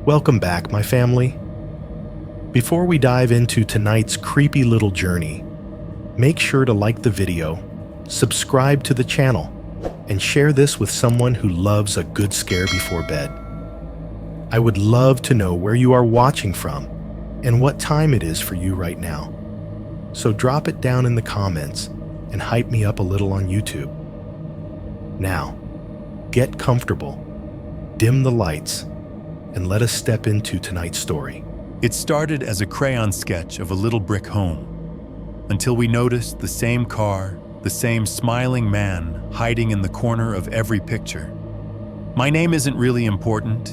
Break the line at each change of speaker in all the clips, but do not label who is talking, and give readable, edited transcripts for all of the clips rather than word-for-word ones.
Welcome back, my family. Before we dive into tonight's creepy little journey, make sure to like the video, subscribe to the channel, and share this with someone who loves a good scare before bed. I would love to know where you are watching from and what time it is for you right now. So drop it down in the comments and hype me up a little on YouTube. Now, get comfortable, dim the lights, and let us step into tonight's story.
It started as a crayon sketch of a little brick home, until we noticed the same car, the same smiling man hiding in the corner of every picture. My name isn't really important,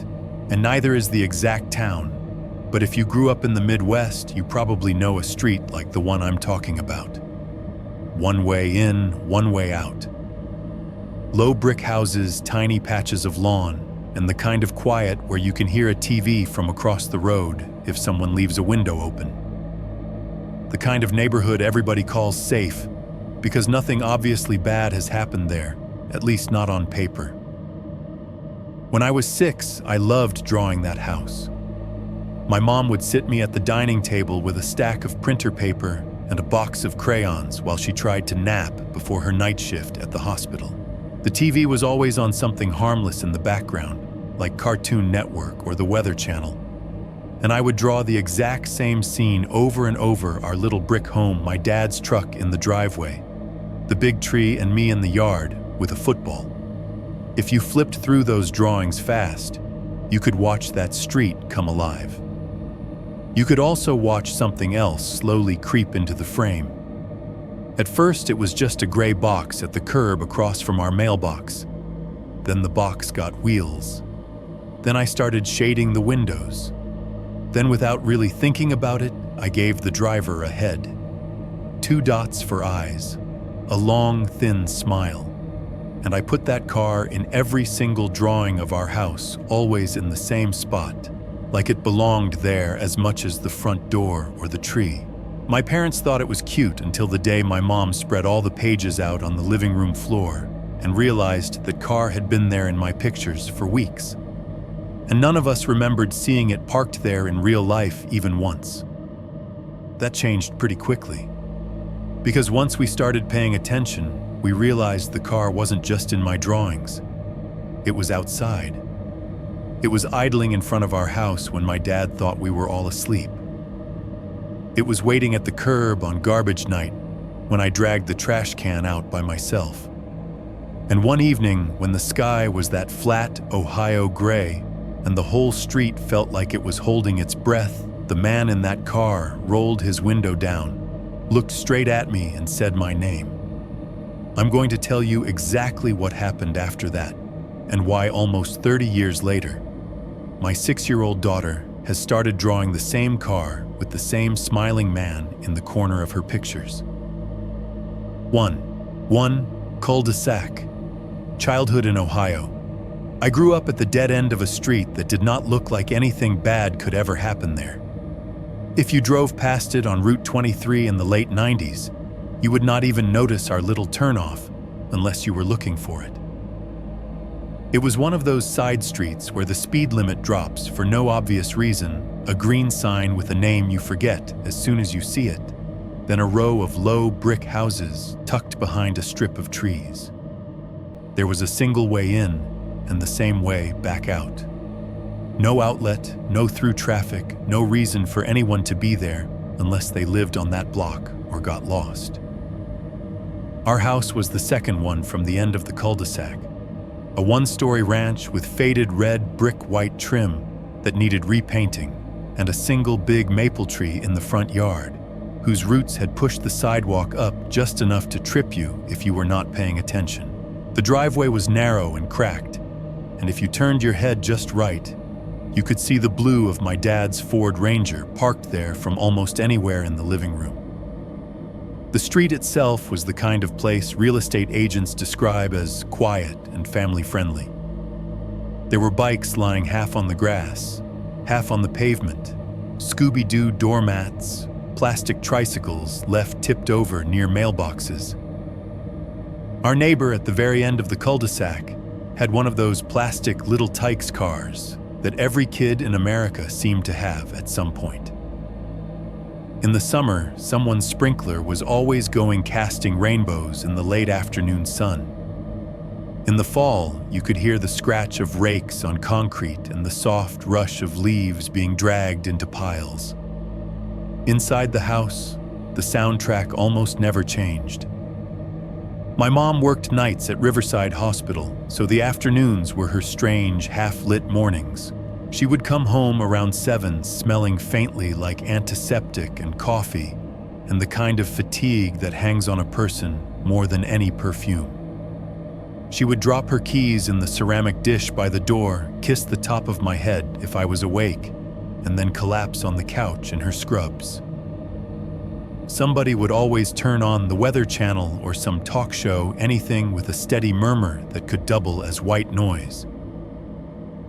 and neither is the exact town, but if you grew up in the Midwest, you probably know a street like the one I'm talking about. One way in, one way out. Low brick houses, tiny patches of lawn, and the kind of quiet where you can hear a TV from across the road if someone leaves a window open. The kind of neighborhood everybody calls safe, because nothing obviously bad has happened there, at least not on paper. When I was 6, I loved drawing that house. My mom would sit me at the dining table with a stack of printer paper and a box of crayons while she tried to nap before her night shift at the hospital. The TV was always on something harmless in the background, like Cartoon Network or the Weather Channel. And I would draw the exact same scene over and over: our little brick home, my dad's truck in the driveway, the big tree, and me in the yard with a football. If you flipped through those drawings fast, you could watch that street come alive. You could also watch something else slowly creep into the frame. At first, it was just a gray box at the curb across from our mailbox. Then the box got wheels. Then I started shading the windows. Then, without really thinking about it, I gave the driver a head. 2 dots for eyes, a long, thin smile. And I put that car in every single drawing of our house, always in the same spot, like it belonged there as much as the front door or the tree. My parents thought it was cute until the day my mom spread all the pages out on the living room floor and realized that car had been there in my pictures for weeks. And none of us remembered seeing it parked there in real life even once. That changed pretty quickly, because once we started paying attention, we realized the car wasn't just in my drawings. It was outside. It was idling in front of our house when my dad thought we were all asleep. It was waiting at the curb on garbage night when I dragged the trash can out by myself. And one evening, when the sky was that flat Ohio gray and the whole street felt like it was holding its breath, the man in that car rolled his window down, looked straight at me, and said my name. I'm going to tell you exactly what happened after that, and why almost 30 years later, my 6-year-old daughter has started drawing the same car with the same smiling man in the corner of her pictures. 1. Cul-de-sac. Childhood in Ohio. I grew up at the dead end of a street that did not look like anything bad could ever happen there. If you drove past it on Route 23 in the late 90s, you would not even notice our little turnoff unless you were looking for it. It was one of those side streets where the speed limit drops for no obvious reason, a green sign with a name you forget as soon as you see it, then a row of low brick houses tucked behind a strip of trees. There was a single way in and the same way back out. No outlet, no through traffic, no reason for anyone to be there unless they lived on that block or got lost. Our house was the second one from the end of the cul-de-sac, a 1-story ranch with faded red brick white trim that needed repainting, and a single big maple tree in the front yard, whose roots had pushed the sidewalk up just enough to trip you if you were not paying attention. The driveway was narrow and cracked, and if you turned your head just right, you could see the blue of my dad's Ford Ranger parked there from almost anywhere in the living room. The street itself was the kind of place real estate agents describe as quiet and family-friendly. There were bikes lying half on the grass, half on the pavement, Scooby-Doo doormats, plastic tricycles left tipped over near mailboxes. Our neighbor at the very end of the cul-de-sac had one of those plastic Little Tykes cars that every kid in America seemed to have at some point. In the summer, someone's sprinkler was always going casting rainbows in the late afternoon sun. In the fall, you could hear the scratch of rakes on concrete and the soft rush of leaves being dragged into piles. Inside the house, the soundtrack almost never changed. My mom worked nights at Riverside Hospital, so the afternoons were her strange, half-lit mornings. She would come home around 7, smelling faintly like antiseptic and coffee, and the kind of fatigue that hangs on a person more than any perfume. She would drop her keys in the ceramic dish by the door, kiss the top of my head if I was awake, and then collapse on the couch in her scrubs. Somebody would always turn on the Weather Channel or some talk show, anything with a steady murmur that could double as white noise.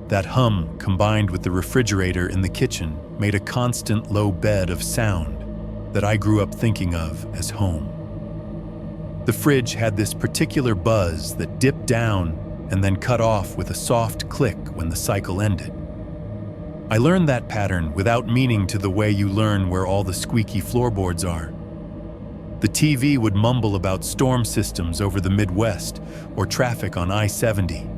That hum, combined with the refrigerator in the kitchen, made a constant low bed of sound that I grew up thinking of as home. The fridge had this particular buzz that dipped down and then cut off with a soft click when the cycle ended. I learned that pattern without meaning to the way you learn where all the squeaky floorboards are. The TV would mumble about storm systems over the Midwest or traffic on I-70.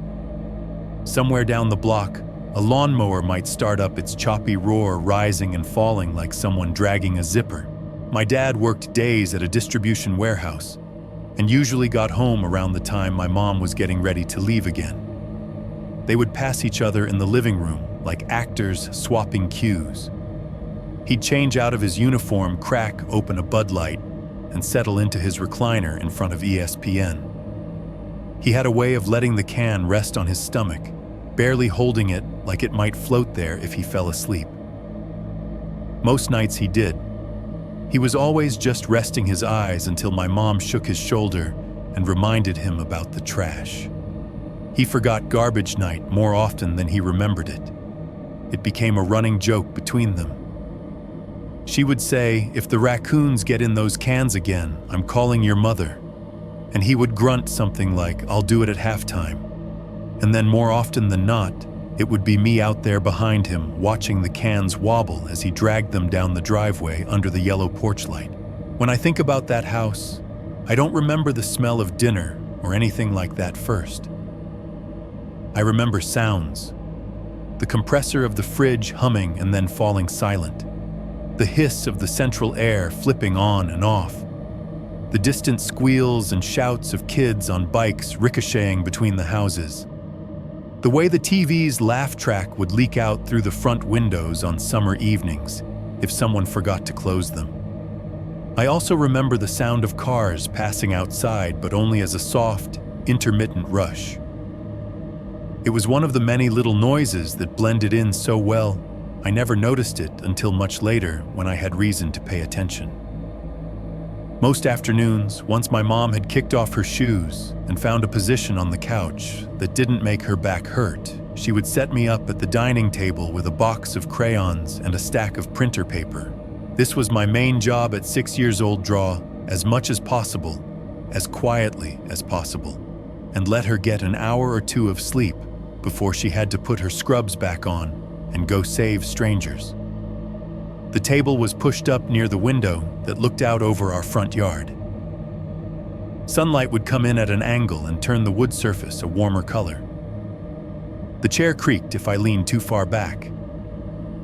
Somewhere down the block, a lawnmower might start up its choppy roar, rising and falling like someone dragging a zipper. My dad worked days at a distribution warehouse and usually got home around the time my mom was getting ready to leave again. They would pass each other in the living room like actors swapping cues. He'd change out of his uniform, crack open a Bud Light, and settle into his recliner in front of ESPN. He had a way of letting the can rest on his stomach, barely holding it like it might float there if he fell asleep. Most nights he did. He was always just resting his eyes until my mom shook his shoulder and reminded him about the trash. He forgot garbage night more often than he remembered it. It became a running joke between them. She would say, "If the raccoons get in those cans again, I'm calling your mother." And he would grunt something like, "I'll do it at halftime." And then more often than not, it would be me out there behind him, watching the cans wobble as he dragged them down the driveway under the yellow porch light. When I think about that house, I don't remember the smell of dinner or anything like that first. I remember sounds. The compressor of the fridge humming and then falling silent. The hiss of the central air flipping on and off. The distant squeals and shouts of kids on bikes ricocheting between the houses. The way the TV's laugh track would leak out through the front windows on summer evenings if someone forgot to close them. I also remember the sound of cars passing outside, but only as a soft, intermittent rush. It was one of the many little noises that blended in so well, I never noticed it until much later when I had reason to pay attention. Most afternoons, once my mom had kicked off her shoes and found a position on the couch that didn't make her back hurt, she would set me up at the dining table with a box of crayons and a stack of printer paper. This was my main job at 6 years old: draw as much as possible, as quietly as possible, and let her get an hour or two of sleep before she had to put her scrubs back on and go save strangers. The table was pushed up near the window that looked out over our front yard. Sunlight would come in at an angle and turn the wood surface a warmer color. The chair creaked if I leaned too far back.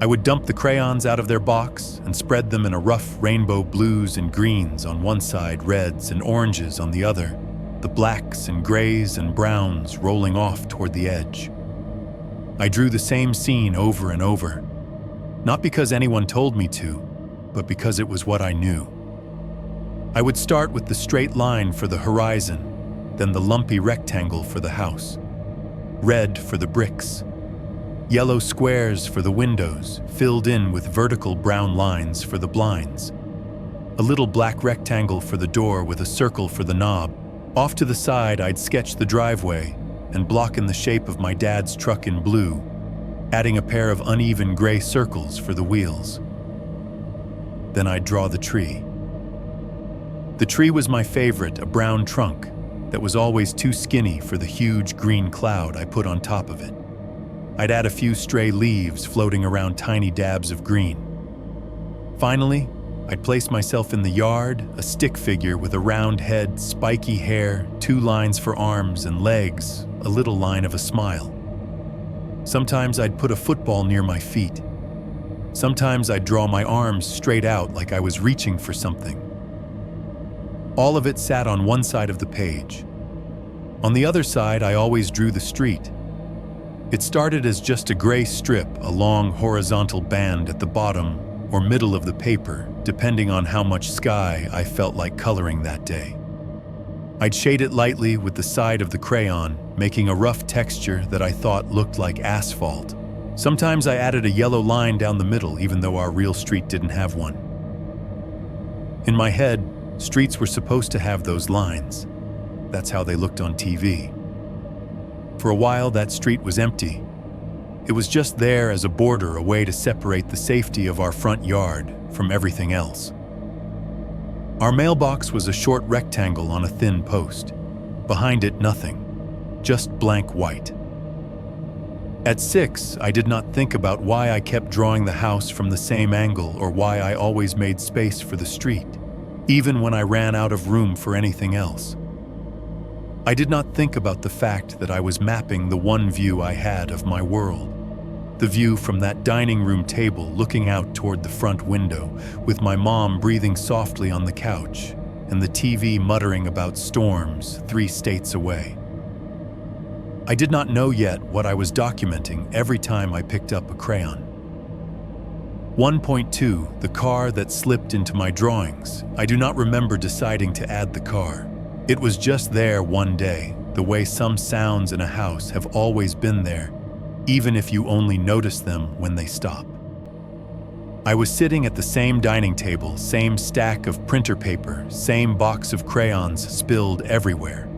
I would dump the crayons out of their box and spread them in a rough rainbow blues and greens on one side, reds and oranges on the other, the blacks and grays and browns rolling off toward the edge. I drew the same scene over and over. Not because anyone told me to, but because it was what I knew. I would start with the straight line for the horizon, then the lumpy rectangle for the house. Red for the bricks. Yellow squares for the windows, filled in with vertical brown lines for the blinds. A little black rectangle for the door with a circle for the knob. Off to the side, I'd sketch the driveway and block in the shape of my dad's truck in blue, adding a pair of uneven gray circles for the wheels. Then I'd draw the tree. The tree was my favorite, a brown trunk that was always too skinny for the huge green cloud I put on top of it. I'd add a few stray leaves floating around tiny dabs of green. Finally, I'd place myself in the yard, a stick figure with a round head, spiky hair, 2 lines for arms and legs, a little line of a smile. Sometimes I'd put a football near my feet. Sometimes I'd draw my arms straight out like I was reaching for something. All of it sat on one side of the page. On the other side, I always drew the street. It started as just a gray strip, a long horizontal band at the bottom or middle of the paper, depending on how much sky I felt like coloring that day. I'd shade it lightly with the side of the crayon, making a rough texture that I thought looked like asphalt. Sometimes I added a yellow line down the middle, even though our real street didn't have one. In my head, streets were supposed to have those lines. That's how they looked on TV. For a while, that street was empty. It was just there as a border, a way to separate the safety of our front yard from everything else. Our mailbox was a short rectangle on a thin post. Behind it, nothing, just blank white. At 6, I did not think about why I kept drawing the house from the same angle or why I always made space for the street, even when I ran out of room for anything else. I did not think about the fact that I was mapping the one view I had of my world. The view from that dining room table looking out toward the front window, with my mom breathing softly on the couch and the TV muttering about storms 3 states away. I did not know yet what I was documenting every time I picked up a crayon. 1.2, the car that slipped into my drawings. I do not remember deciding to add the car. It was just there one day, the way some sounds in a house have always been there, even if you only notice them when they stop. I was sitting at the same dining table, same stack of printer paper, same box of crayons spilled everywhere.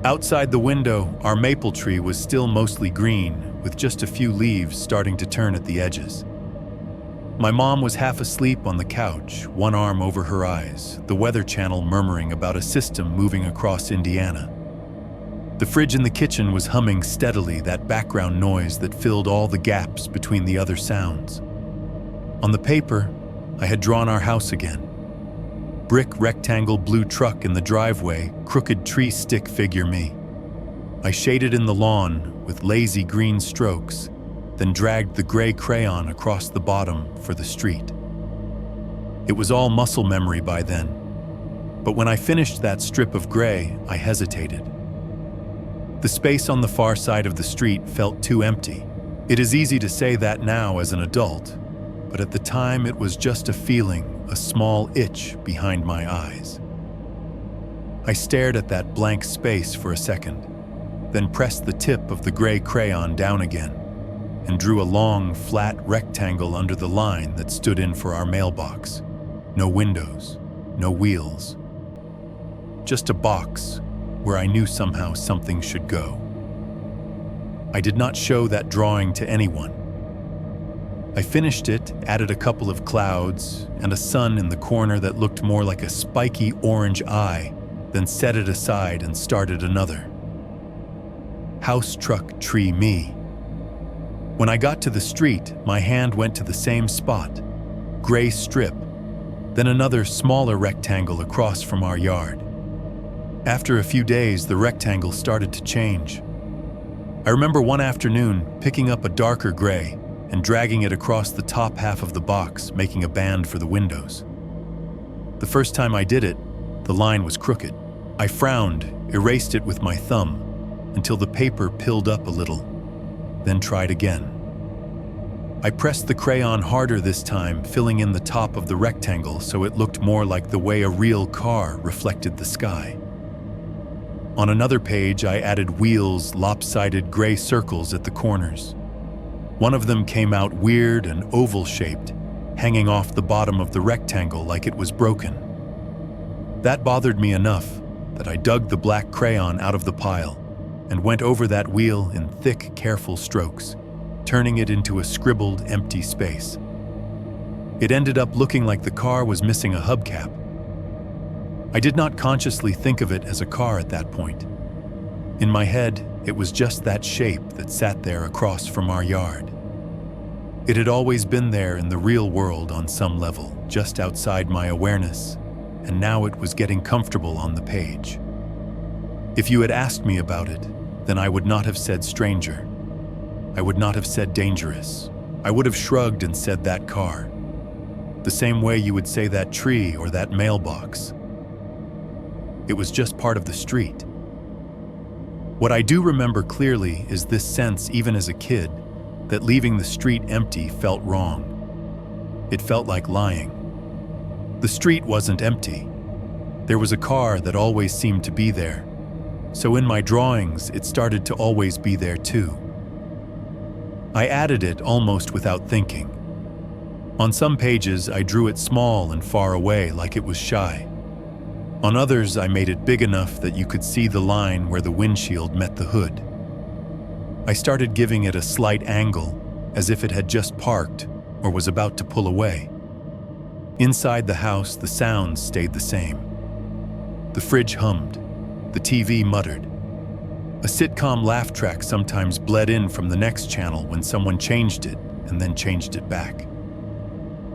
Outside the window, our maple tree was still mostly green, with just a few leaves starting to turn at the edges. My mom was half asleep on the couch, one arm over her eyes, the Weather Channel murmuring about a system moving across Indiana. The fridge in the kitchen was humming steadily, that background noise that filled all the gaps between the other sounds. On the paper, I had drawn our house again. Brick rectangle blue truck in the driveway, crooked tree stick figure me. I shaded in the lawn with lazy green strokes, then dragged the gray crayon across the bottom for the street. It was all muscle memory by then, but when I finished that strip of gray, I hesitated. The space on the far side of the street felt too empty. It is easy to say that now as an adult, but at the time it was just a feeling, a small itch behind my eyes. I stared at that blank space for a second, then pressed the tip of the gray crayon down again and drew a long, flat rectangle under the line that stood in for our mailbox. No windows, no wheels. Just a box where I knew somehow something should go. I did not show that drawing to anyone. I finished it, added a couple of clouds and a sun in the corner that looked more like a spiky orange eye, then set it aside and started another. House truck tree me. When I got to the street, my hand went to the same spot, gray strip, then another smaller rectangle across from our yard. After a few days, the rectangle started to change. I remember one afternoon picking up a darker gray and dragging it across the top half of the box, making a band for the windows. The first time I did it, the line was crooked. I frowned, erased it with my thumb, until the paper pilled up a little, then tried again. I pressed the crayon harder this time, filling in the top of the rectangle so it looked more like the way a real car reflected the sky. On another page, I added wheels, lopsided gray circles at the corners. One of them came out weird and oval-shaped, hanging off the bottom of the rectangle like it was broken. That bothered me enough that I dug the black crayon out of the pile and went over that wheel in thick, careful strokes, turning it into a scribbled, empty space. It ended up looking like the car was missing a hubcap. I did not consciously think of it as a car at that point. In my head, it was just that shape that sat there across from our yard. It had always been there in the real world on some level, just outside my awareness, and now it was getting comfortable on the page. If you had asked me about it, then I would not have said stranger. I would not have said dangerous. I would have shrugged and said that car. The same way you would say that tree or that mailbox. It was just part of the street. What I do remember clearly is this sense, even as a kid, that leaving the street empty felt wrong. It felt like lying. The street wasn't empty. There was a car that always seemed to be there. So in my drawings, it started to always be there too. I added it almost without thinking. On some pages, I drew it small and far away, like it was shy. On others, I made it big enough that you could see the line where the windshield met the hood. I started giving it a slight angle, as if it had just parked or was about to pull away. Inside the house, the sounds stayed the same. The fridge hummed. The TV muttered. A sitcom laugh track sometimes bled in from the next channel when someone changed it and then changed it back.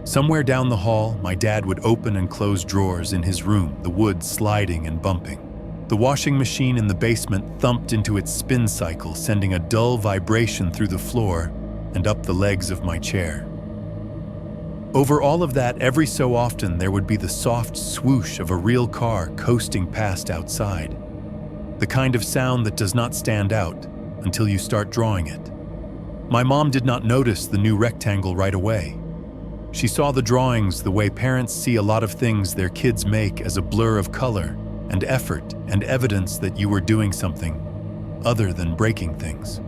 Somewhere down the hall, my dad would open and close drawers in his room, the wood sliding and bumping. The washing machine in the basement thumped into its spin cycle, sending a dull vibration through the floor and up the legs of my chair. Over all of that, every so often, there would be the soft swoosh of a real car coasting past outside. The kind of sound that does not stand out until you start drawing it. My mom did not notice the new rectangle right away. She saw the drawings the way parents see a lot of things their kids make, as a blur of color and effort and evidence that you were doing something other than breaking things.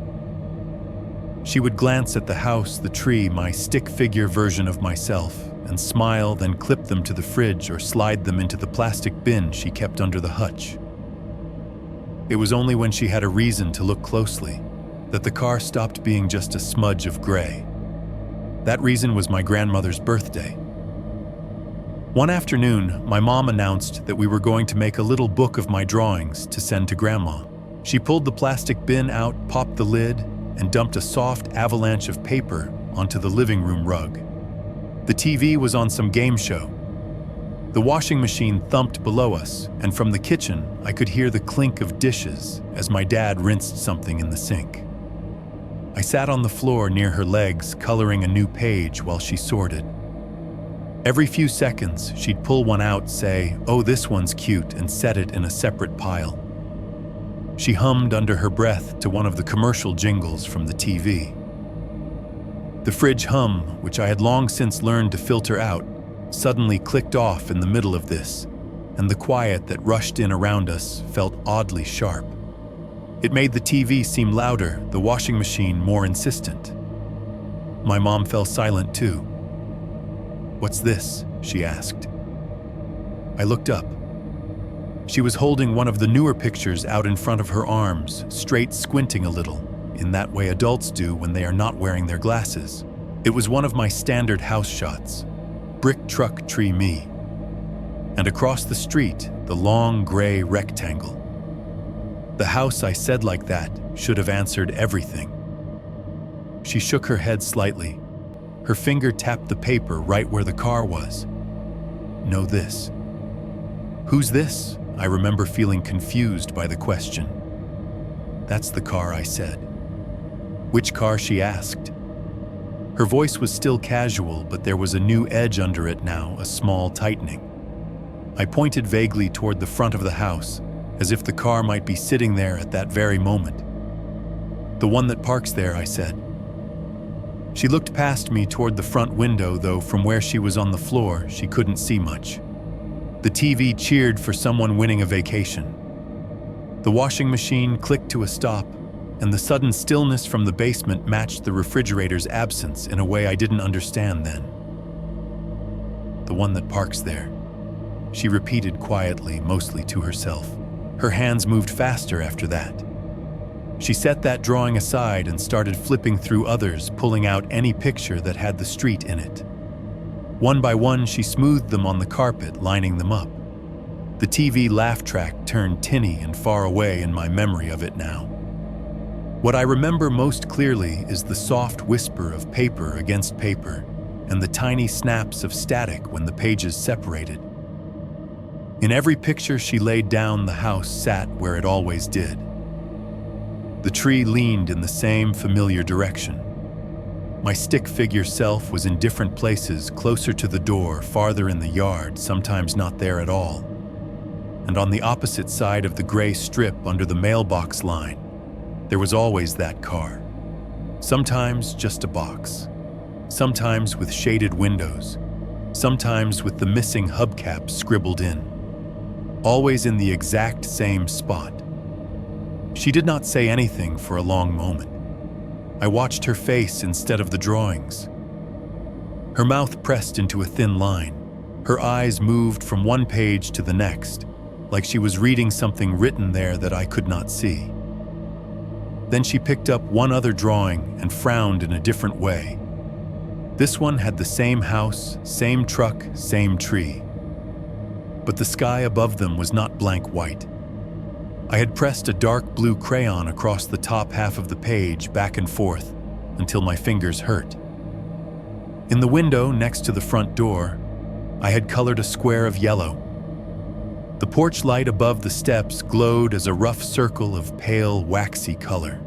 She would glance at the house, the tree, my stick figure version of myself, and smile, then clip them to the fridge or slide them into the plastic bin she kept under the hutch. It was only when she had a reason to look closely that the car stopped being just a smudge of gray. That reason was my grandmother's birthday. One afternoon, my mom announced that we were going to make a little book of my drawings to send to Grandma. She pulled the plastic bin out, popped the lid, and dumped a soft avalanche of paper onto the living room rug. The TV was on some game show. The washing machine thumped below us, and from the kitchen, I could hear the clink of dishes as my dad rinsed something in the sink. I sat on the floor near her legs, coloring a new page while she sorted. Every few seconds, she'd pull one out, say, "Oh, this one's cute," and set it in a separate pile. She hummed under her breath to one of the commercial jingles from the TV. The fridge hum, which I had long since learned to filter out, suddenly clicked off in the middle of this, and the quiet that rushed in around us felt oddly sharp. It made the TV seem louder, the washing machine more insistent. My mom fell silent too. "What's this?" she asked. I looked up. She was holding one of the newer pictures out in front of her arms, straight, squinting a little, in that way adults do when they are not wearing their glasses. It was one of my standard house shots. Brick truck tree me. And across the street, the long gray rectangle. The house I said like that should have answered everything. She shook her head slightly. Her finger tapped the paper right where the car was. "Know this." "Who's this?" I remember feeling confused by the question. "That's the car," I said. "Which car?" she asked. Her voice was still casual, but there was a new edge under it now, a small tightening. I pointed vaguely toward the front of the house, as if the car might be sitting there at that very moment. "The one that parks there," I said. She looked past me toward the front window, though from where she was on the floor, she couldn't see much. The TV cheered for someone winning a vacation. The washing machine clicked to a stop, and the sudden stillness from the basement matched the refrigerator's absence in a way I didn't understand then. "The one that parks there," she repeated quietly, mostly to herself. Her hands moved faster after that. She set that drawing aside and started flipping through others, pulling out any picture that had the street in it. One by one, she smoothed them on the carpet, lining them up. The TV laugh track turned tinny and far away in my memory of it now. What I remember most clearly is the soft whisper of paper against paper and the tiny snaps of static when the pages separated. In every picture she laid down, the house sat where it always did. The tree leaned in the same familiar direction. My stick figure self was in different places, closer to the door, farther in the yard, sometimes not there at all. And on the opposite side of the gray strip under the mailbox line, there was always that car. Sometimes just a box, sometimes with shaded windows, sometimes with the missing hubcap scribbled in. Always in the exact same spot. She did not say anything for a long moment. I watched her face instead of the drawings. Her mouth pressed into a thin line. Her eyes moved from one page to the next, like she was reading something written there that I could not see. Then she picked up one other drawing and frowned in a different way. This one had the same house, same truck, same tree. But the sky above them was not blank white. I had pressed a dark blue crayon across the top half of the page back and forth until my fingers hurt. In the window next to the front door, I had colored a square of yellow. The porch light above the steps glowed as a rough circle of pale, waxy color.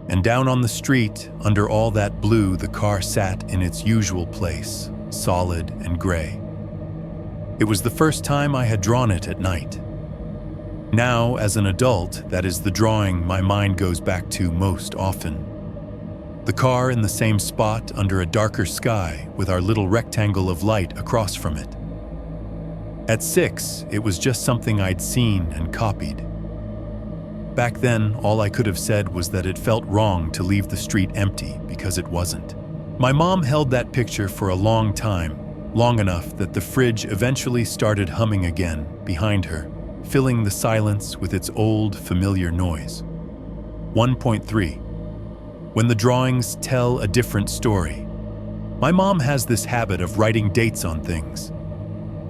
And down on the street, under all that blue, the car sat in its usual place, solid and gray. It was the first time I had drawn it at night. Now, as an adult, that is the drawing my mind goes back to most often. The car in the same spot under a darker sky with our little rectangle of light across from it. At 6, it was just something I'd seen and copied. Back then, all I could have said was that it felt wrong to leave the street empty because it wasn't. My mom held that picture for a long time, long enough that the fridge eventually started humming again behind her, filling the silence with its old, familiar noise. 1.3. When the drawings tell a different story. My mom has this habit of writing dates on things.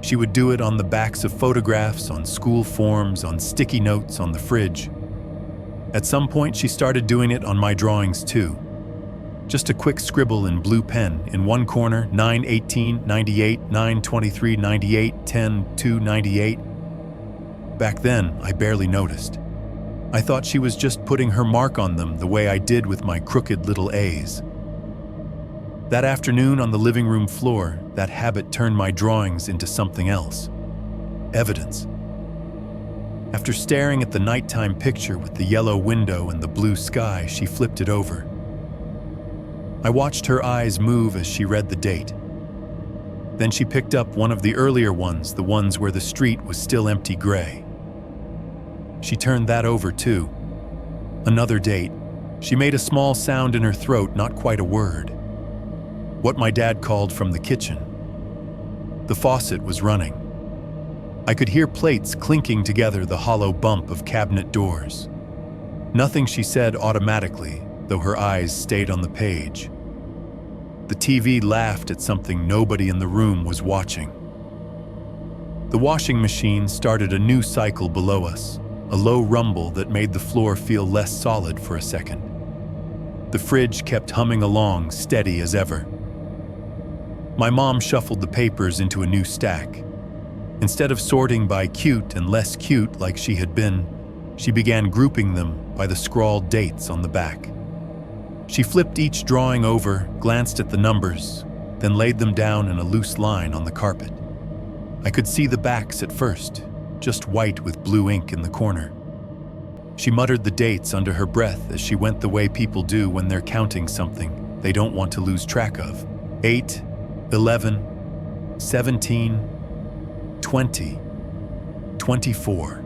She would do it on the backs of photographs, on school forms, on sticky notes on the fridge. At some point, she started doing it on my drawings too. Just a quick scribble in blue pen in one corner, 9/18/98, 9/23/98, 10/2/98. Back then, I barely noticed. I thought she was just putting her mark on them the way I did with my crooked little A's. That afternoon on the living room floor, that habit turned my drawings into something else. Evidence. After staring at the nighttime picture with the yellow window and the blue sky, she flipped it over. I watched her eyes move as she read the date. Then she picked up one of the earlier ones, the ones where the street was still empty gray. She turned that over too. Another date. She made a small sound in her throat, not quite a word. What my dad called from the kitchen. The faucet was running. I could hear plates clinking together, the hollow bump of cabinet doors. Nothing she said automatically, though her eyes stayed on the page. The TV laughed at something nobody in the room was watching. The washing machine started a new cycle below us, a low rumble that made the floor feel less solid for a second. The fridge kept humming along, steady as ever. My mom shuffled the papers into a new stack. Instead of sorting by cute and less cute like she had been, she began grouping them by the scrawled dates on the back. She flipped each drawing over, glanced at the numbers, then laid them down in a loose line on the carpet. I could see the backs at first, just white with blue ink in the corner. She muttered the dates under her breath as she went the way people do when they're counting something they don't want to lose track of. 8, 11, 17, 20, 24.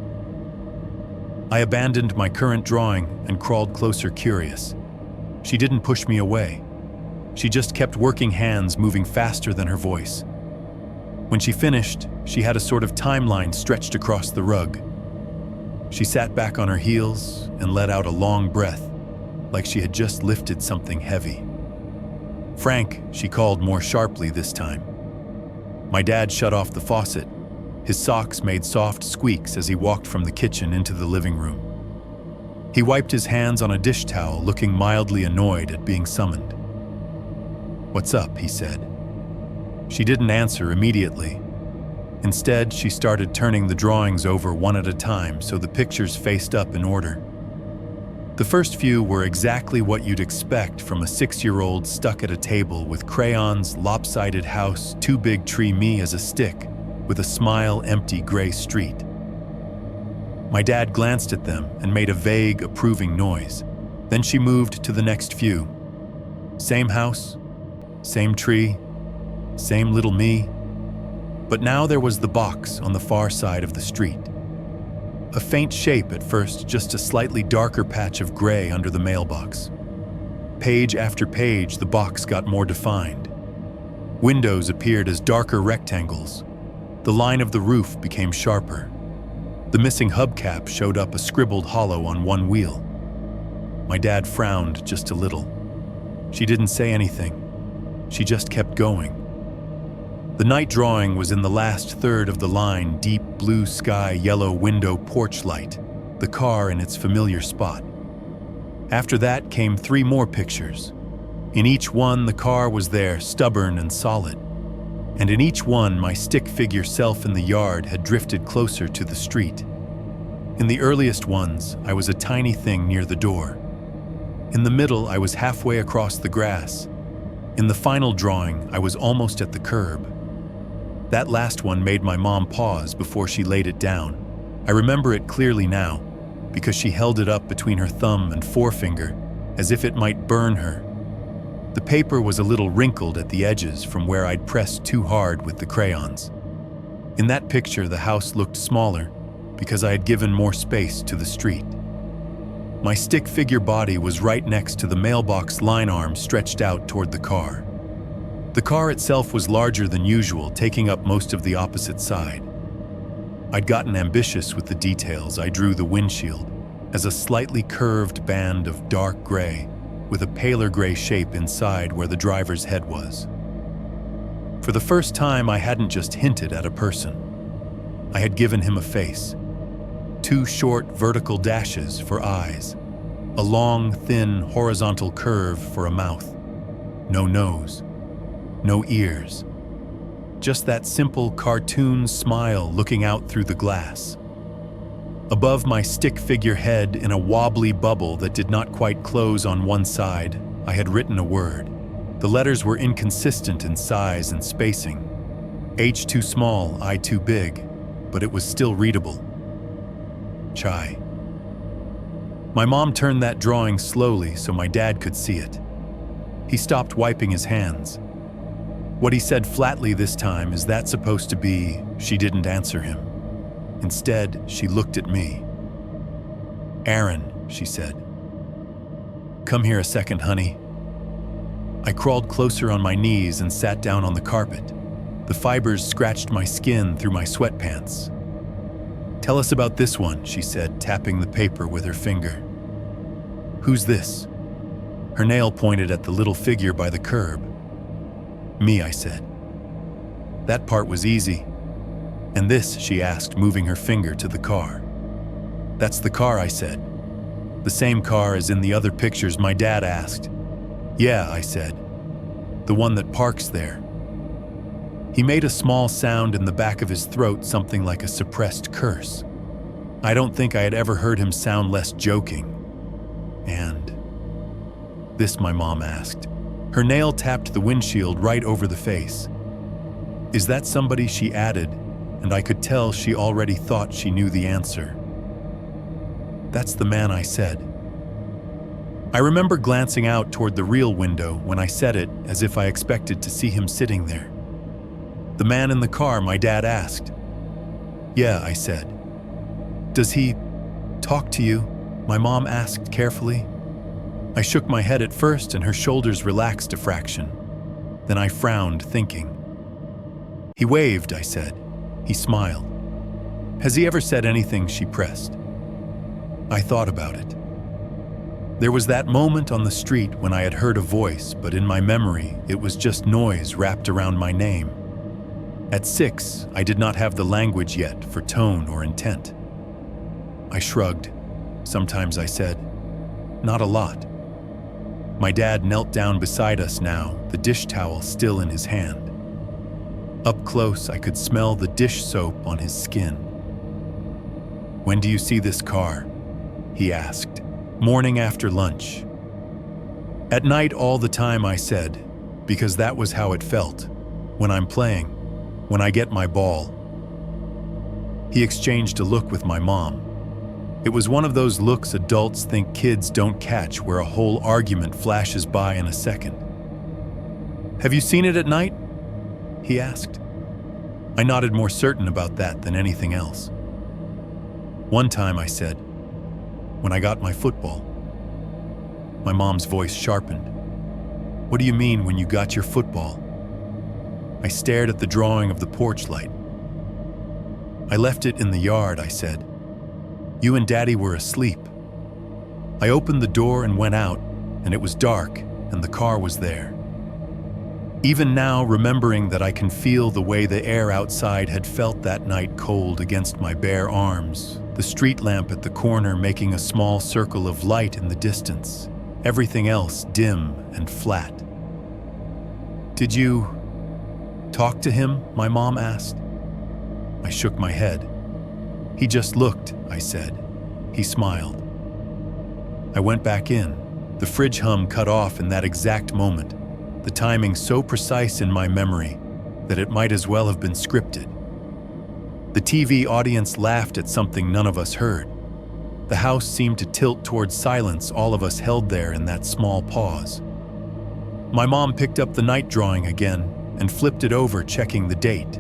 I abandoned my current drawing and crawled closer, curious. She didn't push me away. She just kept working, hands moving faster than her voice. When she finished, she had a sort of timeline stretched across the rug. She sat back on her heels and let out a long breath, like she had just lifted something heavy. "Frank," she called more sharply this time. My dad shut off the faucet. His socks made soft squeaks as he walked from the kitchen into the living room. He wiped his hands on a dish towel, looking mildly annoyed at being summoned. "What's up?" he said. She didn't answer immediately. Instead, she started turning the drawings over one at a time so the pictures faced up in order. The first few were exactly what you'd expect from a 6-year-old stuck at a table with crayons, lopsided house, too big tree me as a stick, with a smile, empty gray street. My dad glanced at them and made a vague, approving noise. Then she moved to the next few. Same house, same tree, same little me. But now there was the box on the far side of the street. A faint shape at first, just a slightly darker patch of gray under the mailbox. Page after page, the box got more defined. Windows appeared as darker rectangles. The line of the roof became sharper. The missing hubcap showed up a scribbled hollow on one wheel. My dad frowned just a little. She didn't say anything. She just kept going. The night drawing was in the last third of the line, deep blue sky, yellow window porch light, the car in its familiar spot. After that came 3 more pictures. In each one, the car was there, stubborn and solid. And in each one, my stick figure self in the yard had drifted closer to the street. In the earliest ones, I was a tiny thing near the door. In the middle, I was halfway across the grass. In the final drawing, I was almost at the curb. That last one made my mom pause before she laid it down. I remember it clearly now, because she held it up between her thumb and forefinger, as if it might burn her. The paper was a little wrinkled at the edges from where I'd pressed too hard with the crayons. In that picture, the house looked smaller, because I had given more space to the street. My stick figure body was right next to the mailbox line arm stretched out toward the car. The car itself was larger than usual, taking up most of the opposite side. I'd gotten ambitious with the details. I drew the windshield as a slightly curved band of dark gray, with a paler gray shape inside where the driver's head was. For the first time, I hadn't just hinted at a person. I had given him a face. 2 short vertical dashes for eyes. A long, thin, horizontal curve for a mouth. No nose. No ears. Just that simple cartoon smile looking out through the glass. Above my stick figure head, in a wobbly bubble that did not quite close on one side, I had written a word. The letters were inconsistent in size and spacing. H too small, I too big, but it was still readable. Chai. My mom turned that drawing slowly so my dad could see it. He stopped wiping his hands. What he said flatly this time, "Is that supposed to be?" She didn't answer him. Instead, she looked at me. "Aaron," she said. "Come here a second, honey." I crawled closer on my knees and sat down on the carpet. The fibers scratched my skin through my sweatpants. "Tell us about this one," she said, tapping the paper with her finger. "Who's this?" Her nail pointed at the little figure by the curb. "Me," I said. "That part was easy." "And this?" she asked, moving her finger to the car. "That's the car," I said. "The same car as in the other pictures?" my dad asked. "Yeah," I said. "The one that parks there." He made a small sound in the back of his throat, something like a suppressed curse. I don't think I had ever heard him sound less joking. "And this?" my mom asked. Her nail tapped the windshield right over the face. "Is that somebody?" she added, and I could tell she already thought she knew the answer. "That's the man," I said. I remember glancing out toward the real window when I said it, as if I expected to see him sitting there. "The man in the car?" my dad asked. "Yeah," I said. "Does he talk to you?" my mom asked carefully. I shook my head at first, and her shoulders relaxed a fraction. Then I frowned, thinking. "He waved," I said. He smiled. "Has he ever said anything?" she pressed. I thought about it. There was that moment on the street when I had heard a voice, but in my memory, it was just noise wrapped around my name. At 6, I did not have the language yet for tone or intent. I shrugged. sometimes I said. Not a lot. My dad knelt down beside us now, the dish towel still in his hand. Up close, I could smell the dish soap on his skin. "When do you see this car?" he asked. "Morning after lunch." "At night all the time," I said, because that was how it felt. When I'm playing, when I get my ball. He exchanged a look with my mom. It was one of those looks adults think kids don't catch, where a whole argument flashes by in a second. "Have you seen it at night?" he asked. I nodded, more certain about that than anything else. "One time," I said, "when I got my football." My mom's voice sharpened. "What do you mean, when you got your football?" I stared at the drawing of the porch light. "I left it in the yard," I said. "You and Daddy were asleep. I opened the door and went out, and it was dark, and the car was there." Even now, remembering that, I can feel the way the air outside had felt that night, cold against my bare arms, the street lamp at the corner making a small circle of light in the distance, everything else dim and flat. "Did you talk to him?" my mom asked. I shook my head. "He just looked," I said. He smiled. I went back in. The fridge hum cut off in that exact moment, the timing so precise in my memory that it might as well have been scripted. The TV audience laughed at something none of us heard. The house seemed to tilt towards silence, all of us held there in that small pause. My mom picked up the night drawing again and flipped it over, checking the date.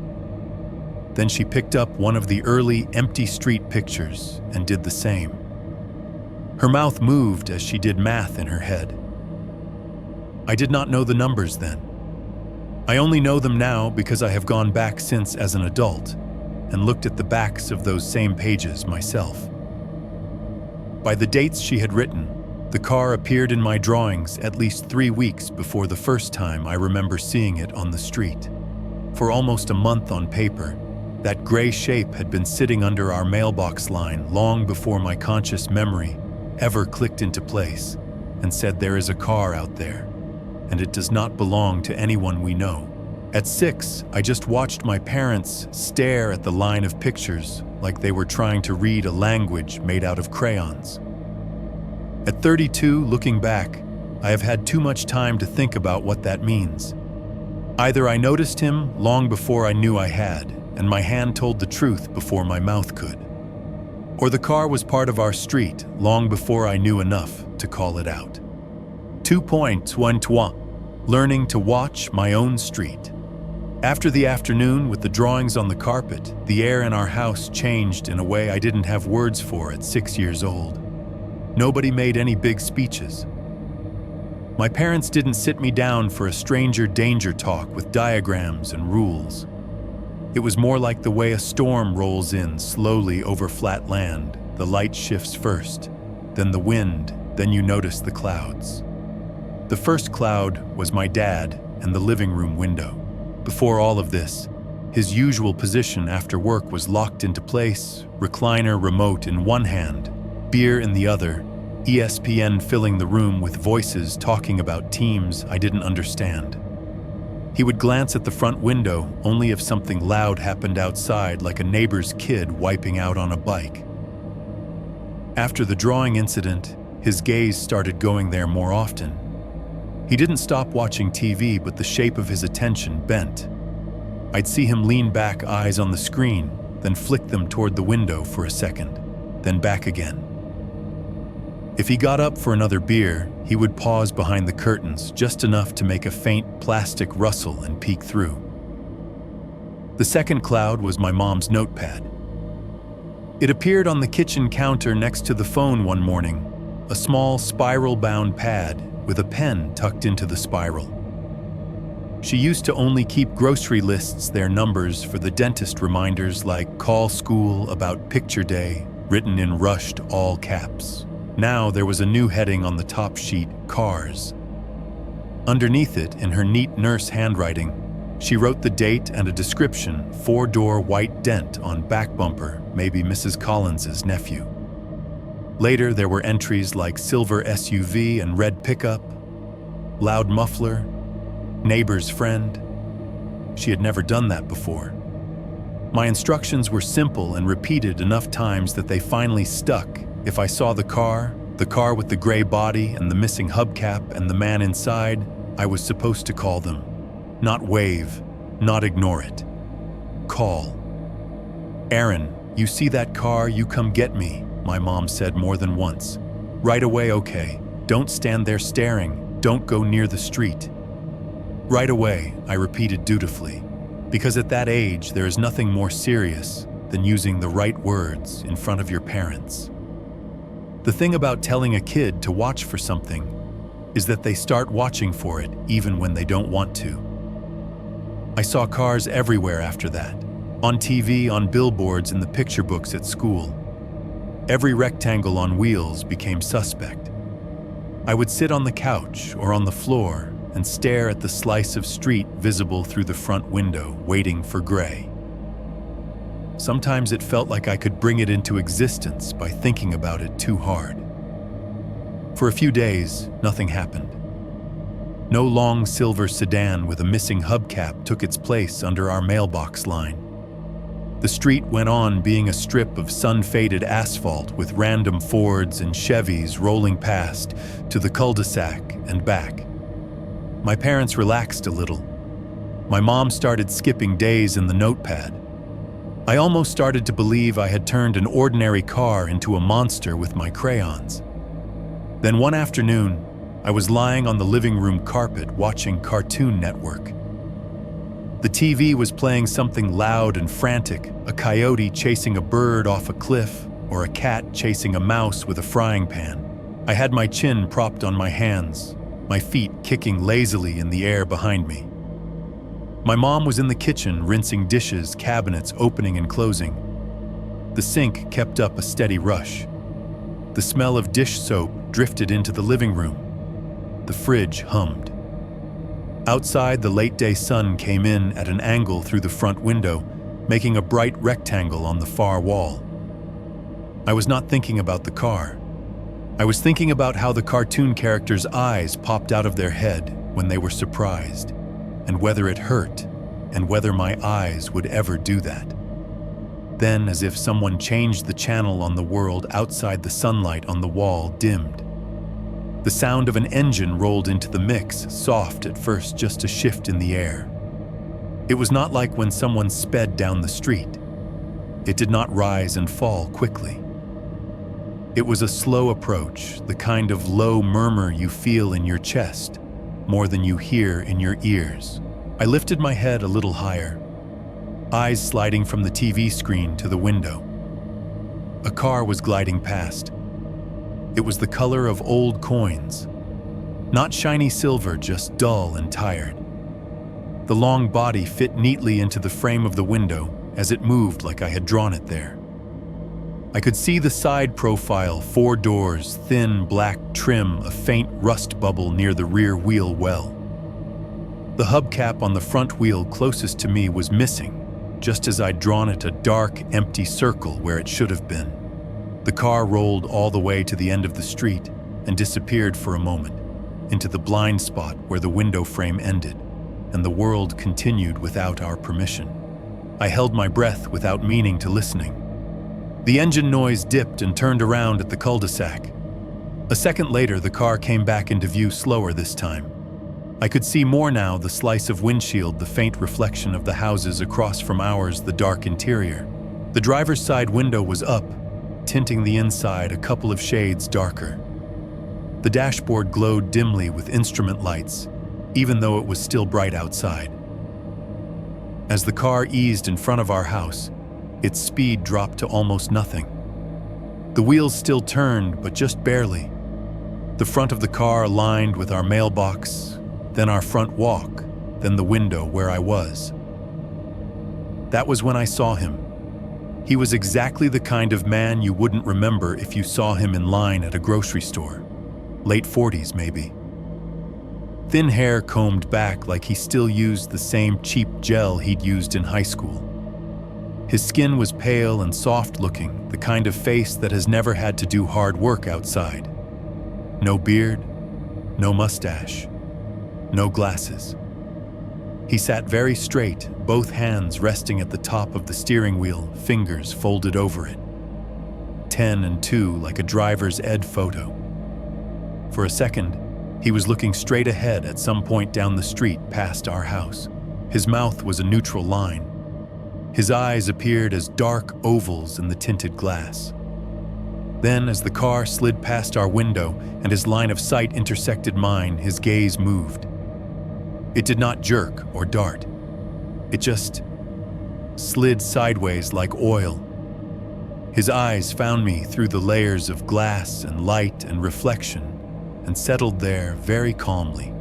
Then she picked up one of the early empty street pictures and did the same. Her mouth moved as she did math in her head. I did not know the numbers then. I only know them now because I have gone back since as an adult and looked at the backs of those same pages myself. By the dates she had written, the car appeared in my drawings at least 3 weeks before the first time I remember seeing it on the street. For almost a month on paper, that gray shape had been sitting under our mailbox line long before my conscious memory ever clicked into place and said, "There is a car out there, and it does not belong to anyone we know." At 6, I just watched my parents stare at the line of pictures like they were trying to read a language made out of crayons. At 32, looking back, I have had too much time to think about what that means. Either I noticed him long before I knew I had, and my hand told the truth before my mouth could, or the car was part of our street long before I knew enough to call it out. 2.12 Learning to watch my own street. After the afternoon with the drawings on the carpet, the air in our house changed in a way I didn't have words for at 6 years old. Nobody made any big speeches. My parents didn't sit me down for a stranger danger talk with diagrams and rules. It was more like the way a storm rolls in slowly over flat land. The light shifts first, then the wind, then you notice the clouds. The first cloud was my dad and the living room window. Before all of this, his usual position after work was locked into place, recliner remote in one hand, beer in the other, ESPN filling the room with voices talking about teams I didn't understand. He would glance at the front window only if something loud happened outside, like a neighbor's kid wiping out on a bike. After the drawing incident, his gaze started going there more often. He didn't stop watching TV, but the shape of his attention bent. I'd see him lean back, eyes on the screen, then flick them toward the window for a second, then back again. If he got up for another beer, he would pause behind the curtains just enough to make a faint plastic rustle and peek through. The second cloud was my mom's notepad. It appeared on the kitchen counter next to the phone one morning, a small spiral-bound pad with a pen tucked into the spiral. She used to only keep grocery lists, their numbers for the dentist reminders like "call school about picture day," written in rushed all caps. Now there was a new heading on the top sheet, "Cars." Underneath it, in her neat nurse handwriting, she wrote the date and a description, 4-door white dent on back bumper, maybe Mrs. Collins's nephew. Later, there were entries like silver SUV and red pickup, loud muffler, neighbor's friend. She had never done that before. My instructions were simple and repeated enough times that they finally stuck. If I saw the car with the gray body and the missing hubcap and the man inside, I was supposed to call them. Not wave, not ignore it. Call. "Aaron, you see that car, you come get me," my mom said more than once. "Right away, okay. Don't stand there staring. Don't go near the street." "Right away," I repeated dutifully, because at that age there is nothing more serious than using the right words in front of your parents. The thing about telling a kid to watch for something is that they start watching for it even when they don't want to. I saw cars everywhere after that, on TV, on billboards, in the picture books at school. Every rectangle on wheels became suspect. I would sit on the couch or on the floor and stare at the slice of street visible through the front window, waiting for gray. Sometimes it felt like I could bring it into existence by thinking about it too hard. For a few days, nothing happened. No long silver sedan with a missing hubcap took its place under our mailbox line. The street went on being a strip of sun-faded asphalt with random Fords and Chevys rolling past to the cul-de-sac and back. My parents relaxed a little. My mom started skipping days in the notepad. I almost started to believe I had turned an ordinary car into a monster with my crayons. Then one afternoon, I was lying on the living room carpet watching Cartoon Network. The TV was playing something loud and frantic, a coyote chasing a bird off a cliff, or a cat chasing a mouse with a frying pan. I had my chin propped on my hands, my feet kicking lazily in the air behind me. My mom was in the kitchen rinsing dishes, cabinets opening and closing. The sink kept up a steady rush. The smell of dish soap drifted into the living room. The fridge hummed. Outside, the late-day sun came in at an angle through the front window, making a bright rectangle on the far wall. I was not thinking about the car. I was thinking about how the cartoon characters' eyes popped out of their head when they were surprised, and whether it hurt, and whether my eyes would ever do that. Then, as if someone changed the channel on the world outside, the sunlight on the wall dimmed. The sound of an engine rolled into the mix, soft at first, just a shift in the air. It was not like when someone sped down the street. It did not rise and fall quickly. It was a slow approach, the kind of low murmur you feel in your chest, more than you hear in your ears. I lifted my head a little higher, eyes sliding from the TV screen to the window. A car was gliding past. It was the color of old coins. Not shiny silver, just dull and tired. The long body fit neatly into the frame of the window as it moved like I had drawn it there. I could see the side profile, 4 doors, thin black trim, a faint rust bubble near the rear wheel well. The hubcap on the front wheel closest to me was missing, just as I'd drawn it, a dark, empty circle where it should have been. The car rolled all the way to the end of the street and disappeared for a moment, into the blind spot where the window frame ended, and the world continued without our permission. I held my breath without meaning to listening. The engine noise dipped and turned around at the cul-de-sac. A second later, the car came back into view, slower this time. I could see more now, the slice of windshield, the faint reflection of the houses across from ours, the dark interior. The driver's side window was up, tinting the inside a couple of shades darker. The dashboard glowed dimly with instrument lights, even though it was still bright outside. As the car eased in front of our house, its speed dropped to almost nothing. The wheels still turned, but just barely. The front of the car aligned with our mailbox, then our front walk, then the window where I was. That was when I saw him. He was exactly the kind of man you wouldn't remember if you saw him in line at a grocery store. Late 40s, maybe. Thin hair combed back like he still used the same cheap gel he'd used in high school. His skin was pale and soft-looking, the kind of face that has never had to do hard work outside. No beard, no mustache, no glasses. He sat very straight, both hands resting at the top of the steering wheel, fingers folded over it. 10 and 2 like a driver's ed photo. For a second, he was looking straight ahead at some point down the street past our house. His mouth was a neutral line. His eyes appeared as dark ovals in the tinted glass. Then, as the car slid past our window and his line of sight intersected mine, his gaze moved. It did not jerk or dart. It just slid sideways like oil. His eyes found me through the layers of glass and light and reflection and settled there very calmly.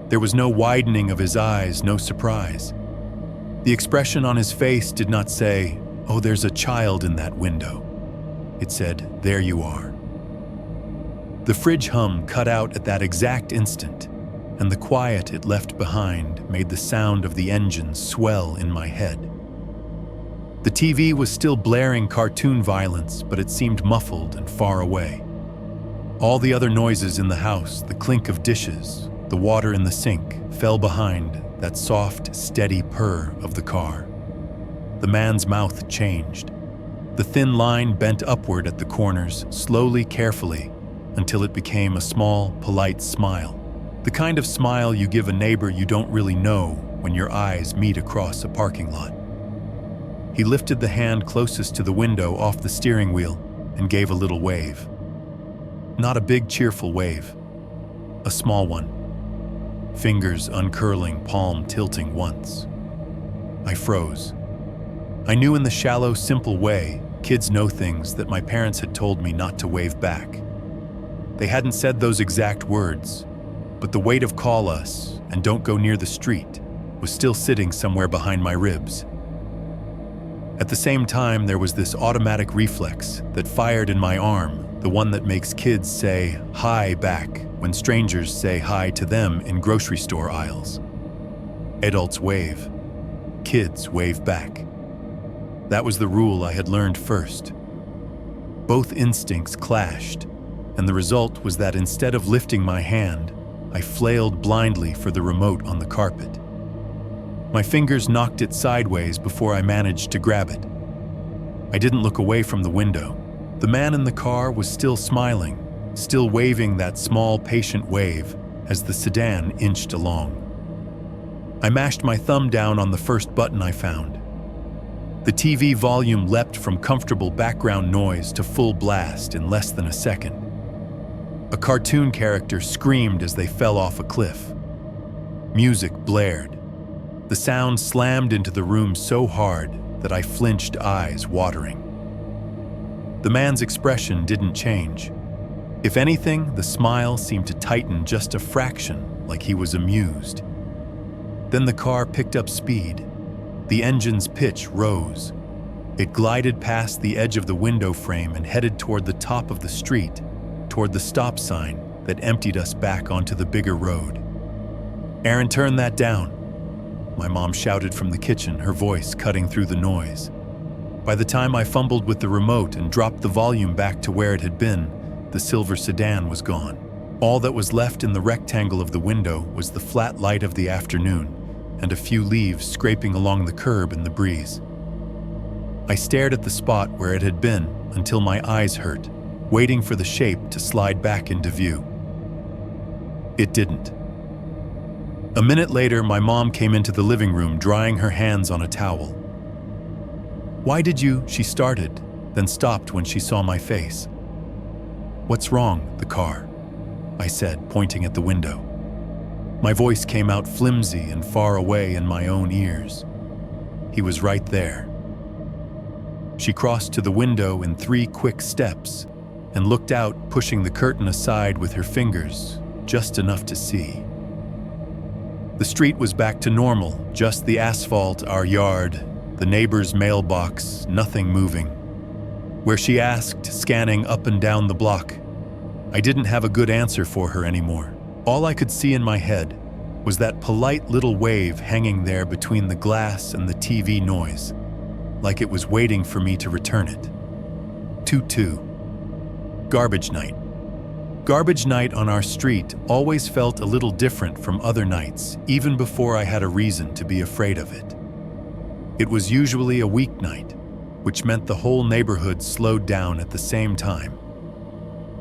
There was no widening of his eyes, no surprise. The expression on his face did not say, "Oh, there's a child in that window." It said, "There you are." The fridge hum cut out at that exact instant, and the quiet it left behind made the sound of the engine swell in my head. The TV was still blaring cartoon violence, but it seemed muffled and far away. All the other noises in the house, the clink of dishes, the water in the sink, fell behind that soft, steady purr of the car. The man's mouth changed. The thin line bent upward at the corners, slowly, carefully, until it became a small, polite smile. The kind of smile you give a neighbor you don't really know when your eyes meet across a parking lot. He lifted the hand closest to the window off the steering wheel and gave a little wave. Not a big, cheerful wave. A small one. Fingers uncurling, palm tilting once. I froze. I knew in the shallow, simple way, kids know things that my parents had told me not to wave back. They hadn't said those exact words, but the weight of "call us" and "don't go near the street" was still sitting somewhere behind my ribs. At the same time, there was this automatic reflex that fired in my arm, the one that makes kids say "hi" back when strangers say hi to them in grocery store aisles. Adults wave. Kids wave back. That was the rule I had learned first. Both instincts clashed, and the result was that instead of lifting my hand, I flailed blindly for the remote on the carpet. My fingers knocked it sideways before I managed to grab it. I didn't look away from the window. The man in the car was still smiling, still waving that small, patient wave as the sedan inched along. I mashed my thumb down on the first button I found. The TV volume leapt from comfortable background noise to full blast in less than a second. A cartoon character screamed as they fell off a cliff. Music blared. The sound slammed into the room so hard that I flinched, eyes watering. The man's expression didn't change. If anything, the smile seemed to tighten just a fraction, like he was amused. Then the car picked up speed. The engine's pitch rose. It glided past the edge of the window frame and headed toward the top of the street, toward the stop sign that emptied us back onto the bigger road. "Aaron, turn that down," my mom shouted from the kitchen, her voice cutting through the noise. By the time I fumbled with the remote and dropped the volume back to where it had been, the silver sedan was gone. All that was left in the rectangle of the window was the flat light of the afternoon and a few leaves scraping along the curb in the breeze. I stared at the spot where it had been until my eyes hurt, waiting for the shape to slide back into view. It didn't. A minute later, my mom came into the living room drying her hands on a towel. "Why did you?" she started, then stopped when she saw my face. "What's wrong, the car?" I said, pointing at the window. My voice came out flimsy and far away in my own ears. He was right there. She crossed to the window in 3 quick steps and looked out, pushing the curtain aside with her fingers, just enough to see. The street was back to normal, just the asphalt, our yard, the neighbor's mailbox, nothing moving. Where she asked, scanning up and down the block, I didn't have a good answer for her anymore. All I could see in my head was that polite little wave hanging there between the glass and the TV noise. like it was waiting for me to return it. 2-2. Garbage night. Garbage night on our street always felt a little different from other nights, even before I had a reason to be afraid of it. It was usually a weeknight, which meant the whole neighborhood slowed down at the same time.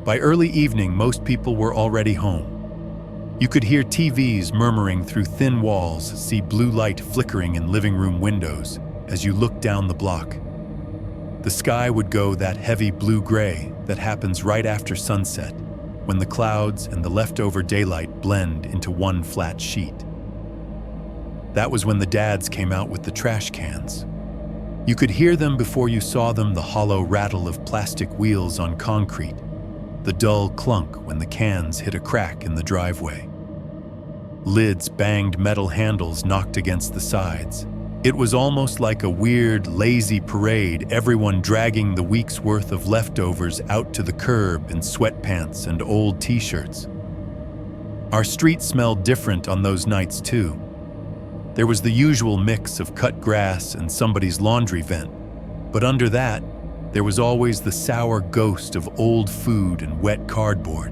By early evening, most people were already home. You could hear TVs murmuring through thin walls, see blue light flickering in living room windows as you looked down the block. The sky would go that heavy blue-gray that happens right after sunset, when the clouds and the leftover daylight blend into one flat sheet. That was when the dads came out with the trash cans. You could hear them before you saw them, the hollow rattle of plastic wheels on concrete, the dull clunk when the cans hit a crack in the driveway. Lids banged metal handles knocked against the sides. It was almost like a weird, lazy parade, everyone dragging the week's worth of leftovers out to the curb in sweatpants and old t-shirts. Our street smelled different on those nights too. There was the usual mix of cut grass and somebody's laundry vent, but under that, there was always the sour ghost of old food and wet cardboard.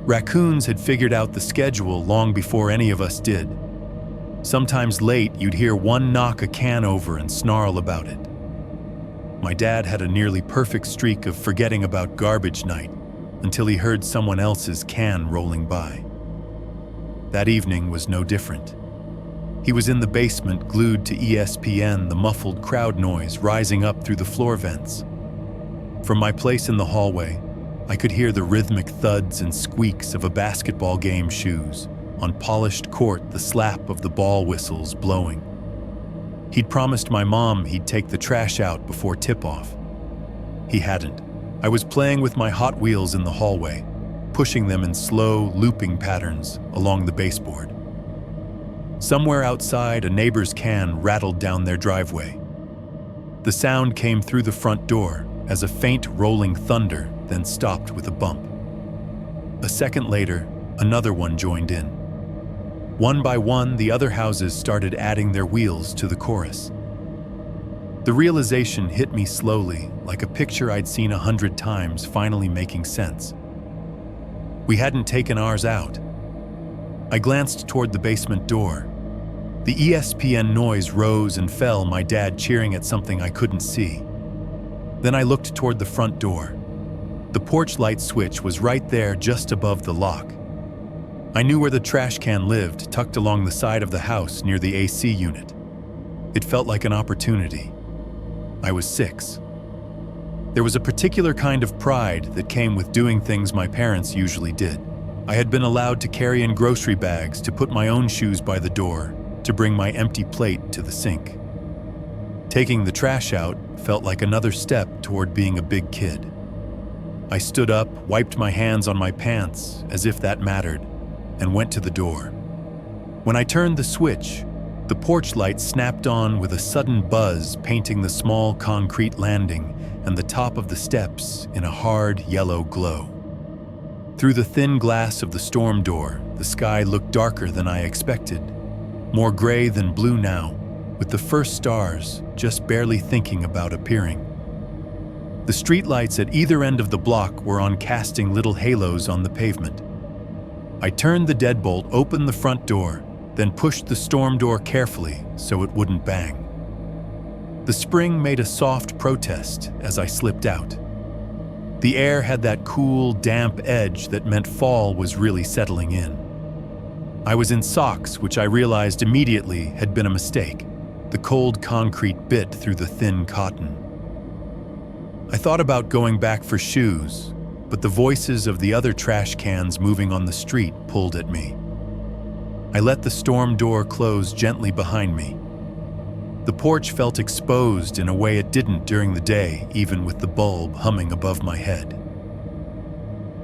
Raccoons had figured out the schedule long before any of us did. Sometimes late, you'd hear one knock a can over and snarl about it. My dad had a nearly perfect streak of forgetting about garbage night until he heard someone else's can rolling by. That evening was no different. He was in the basement, glued to ESPN, the muffled crowd noise rising up through the floor vents. From my place in the hallway, I could hear the rhythmic thuds and squeaks of a basketball game shoes. On polished court, the slap of the ball whistles blowing. He'd promised my mom he'd take the trash out before tip-off. He hadn't. I was playing with my Hot Wheels in the hallway, pushing them in slow, looping patterns along the baseboard. Somewhere outside, a neighbor's can rattled down their driveway. The sound came through the front door as a faint rolling thunder, then stopped with a bump. A second later, another one joined in. One by one, the other houses started adding their wheels to the chorus. The realization hit me slowly, like a picture I'd seen 100 times finally making sense. We hadn't taken ours out. I glanced toward the basement door. The ESPN noise rose and fell, my dad cheering at something I couldn't see. Then I looked toward the front door. The porch light switch was right there just above the lock. I knew where the trash can lived, tucked along the side of the house near the AC unit. It felt like an opportunity. I was 6. There was a particular kind of pride that came with doing things my parents usually did. I had been allowed to carry in grocery bags, to put my own shoes by the door, to bring my empty plate to the sink. Taking the trash out felt like another step toward being a big kid. I stood up, wiped my hands on my pants, as if that mattered, and went to the door. When I turned the switch, the porch light snapped on with a sudden buzz, painting the small concrete landing and the top of the steps in a hard yellow glow. Through the thin glass of the storm door, the sky looked darker than I expected, more gray than blue now, with the first stars just barely thinking about appearing. The streetlights at either end of the block were on, casting little halos on the pavement. I turned the deadbolt, opened the front door, then pushed the storm door carefully so it wouldn't bang. The spring made a soft protest as I slipped out. The air had that cool, damp edge that meant fall was really settling in. I was in socks, which I realized immediately had been a mistake. The cold concrete bit through the thin cotton. I thought about going back for shoes, but the voices of the other trash cans moving on the street pulled at me. I let the storm door close gently behind me. The porch felt exposed in a way it didn't during the day, even with the bulb humming above my head.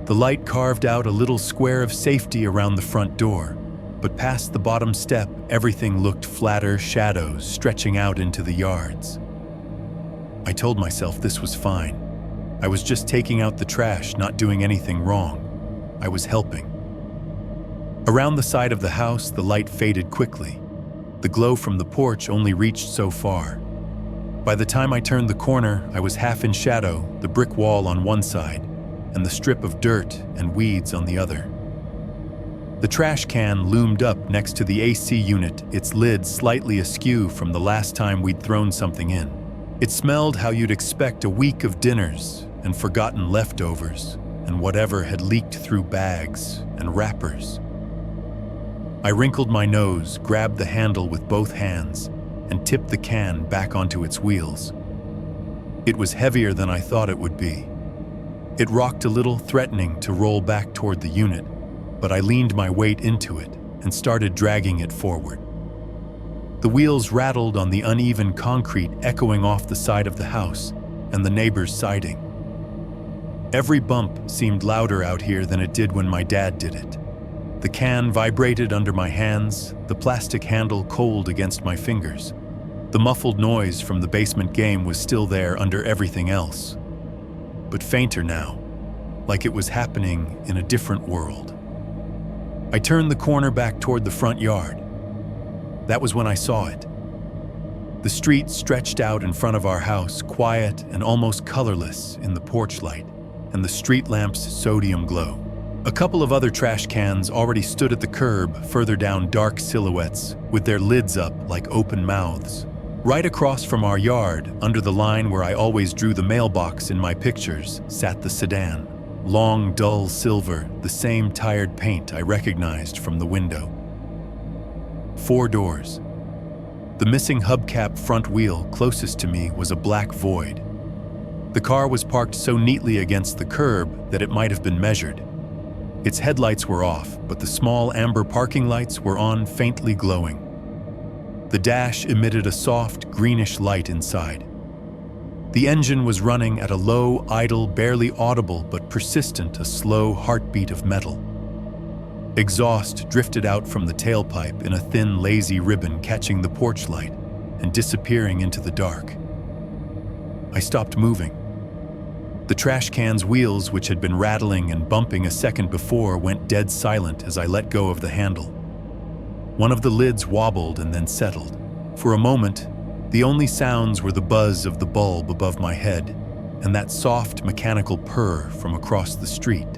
The light carved out a little square of safety around the front door, but past the bottom step, everything looked flatter shadows stretching out into the yards. I told myself this was fine. I was just taking out the trash, not doing anything wrong. I was helping. Around the side of the house, the light faded quickly. The glow from the porch only reached so far. By the time I turned the corner, I was half in shadow, the brick wall on one side, and the strip of dirt and weeds on the other. The trash can loomed up next to the AC unit, its lid slightly askew from the last time we'd thrown something in. It smelled how you'd expect a week of dinners and forgotten leftovers and whatever had leaked through bags and wrappers. I wrinkled my nose, grabbed the handle with both hands, and tipped the can back onto its wheels. It was heavier than I thought it would be. It rocked a little, threatening to roll back toward the unit, but I leaned my weight into it and started dragging it forward. The wheels rattled on the uneven concrete echoing off the side of the house and the neighbor's siding. Every bump seemed louder out here than it did when my dad did it. The can vibrated under my hands, the plastic handle cold against my fingers. The muffled noise from the basement game was still there under everything else, but fainter now, like it was happening in a different world. I turned the corner back toward the front yard. That was when I saw it. The street stretched out in front of our house, quiet and almost colorless in the porch light, and the street lamp's sodium glow. A couple of other trash cans already stood at the curb, further down, dark silhouettes, with their lids up like open mouths. Right across from our yard, under the line where I always drew the mailbox in my pictures, sat the sedan. Long, dull silver, the same tired paint I recognized from the window. 4 doors. The missing hubcap front wheel closest to me was a black void. The car was parked so neatly against the curb that it might have been measured. Its headlights were off, but the small amber parking lights were on, faintly glowing. The dash emitted a soft, greenish light inside. The engine was running at a low, idle, barely audible but persistent, a slow heartbeat of metal. Exhaust drifted out from the tailpipe in a thin, lazy ribbon, catching the porch light and disappearing into the dark. I stopped moving. The trash can's wheels, which had been rattling and bumping a second before, went dead silent as I let go of the handle. One of the lids wobbled and then settled. For a moment, the only sounds were the buzz of the bulb above my head and that soft mechanical purr from across the street.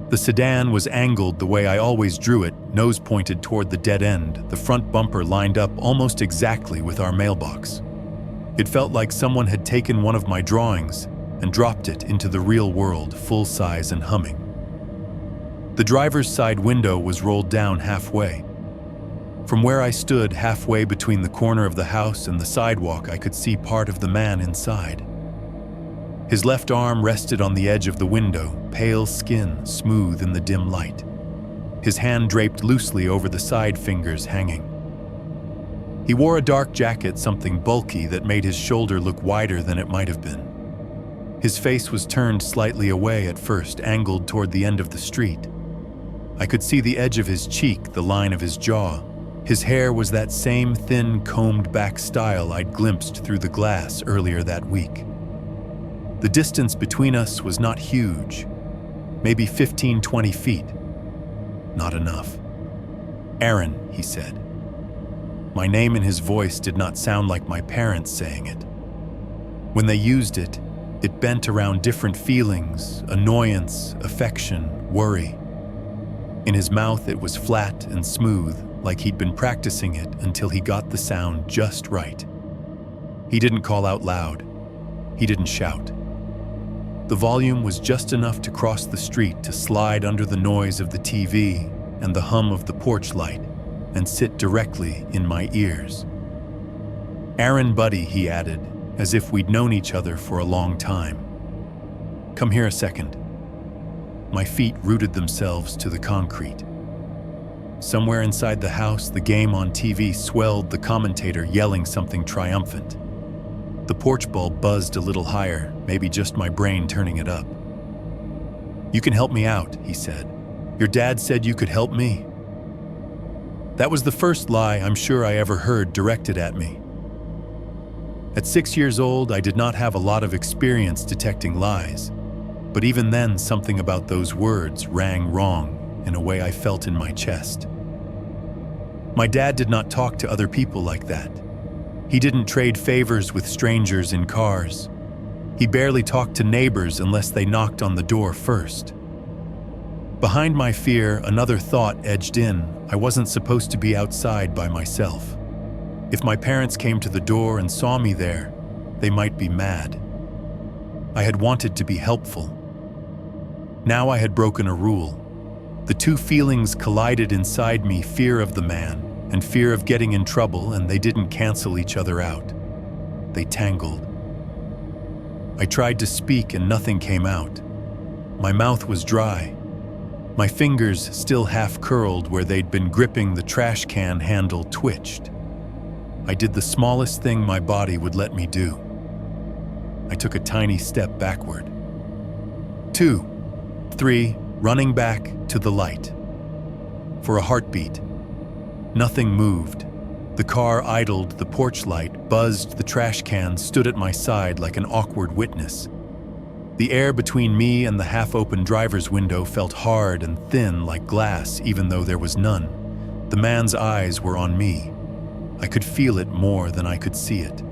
The sedan was angled the way I always drew it, nose pointed toward the dead end, the front bumper lined up almost exactly with our mailbox. It felt like someone had taken one of my drawings and dropped it into the real world, full size and humming. The driver's side window was rolled down halfway. From where I stood, halfway between the corner of the house and the sidewalk, I could see part of the man inside. His left arm rested on the edge of the window, pale skin smooth in the dim light. His hand draped loosely over the side fingers hanging. He wore a dark jacket, something bulky that made his shoulder look wider than it might have been. His face was turned slightly away at first, angled toward the end of the street. I could see the edge of his cheek, the line of his jaw. His hair was that same thin, combed-back style I'd glimpsed through the glass earlier that week. The distance between us was not huge, maybe 15-20 feet. Not enough. "Aaron," he said. My name in his voice did not sound like my parents saying it. When they used it, it bent around different feelings: annoyance, affection, worry. In his mouth, it was flat and smooth, like he'd been practicing it until he got the sound just right. He didn't call out loud. He didn't shout. The volume was just enough to cross the street, to slide under the noise of the TV and the hum of the porch light, and sit directly in my ears. "Aaron, buddy," he added, as if we'd known each other for a long time. "Come here a second." My feet rooted themselves to the concrete. Somewhere inside the house, the game on TV swelled, the commentator yelling something triumphant. The porch bulb buzzed a little higher, maybe just my brain turning it up. "You can help me out," he said. "Your dad said you could help me." That was the first lie I'm sure I ever heard directed at me. At 6 years old, I did not have a lot of experience detecting lies, but even then, something about those words rang wrong in a way I felt in my chest. My dad did not talk to other people like that. He didn't trade favors with strangers in cars. He barely talked to neighbors unless they knocked on the door first. Behind my fear, another thought edged in. I wasn't supposed to be outside by myself. If my parents came to the door and saw me there, they might be mad. I had wanted to be helpful. Now I had broken a rule. The two feelings collided inside me, fear of the man and fear of getting in trouble, and they didn't cancel each other out. They tangled. I tried to speak and nothing came out. My mouth was dry. My fingers, still half curled where they'd been gripping the trash can handle, twitched. I did the smallest thing my body would let me do. I took a tiny step backward. 2, 3, running back to the light. For a heartbeat. Nothing moved. The car idled, the porch light buzzed, the trash can stood at my side like an awkward witness. The air between me and the half-open driver's window felt hard and thin like glass, even though there was none. The man's eyes were on me. I could feel it more than I could see it.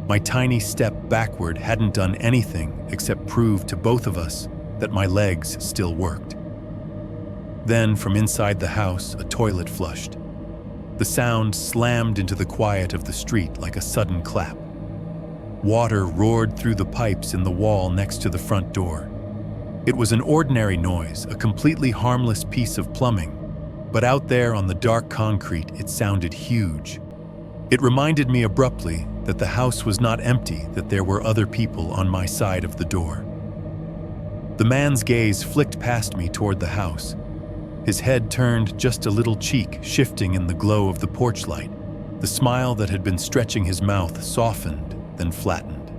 My tiny step backward hadn't done anything except prove to both of us that my legs still worked. Then, from inside the house, a toilet flushed. The sound slammed into the quiet of the street like a sudden clap. Water roared through the pipes in the wall next to the front door. It was an ordinary noise, a completely harmless piece of plumbing, but out there on the dark concrete, it sounded huge. It reminded me abruptly that the house was not empty, that there were other people on my side of the door. The man's gaze flicked past me toward the house. His head turned just a little, cheek shifting in the glow of the porch light. The smile that had been stretching his mouth softened, then flattened.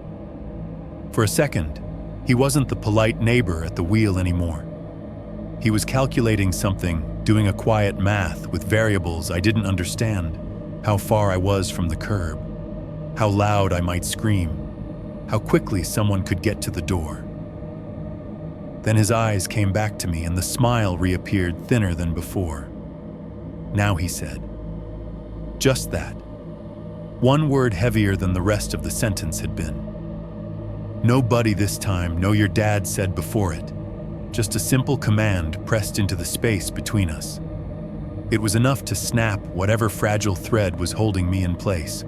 For a second, he wasn't the polite neighbor at the wheel anymore. He was calculating something, doing a quiet math with variables I didn't understand. How far I was from the curb, how loud I might scream, how quickly someone could get to the door. Then his eyes came back to me and the smile reappeared, thinner than before. Now he said, just that. One word heavier than the rest of the sentence had been. Nobody this time, no, your dad said before it. Just a simple command pressed into the space between us. It was enough to snap whatever fragile thread was holding me in place.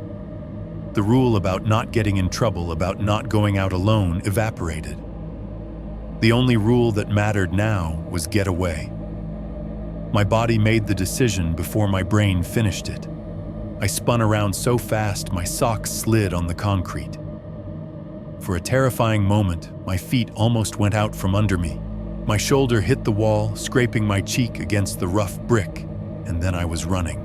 The rule about not getting in trouble, about not going out alone, evaporated. The only rule that mattered now was get away. My body made the decision before my brain finished it. I spun around so fast my socks slid on the concrete. For a terrifying moment, my feet almost went out from under me. My shoulder hit the wall, scraping my cheek against the rough brick, and then I was running.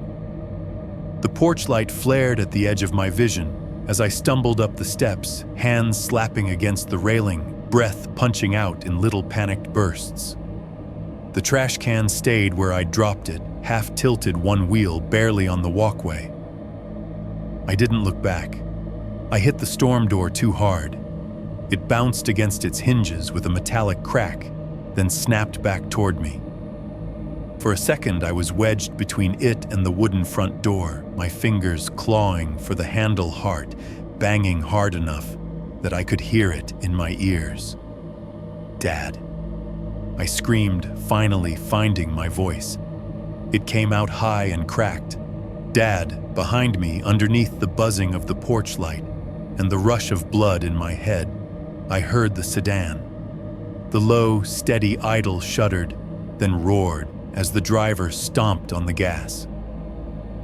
The porch light flared at the edge of my vision as I stumbled up the steps, hands slapping against the railing, breath punching out in little panicked bursts. The trash can stayed where I'd dropped it, half tilted one wheel barely on the walkway. I didn't look back. I hit the storm door too hard. It bounced against its hinges with a metallic crack, then snapped back toward me. For a second, I was wedged between it and the wooden front door, my fingers clawing for the handle heart, banging hard enough that I could hear it in my ears. Dad. I screamed, finally finding my voice. It came out high and cracked. Dad, behind me, underneath the buzzing of the porch light and the rush of blood in my head, I heard the sedan. The low, steady idle shuddered, then roared as the driver stomped on the gas.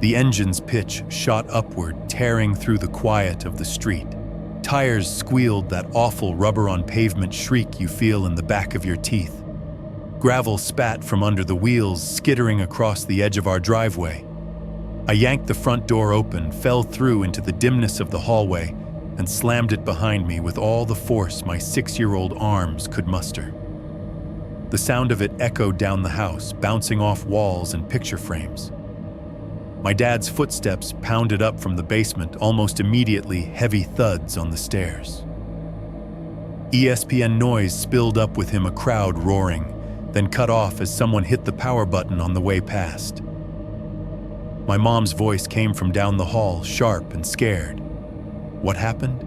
The engine's pitch shot upward, tearing through the quiet of the street. Tires squealed, that awful rubber-on-pavement shriek you feel in the back of your teeth. Gravel spat from under the wheels, skittering across the edge of our driveway. I yanked the front door open, fell through into the dimness of the hallway, and slammed it behind me with all the force my 6-year-old arms could muster. The sound of it echoed down the house, bouncing off walls and picture frames. My dad's footsteps pounded up from the basement, almost immediately heavy thuds on the stairs. ESPN noise spilled up with him, a crowd roaring, then cut off as someone hit the power button on the way past. My mom's voice came from down the hall, sharp and scared. What happened?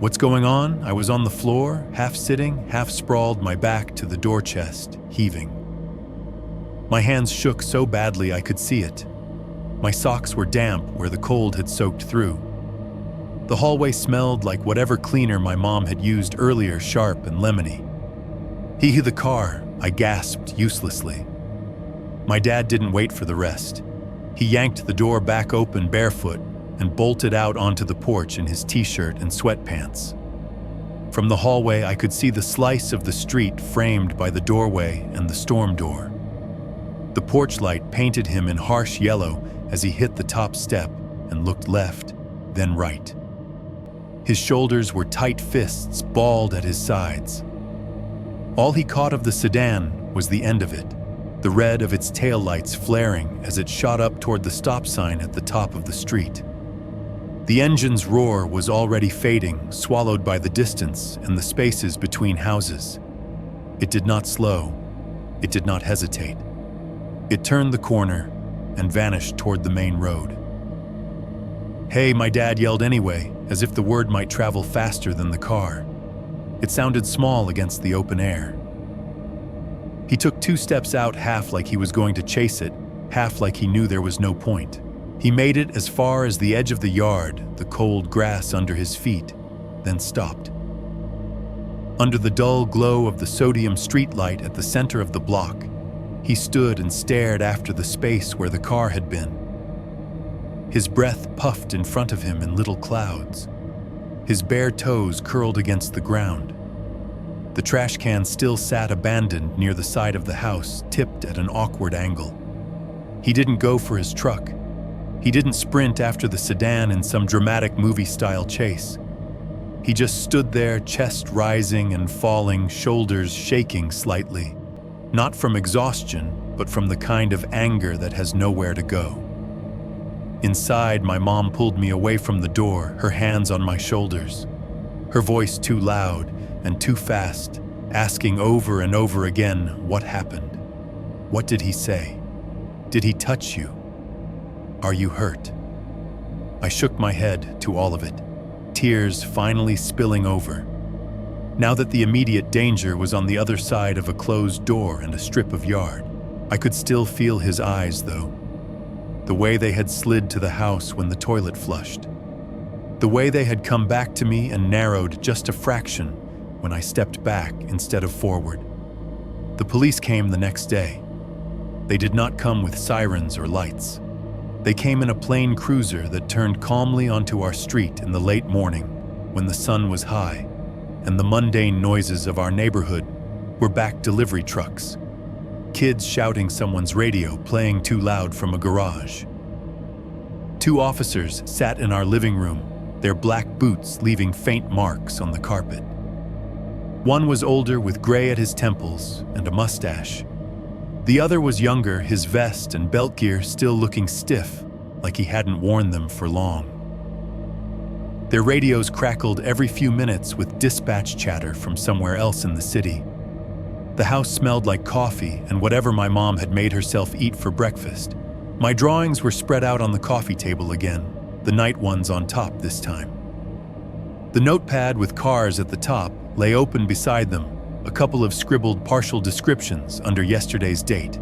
What's going on? I was on the floor, half sitting, half sprawled, my back to the door chest, heaving. My hands shook so badly I could see it. My socks were damp where the cold had soaked through. The hallway smelled like whatever cleaner my mom had used earlier, sharp and lemony. The car, I gasped uselessly. My dad didn't wait for the rest. He yanked the door back open barefoot and bolted out onto the porch in his t-shirt and sweatpants. From the hallway, I could see the slice of the street framed by the doorway and the storm door. The porch light painted him in harsh yellow as he hit the top step and looked left, then right. His shoulders were tight fists balled at his sides. All he caught of the sedan was the end of it, the red of its taillights flaring as it shot up toward the stop sign at the top of the street. The engine's roar was already fading, swallowed by the distance and the spaces between houses. It did not slow. It did not hesitate. It turned the corner and vanished toward the main road. "Hey," my dad yelled anyway, as if the word might travel faster than the car. It sounded small against the open air. He took 2 steps out, half like he was going to chase it, half like he knew there was no point. He made it as far as the edge of the yard, the cold grass under his feet, then stopped. Under the dull glow of the sodium streetlight at the center of the block, he stood and stared after the space where the car had been. His breath puffed in front of him in little clouds. His bare toes curled against the ground. The trash can still sat abandoned near the side of the house, tipped at an awkward angle. He didn't go for his truck. He didn't sprint after the sedan in some dramatic movie-style chase. He just stood there, chest rising and falling, shoulders shaking slightly. Not from exhaustion, but from the kind of anger that has nowhere to go. Inside, my mom pulled me away from the door, her hands on my shoulders. Her voice too loud and too fast, asking over and over again, what happened? What did he say? Did he touch you? Are you hurt? I shook my head to all of it, tears finally spilling over. Now that the immediate danger was on the other side of a closed door and a strip of yard, I could still feel his eyes, though. The way they had slid to the house when the toilet flushed. The way they had come back to me and narrowed just a fraction when I stepped back instead of forward. The police came the next day. They did not come with sirens or lights. They came in a plain cruiser that turned calmly onto our street in the late morning when the sun was high and the mundane noises of our neighborhood were back delivery trucks. Kids shouting someone's radio playing too loud from a garage. 2 officers sat in our living room, their black boots leaving faint marks on the carpet. One was older with gray at his temples and a mustache. The other was younger, his vest and belt gear still looking stiff, like he hadn't worn them for long. Their radios crackled every few minutes with dispatch chatter from somewhere else in the city. The house smelled like coffee and whatever my mom had made herself eat for breakfast. My drawings were spread out on the coffee table again, the night ones on top this time. The notepad with cars at the top lay open beside them, a couple of scribbled partial descriptions under yesterday's date.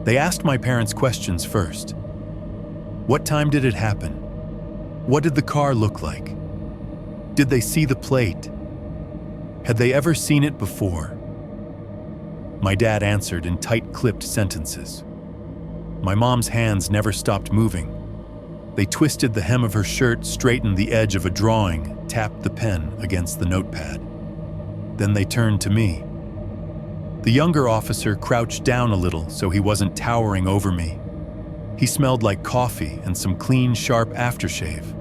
They asked my parents questions first. What time did it happen? What did the car look like? Did they see the plate? Had they ever seen it before? My dad answered in tight-clipped sentences. My mom's hands never stopped moving. They twisted the hem of her shirt, straightened the edge of a drawing, tapped the pen against the notepad. Then they turned to me. The younger officer crouched down a little so he wasn't towering over me. He smelled like coffee and some clean, sharp aftershave.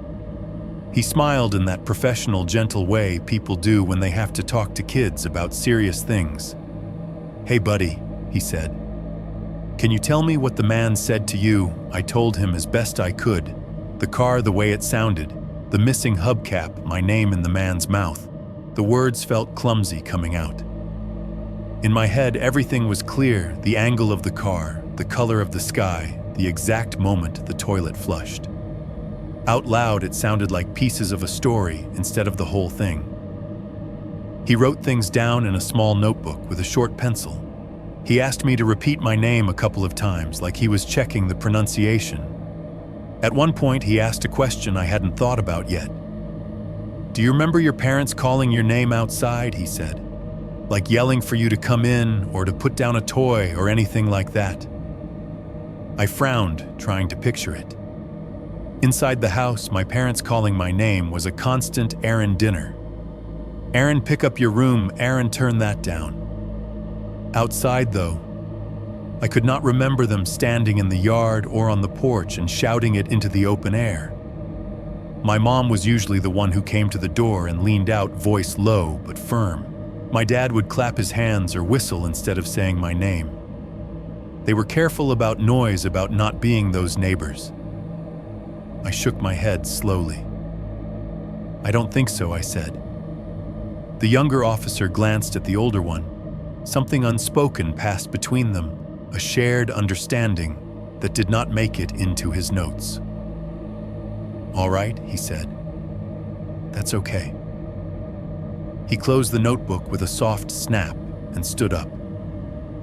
He smiled in that professional, gentle way people do when they have to talk to kids about serious things. "Hey, buddy," he said. "Can you tell me what the man said to you?" I told him as best I could. The car, the way it sounded, the missing hubcap, my name in the man's mouth. The words felt clumsy coming out. In my head, everything was clear: the angle of the car, the color of the sky, the exact moment the toilet flushed. Out loud, it sounded like pieces of a story instead of the whole thing. He wrote things down in a small notebook with a short pencil. He asked me to repeat my name a couple of times, like he was checking the pronunciation. At one point, he asked a question I hadn't thought about yet. "Do you remember your parents calling your name outside?" he said. "Like yelling for you to come in or to put down a toy or anything like that?" I frowned, trying to picture it. Inside the house, my parents calling my name was a constant Aaron dinner. "Aaron, pick up your room. Aaron, turn that down." Outside, though, I could not remember them standing in the yard or on the porch and shouting it into the open air. My mom was usually the one who came to the door and leaned out, voice low but firm. My dad would clap his hands or whistle instead of saying my name. They were careful about noise, about not being those neighbors. I shook my head slowly. "I don't think so," I said. The younger officer glanced at the older one. Something unspoken passed between them, a shared understanding that did not make it into his notes. "All right," he said. "That's okay." He closed the notebook with a soft snap and stood up.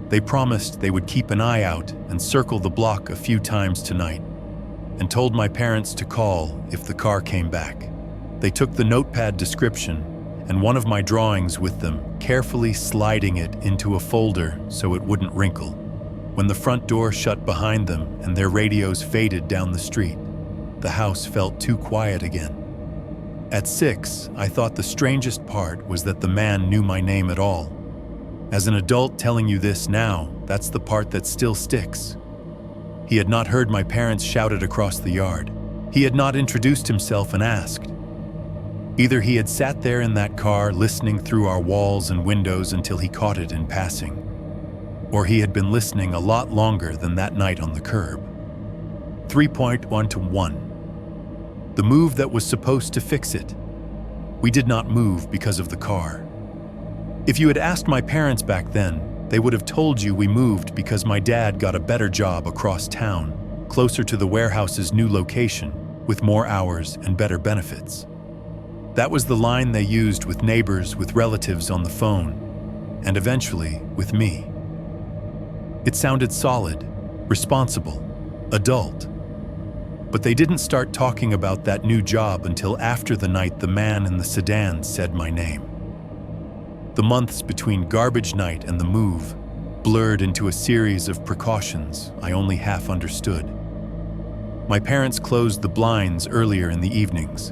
They promised they would keep an eye out and circle the block a few times tonight, and told my parents to call if the car came back. They took the notepad description and one of my drawings with them, carefully sliding it into a folder so it wouldn't wrinkle. When the front door shut behind them and their radios faded down the street, the house felt too quiet again. At 6, I thought the strangest part was that the man knew my name at all. As an adult telling you this now, that's the part that still sticks. He had not heard my parents shout it across the yard. He had not introduced himself and asked. Either he had sat there in that car listening through our walls and windows until he caught it in passing, or he had been listening a lot longer than that night on the curb. 3.1 to 1. The move that was supposed to fix it. We did not move because of the car. If you had asked my parents back then, they would have told you we moved because my dad got a better job across town, closer to the warehouse's new location, with more hours and better benefits. That was the line they used with neighbors, with relatives on the phone, and eventually with me. It sounded solid, responsible, adult. But they didn't start talking about that new job until after the night the man in the sedan said my name. The months between garbage night and the move blurred into a series of precautions I only half understood. My parents closed the blinds earlier in the evenings.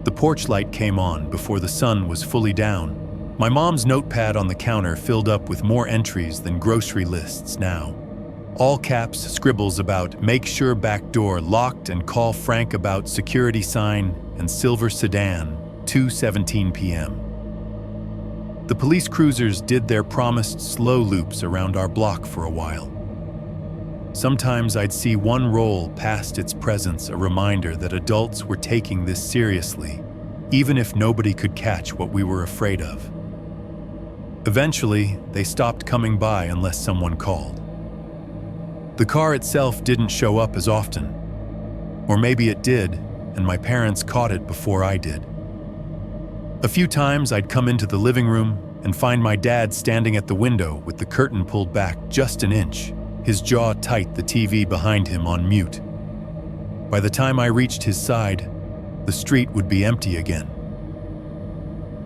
The porch light came on before the sun was fully down. My mom's notepad on the counter filled up with more entries than grocery lists now. All caps scribbles about "make sure back door locked and call Frank about security sign and silver sedan, 2:17 p.m. The police cruisers did their promised slow loops around our block for a while. Sometimes I'd see one roll past its presence, a reminder that adults were taking this seriously, even if nobody could catch what we were afraid of. Eventually, they stopped coming by unless someone called. The car itself didn't show up as often. Or maybe it did, and my parents caught it before I did. A few times I'd come into the living room and find my dad standing at the window with the curtain pulled back just an inch, his jaw tight, the TV behind him on mute. By the time I reached his side, the street would be empty again.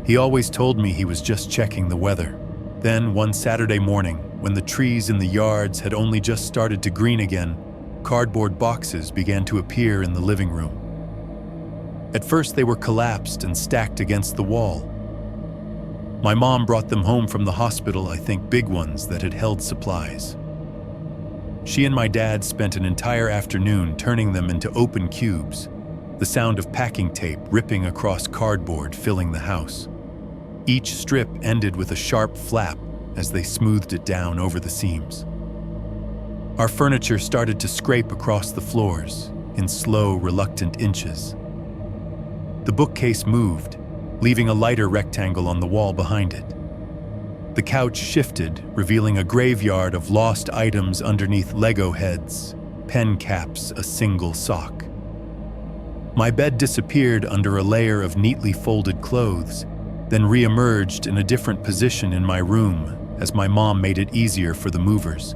He always told me he was just checking the weather. Then, one Saturday morning, when the trees in the yards had only just started to green again, cardboard boxes began to appear in the living room. At first they were collapsed and stacked against the wall. My mom brought them home from the hospital, I think big ones that had held supplies. She and my dad spent an entire afternoon turning them into open cubes, the sound of packing tape ripping across cardboard filling the house. Each strip ended with a sharp flap as they smoothed it down over the seams. Our furniture started to scrape across the floors in slow, reluctant inches. The bookcase moved, leaving a lighter rectangle on the wall behind it. The couch shifted, revealing a graveyard of lost items underneath Lego heads, pen caps, a single sock. My bed disappeared under a layer of neatly folded clothes, then re-emerged in a different position in my room as my mom made it easier for the movers.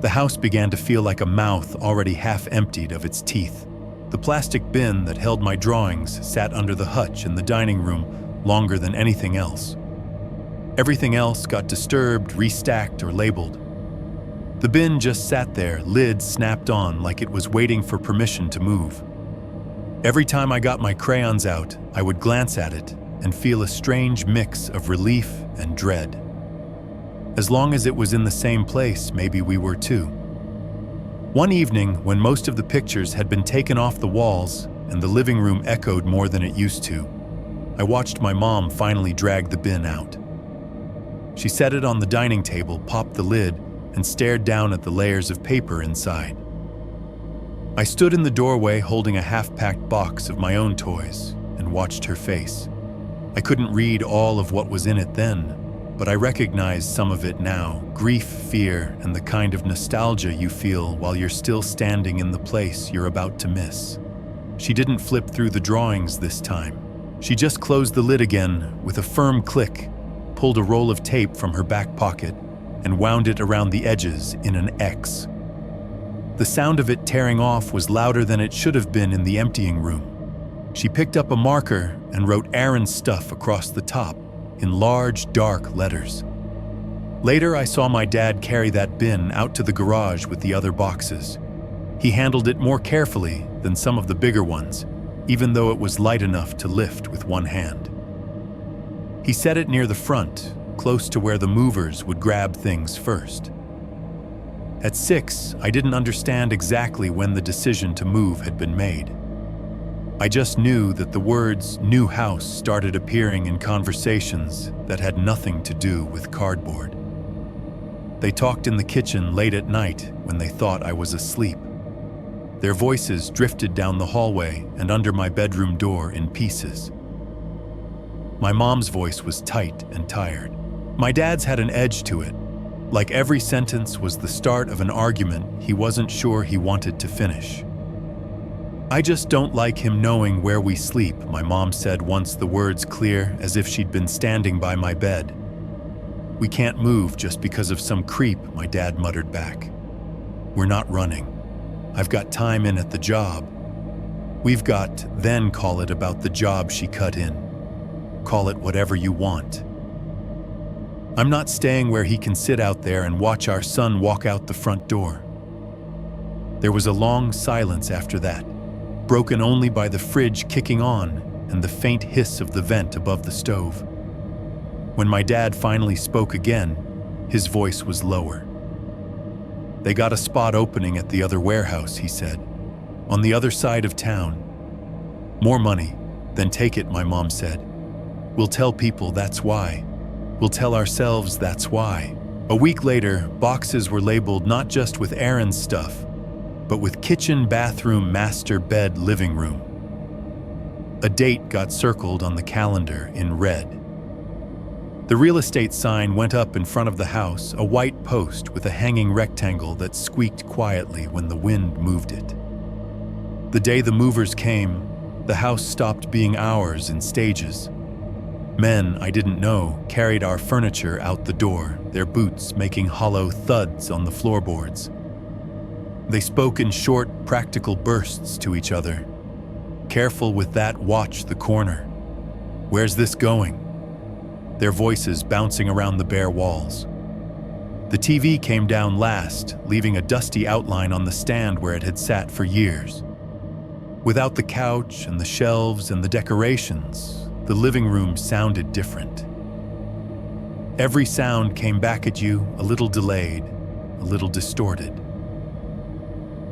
The house began to feel like a mouth already half emptied of its teeth. The plastic bin that held my drawings sat under the hutch in the dining room longer than anything else. Everything else got disturbed, restacked, or labeled. The bin just sat there, lid snapped on like it was waiting for permission to move. Every time I got my crayons out, I would glance at it and feel a strange mix of relief and dread. As long as it was in the same place, maybe we were too. One evening, when most of the pictures had been taken off the walls and the living room echoed more than it used to, I watched my mom finally drag the bin out. She set it on the dining table, popped the lid, and stared down at the layers of paper inside. I stood in the doorway holding a half-packed box of my own toys and watched her face. I couldn't read all of what was in it then, but I recognized some of it now: grief, fear, and the kind of nostalgia you feel while you're still standing in the place you're about to miss. She didn't flip through the drawings this time. She just closed the lid again with a firm click, pulled a roll of tape from her back pocket, and wound it around the edges in an X. The sound of it tearing off was louder than it should have been in the emptying room. She picked up a marker and wrote Aaron's stuff across the top in large, dark letters. Later, I saw my dad carry that bin out to the garage with the other boxes. He handled it more carefully than some of the bigger ones, even though it was light enough to lift with one hand. He set it near the front, close to where the movers would grab things first. At 6, I didn't understand exactly when the decision to move had been made. I just knew that the words "new house" started appearing in conversations that had nothing to do with cardboard. They talked in the kitchen late at night when they thought I was asleep. Their voices drifted down the hallway and under my bedroom door in pieces. My mom's voice was tight and tired. My dad's had an edge to it, like every sentence was the start of an argument he wasn't sure he wanted to finish. "I just don't like him knowing where we sleep," my mom said once, the words clear as if she'd been standing by my bed. "We can't move just because of some creep," my dad muttered back. "We're not running. I've got time in at the job." "We've got, then call it about the job," she cut in. "Call it whatever you want. I'm not staying where he can sit out there and watch our son walk out the front door." There was a long silence after that, broken only by the fridge kicking on and the faint hiss of the vent above the stove. When my dad finally spoke again, his voice was lower. "They got a spot opening at the other warehouse," he said, "on the other side of town. More money, then take it," my mom said. "We'll tell people that's why. We'll tell ourselves that's why." A week later, boxes were labeled not just with Aaron's stuff, but with kitchen, bathroom, master bed, living room. A date got circled on the calendar in red. The real estate sign went up in front of the house, a white post with a hanging rectangle that squeaked quietly when the wind moved it. The day the movers came, the house stopped being ours in stages. Men I didn't know carried our furniture out the door, their boots making hollow thuds on the floorboards. They spoke in short, practical bursts to each other. "Careful with that, watch the corner. Where's this going?" Their voices bouncing around the bare walls. The TV came down last, leaving a dusty outline on the stand where it had sat for years. Without the couch and the shelves and the decorations, the living room sounded different. Every sound came back at you, a little delayed, a little distorted.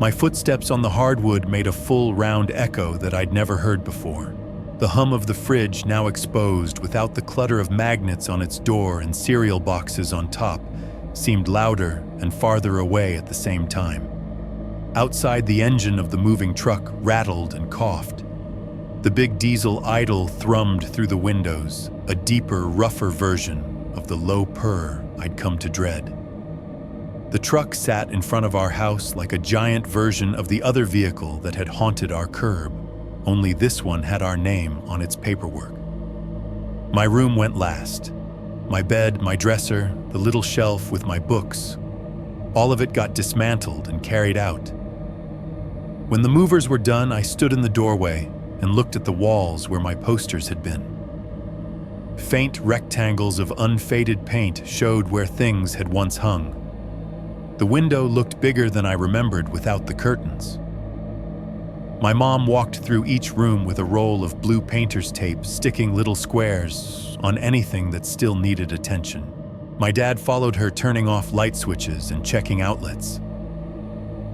My footsteps on the hardwood made a full, round echo that I'd never heard before. The hum of the fridge, now exposed without the clutter of magnets on its door and cereal boxes on top, seemed louder and farther away at the same time. Outside, the engine of the moving truck rattled and coughed. The big diesel idle thrummed through the windows, a deeper, rougher version of the low purr I'd come to dread. The truck sat in front of our house like a giant version of the other vehicle that had haunted our curb, only this one had our name on its paperwork. My room went last. My bed, my dresser, the little shelf with my books, all of it got dismantled and carried out. When the movers were done, I stood in the doorway and looked at the walls where my posters had been. Faint rectangles of unfaded paint showed where things had once hung. The window looked bigger than I remembered without the curtains. My mom walked through each room with a roll of blue painter's tape, sticking little squares on anything that still needed attention. My dad followed her, turning off light switches and checking outlets.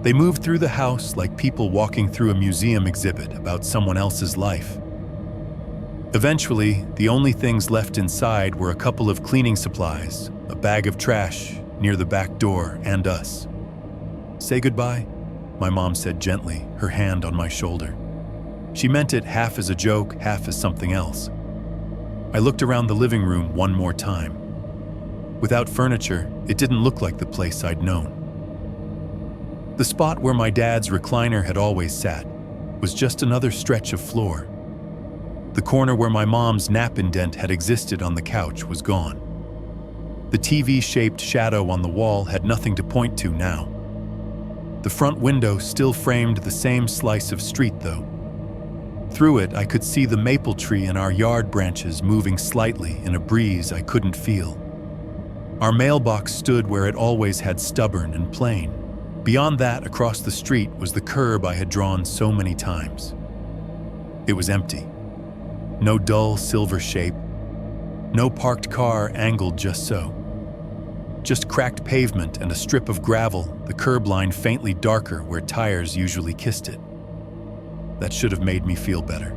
They moved through the house like people walking through a museum exhibit about someone else's life. Eventually, the only things left inside were a couple of cleaning supplies, a bag of trash near the back door, and us. "Say goodbye," my mom said gently, her hand on my shoulder. She meant it half as a joke, half as something else. I looked around the living room one more time. Without furniture, it didn't look like the place I'd known. The spot where my dad's recliner had always sat was just another stretch of floor. The corner where my mom's nap indent had existed on the couch was gone. The TV-shaped shadow on the wall had nothing to point to now. The front window still framed the same slice of street, though. Through it, I could see the maple tree in our yard branches moving slightly in a breeze I couldn't feel. Our mailbox stood where it always had, stubborn and plain. Beyond that, across the street, was the curb I had drawn so many times. It was empty. No dull silver shape. No parked car angled just so. Just cracked pavement and a strip of gravel, the curb line faintly darker where tires usually kissed it. That should have made me feel better.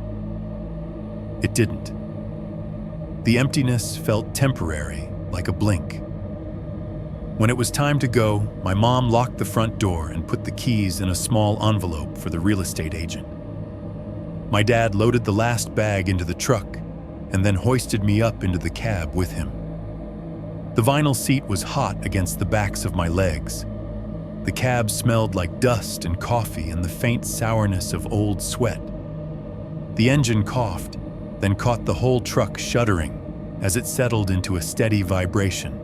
It didn't. The emptiness felt temporary, like a blink. When it was time to go, my mom locked the front door and put the keys in a small envelope for the real estate agent. My dad loaded the last bag into the truck and then hoisted me up into the cab with him. The vinyl seat was hot against the backs of my legs. The cab smelled like dust and coffee and the faint sourness of old sweat. The engine coughed, then caught the whole truck shuddering as it settled into a steady vibration.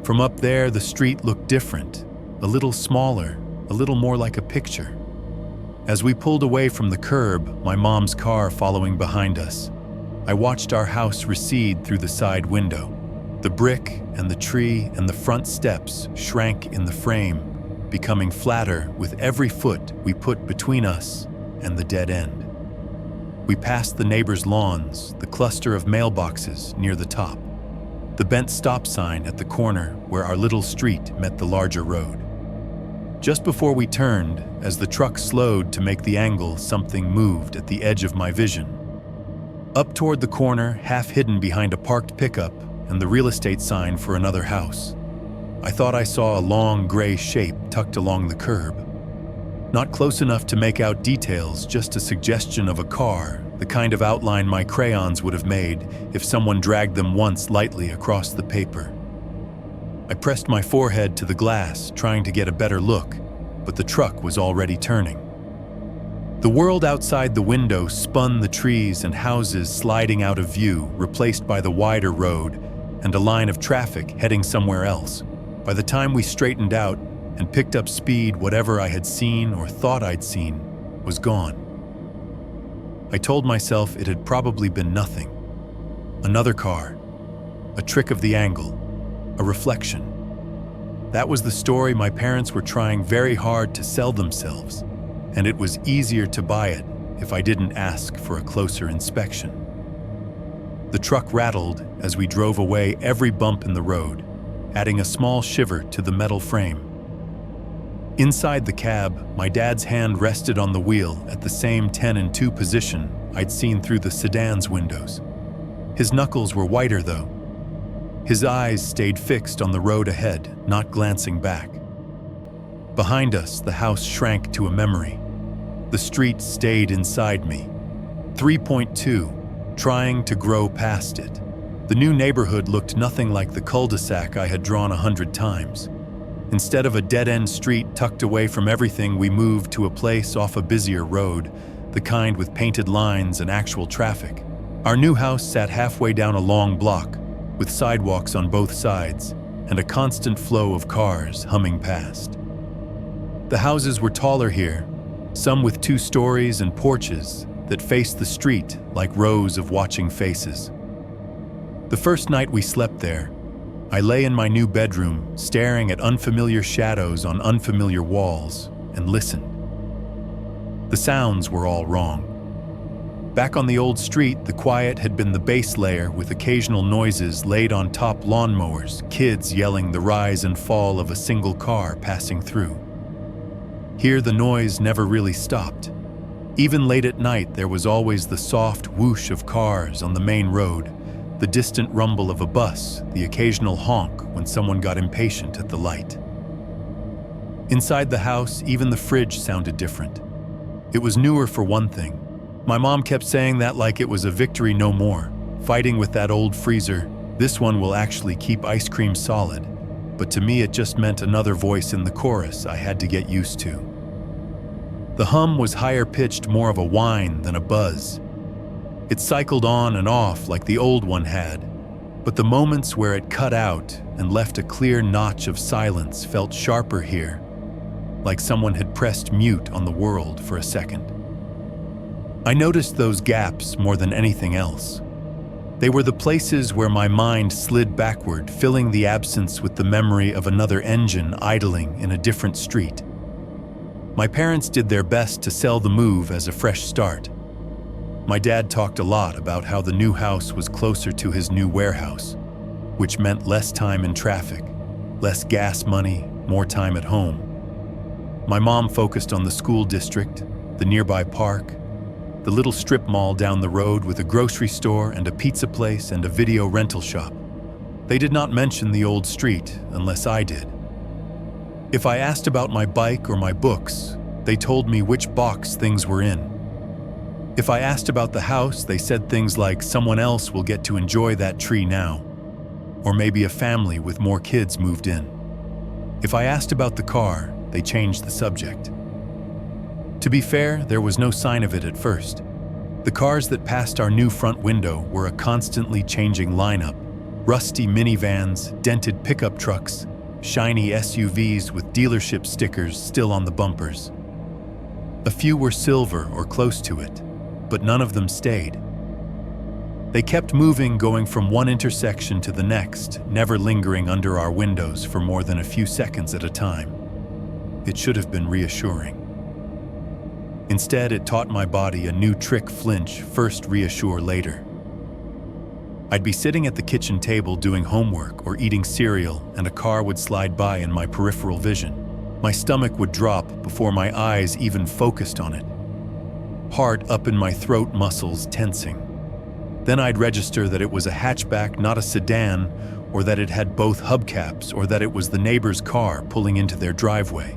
From up there, the street looked different, a little smaller, a little more like a picture. As we pulled away from the curb, my mom's car following behind us, I watched our house recede through the side window. The brick and the tree and the front steps shrank in the frame, becoming flatter with every foot we put between us and the dead end. We passed the neighbors' lawns, the cluster of mailboxes near the top, the bent stop sign at the corner where our little street met the larger road. Just before we turned, as the truck slowed to make the angle, something moved at the edge of my vision. Up toward the corner, half hidden behind a parked pickup and the real estate sign for another house. I thought I saw a long gray shape tucked along the curb. Not close enough to make out details, just a suggestion of a car, the kind of outline my crayons would have made if someone dragged them once lightly across the paper. I pressed my forehead to the glass, trying to get a better look, but the truck was already turning. The world outside the window spun, the trees and houses sliding out of view, replaced by the wider road and a line of traffic heading somewhere else. By the time we straightened out and picked up speed, whatever I had seen or thought I'd seen was gone. I told myself it had probably been nothing. Another car, a trick of the angle, a reflection. That was the story my parents were trying very hard to sell themselves, and it was easier to buy it if I didn't ask for a closer inspection. The truck rattled as we drove away, every bump in the road adding a small shiver to the metal frame. Inside the cab, my dad's hand rested on the wheel at the same 10 and 2 position I'd seen through the sedan's windows. His knuckles were whiter, though. His eyes stayed fixed on the road ahead, not glancing back. Behind us, the house shrank to a memory. The street stayed inside me. 3.2, trying to grow past it. The new neighborhood looked nothing like the cul-de-sac I had drawn 100 times. Instead of a dead-end street tucked away from everything, we moved to a place off a busier road, the kind with painted lines and actual traffic. Our new house sat halfway down a long block, with sidewalks on both sides, and a constant flow of cars humming past. The houses were taller here, some with 2 stories and porches that faced the street like rows of watching faces. The first night we slept there, I lay in my new bedroom, staring at unfamiliar shadows on unfamiliar walls, and listened. The sounds were all wrong. Back on the old street, the quiet had been the base layer with occasional noises laid on top lawnmowers, kids yelling the rise and fall of a single car passing through. Here the noise never really stopped. Even late at night, there was always the soft whoosh of cars on the main road, the distant rumble of a bus, the occasional honk when someone got impatient at the light. Inside the house, even the fridge sounded different. It was newer for one thing. My mom kept saying that like it was a victory no more, fighting with that old freezer. This one will actually keep ice cream solid. But to me it just meant another voice in the chorus I had to get used to. The hum was higher pitched, more of a whine than a buzz. It cycled on and off like the old one had, but the moments where it cut out and left a clear notch of silence felt sharper here, like someone had pressed mute on the world for a second. I noticed those gaps more than anything else. They were the places where my mind slid backward, filling the absence with the memory of another engine idling in a different street. My parents did their best to sell the move as a fresh start. My dad talked a lot about how the new house was closer to his new warehouse, which meant less time in traffic, less gas money, more time at home. My mom focused on the school district, the nearby park, the little strip mall down the road with a grocery store and a pizza place and a video rental shop. They did not mention the old street unless I did. If I asked about my bike or my books, they told me which box things were in. If I asked about the house, they said things like someone else will get to enjoy that tree now, or maybe a family with more kids moved in. If I asked about the car, they changed the subject. To be fair, there was no sign of it at first. The cars that passed our new front window were a constantly changing lineup: rusty minivans, dented pickup trucks, shiny SUVs with dealership stickers still on the bumpers. A few were silver or close to it, but none of them stayed. They kept moving, going from one intersection to the next, never lingering under our windows for more than a few seconds at a time. It should have been reassuring. Instead, it taught my body a new trick: flinch first, reassure later. I'd be sitting at the kitchen table doing homework or eating cereal, and a car would slide by in my peripheral vision. My stomach would drop before my eyes even focused on it. Heart up in my throat, muscles tensing. Then I'd register that it was a hatchback, not a sedan, or that it had both hubcaps, or that it was the neighbor's car pulling into their driveway.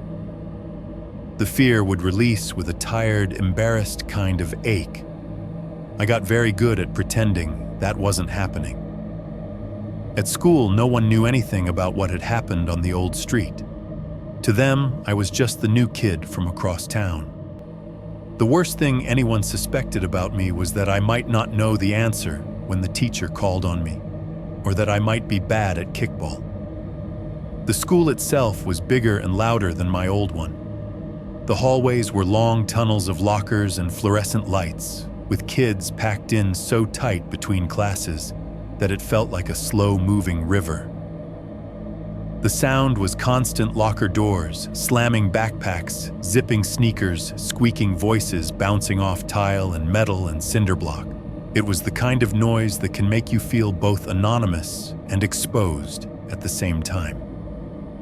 The fear would release with a tired, embarrassed kind of ache. I got very good at pretending that wasn't happening. At school, no one knew anything about what had happened on the old street. To them, I was just the new kid from across town. The worst thing anyone suspected about me was that I might not know the answer when the teacher called on me, or that I might be bad at kickball. The school itself was bigger and louder than my old one. The hallways were long tunnels of lockers and fluorescent lights, with kids packed in so tight between classes that it felt like a slow-moving river. The sound was constant: locker doors, slamming backpacks, zipping sneakers, squeaking voices bouncing off tile and metal and cinder block. It was the kind of noise that can make you feel both anonymous and exposed at the same time.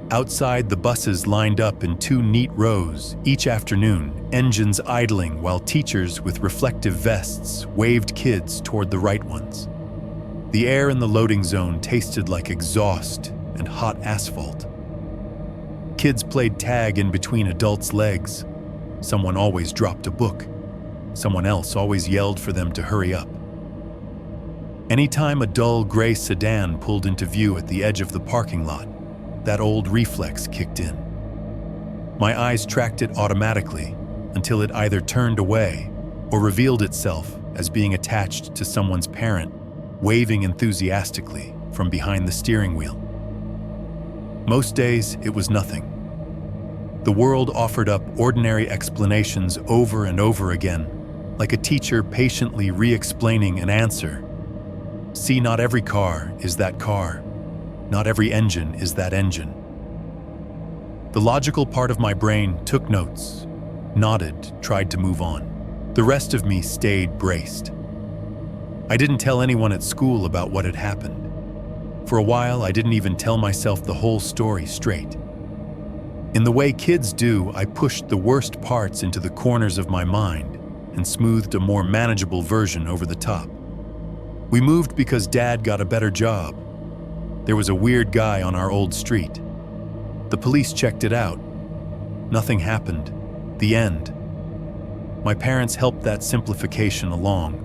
Outside, the buses lined up in 2 neat rows each afternoon, engines idling while teachers with reflective vests waved kids toward the right ones. The air in the loading zone tasted like exhaust and hot asphalt. Kids played tag in between adults' legs. Someone always dropped a book. Someone else always yelled for them to hurry up. Anytime a dull gray sedan pulled into view at the edge of the parking lot, that old reflex kicked in. My eyes tracked it automatically until it either turned away or revealed itself as being attached to someone's parent, waving enthusiastically from behind the steering wheel. Most days, it was nothing. The world offered up ordinary explanations over and over again, like a teacher patiently re-explaining an answer. See, not every car is that car. Not every engine is that engine. The logical part of my brain took notes, nodded, tried to move on. The rest of me stayed braced. I didn't tell anyone at school about what had happened. For a while, I didn't even tell myself the whole story straight. In the way kids do, I pushed the worst parts into the corners of my mind and smoothed a more manageable version over the top. We moved because Dad got a better job. There was a weird guy on our old street. The police checked it out. Nothing happened. The end. My parents helped that simplification along.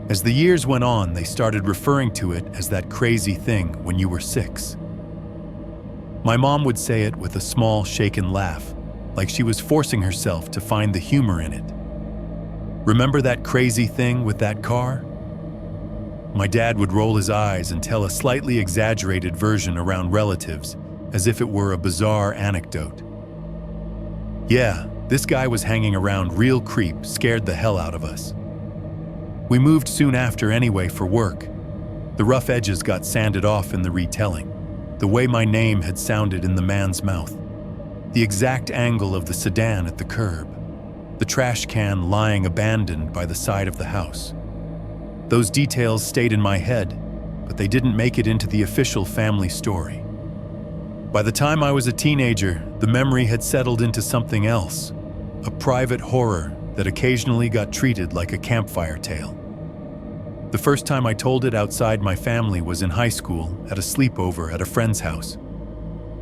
As the years went on, they started referring to it as that crazy thing when you were 6. My mom would say it with a small, shaken laugh, like she was forcing herself to find the humor in it. Remember that crazy thing with that car? My dad would roll his eyes and tell a slightly exaggerated version around relatives, as if it were a bizarre anecdote. Yeah, this guy was hanging around real creep, scared the hell out of us. We moved soon after anyway for work. The rough edges got sanded off in the retelling. The way my name had sounded in the man's mouth. The exact angle of the sedan at the curb. The trash can lying abandoned by the side of the house. Those details stayed in my head, but they didn't make it into the official family story. By the time I was a teenager, the memory had settled into something else, a private horror that occasionally got treated like a campfire tale. The first time I told it outside my family was in high school at a sleepover at a friend's house.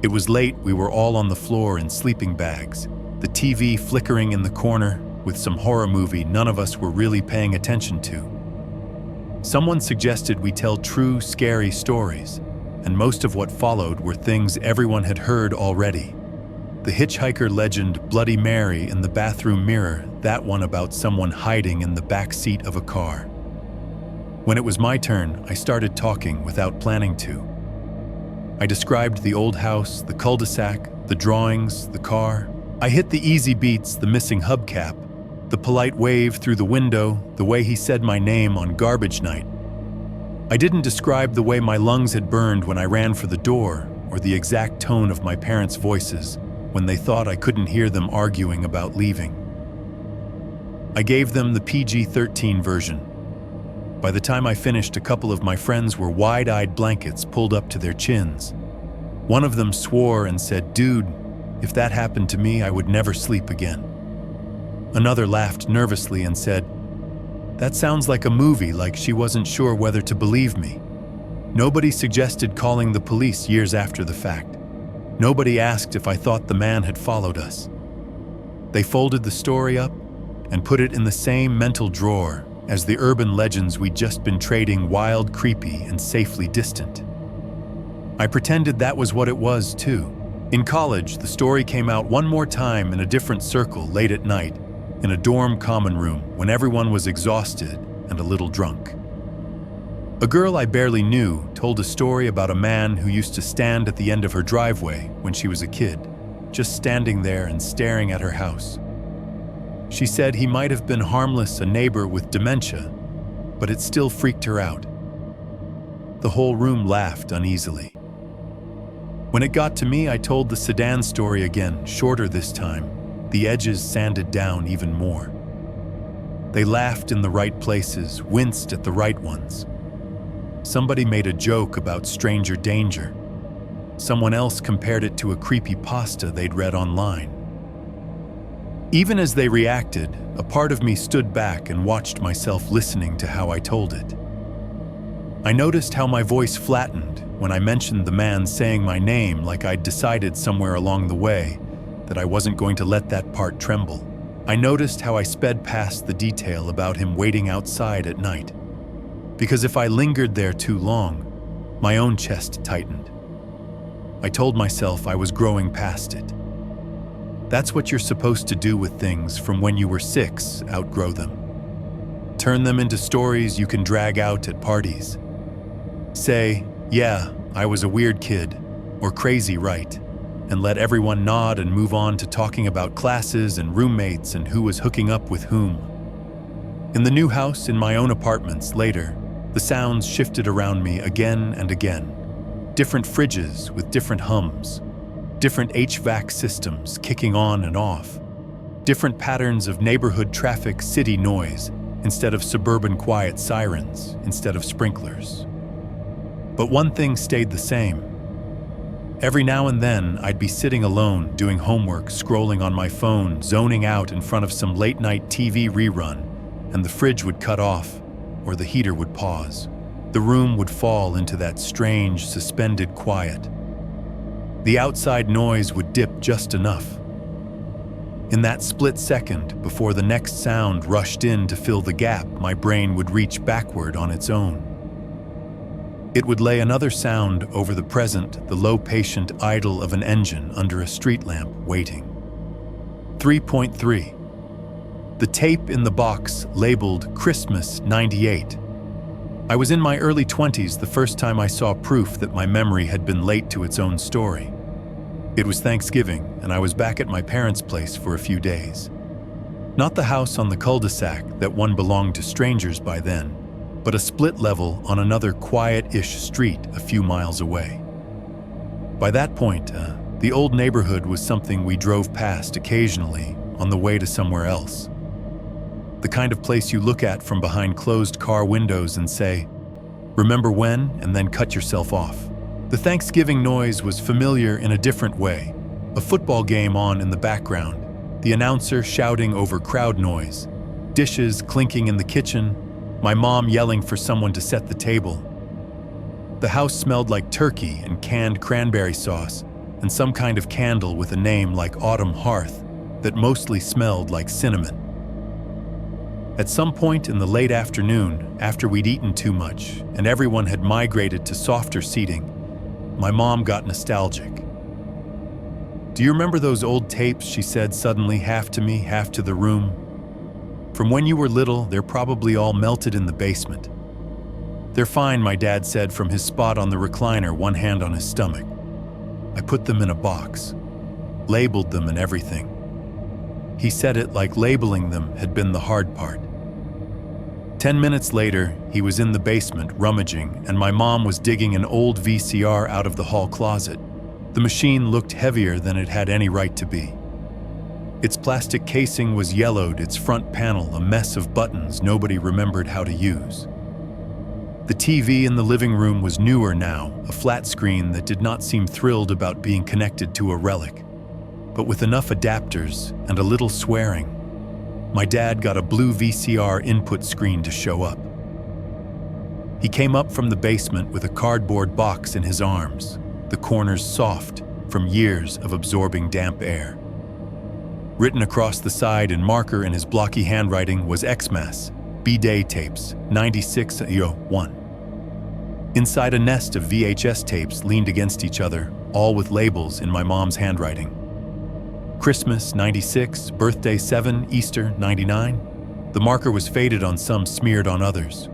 It was late, we were all on the floor in sleeping bags, the TV flickering in the corner with some horror movie none of us were really paying attention to. Someone suggested we tell true, scary stories, and most of what followed were things everyone had heard already. The hitchhiker legend Bloody Mary in the bathroom mirror, that one about someone hiding in the back seat of a car. When it was my turn, I started talking without planning to. I described the old house, the cul-de-sac, the drawings, the car. I hit the easy beats, the missing hubcap, the polite wave through the window, the way he said my name on garbage night. I didn't describe the way my lungs had burned when I ran for the door, or the exact tone of my parents' voices when they thought I couldn't hear them arguing about leaving. I gave them the PG-13 version. By the time I finished, a couple of my friends were wide-eyed blankets pulled up to their chins. One of them swore and said, "Dude, if that happened to me, I would never sleep again." Another laughed nervously and said, "That sounds like a movie, like she wasn't sure whether to believe me." Nobody suggested calling the police years after the fact. Nobody asked if I thought the man had followed us. They folded the story up and put it in the same mental drawer as the urban legends we'd just been trading, wild, creepy, and safely distant. I pretended that was what it was, too. In college, the story came out one more time in a different circle late at night, in a dorm common room when everyone was exhausted and a little drunk. A girl I barely knew told a story about a man who used to stand at the end of her driveway when she was a kid, just standing there and staring at her house. She said he might have been harmless, a neighbor with dementia, but it still freaked her out. The whole room laughed uneasily. When it got to me, I told the sedan story again, shorter this time, the edges sanded down even more. They laughed in the right places, winced at the right ones. Somebody made a joke about stranger danger. Someone else compared it to a creepypasta they'd read online. Even as they reacted, a part of me stood back and watched myself listening to how I told it. I noticed how my voice flattened when I mentioned the man saying my name, like I'd decided somewhere along the way that I wasn't going to let that part tremble. I noticed how I sped past the detail about him waiting outside at night. Because if I lingered there too long, my own chest tightened. I told myself I was growing past it. That's what you're supposed to do with things from when you were 6, outgrow them. Turn them into stories you can drag out at parties. Say, yeah, I was a weird kid, or crazy, right? And let everyone nod and move on to talking about classes and roommates and who was hooking up with whom. In the new house, in my own apartments, later, the sounds shifted around me again and again. Different fridges with different hums, different HVAC systems kicking on and off, different patterns of neighborhood traffic city noise instead of suburban quiet sirens instead of sprinklers. But one thing stayed the same. Every now and then, I'd be sitting alone, doing homework, scrolling on my phone, zoning out in front of some late-night TV rerun, and the fridge would cut off, or the heater would pause. The room would fall into that strange, suspended quiet. The outside noise would dip just enough. In that split second, before the next sound rushed in to fill the gap, my brain would reach backward on its own. It would lay another sound over the present, the low patient idle of an engine under a street lamp waiting. 3.3. The tape in the box labeled Christmas '98. I was in my early 20s the first time I saw proof that my memory had been late to its own story. It was Thanksgiving, and I was back at my parents' place for a few days. Not the house on the cul-de-sac that one belonged to strangers by then, but a split level on another quiet-ish street a few miles away. By that point, the old neighborhood was something we drove past occasionally on the way to somewhere else. The kind of place you look at from behind closed car windows and say, "Remember when?" and then cut yourself off. The Thanksgiving noise was familiar in a different way. A football game on in the background, the announcer shouting over crowd noise, dishes clinking in the kitchen, my mom yelling for someone to set the table. The house smelled like turkey and canned cranberry sauce and some kind of candle with a name like Autumn Hearth that mostly smelled like cinnamon. At some point in the late afternoon, after we'd eaten too much and everyone had migrated to softer seating, my mom got nostalgic. "Do you remember those old tapes?" she said suddenly, half to me, half to the room. "From when you were little, they're probably all melted in the basement." "They're fine," my dad said from his spot on the recliner, one hand on his stomach. "I put them in a box, labeled them and everything." He said it like labeling them had been the hard part. 10 minutes later, he was in the basement rummaging, and my mom was digging an old VCR out of the hall closet. The machine looked heavier than it had any right to be. Its plastic casing was yellowed, its front panel a mess of buttons nobody remembered how to use. The TV in the living room was newer now, a flat screen that did not seem thrilled about being connected to a relic. But with enough adapters and a little swearing, my dad got a blue VCR input screen to show up. He came up from the basement with a cardboard box in his arms, the corners soft from years of absorbing damp air. Written across the side in marker in his blocky handwriting was Xmas, B-Day tapes, 96-1. Inside a nest of VHS tapes leaned against each other, all with labels in my mom's handwriting. Christmas 96, birthday 7, Easter 99. The marker was faded on some, smeared on others.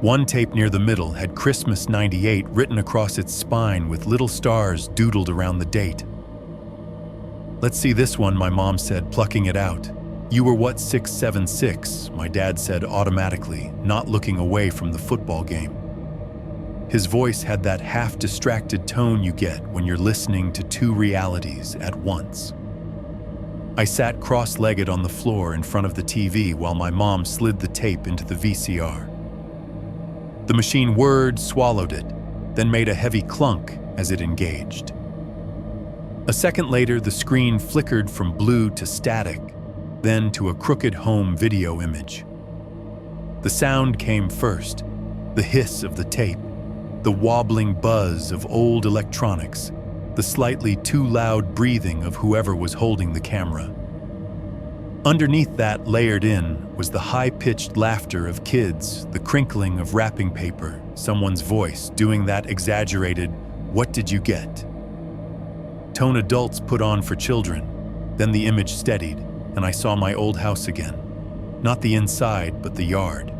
One tape near the middle had Christmas 98 written across its spine with little stars doodled around the date. "Let's see this one," my mom said, plucking it out. "You were what, 676, my dad said automatically, not looking away from the football game. His voice had that half-distracted tone you get when you're listening to two realities at once. I sat cross-legged on the floor in front of the TV while my mom slid the tape into the VCR. The machine whirred, swallowed it, then made a heavy clunk as it engaged. A second later, the screen flickered from blue to static, then to a crooked home video image. The sound came first, the hiss of the tape, the wobbling buzz of old electronics, the slightly too loud breathing of whoever was holding the camera. Underneath that, layered in, was the high-pitched laughter of kids, the crinkling of wrapping paper, someone's voice doing that exaggerated What did you get? Tone adults put on for children. Then the image steadied, and I saw my old house again. Not the inside, but the yard.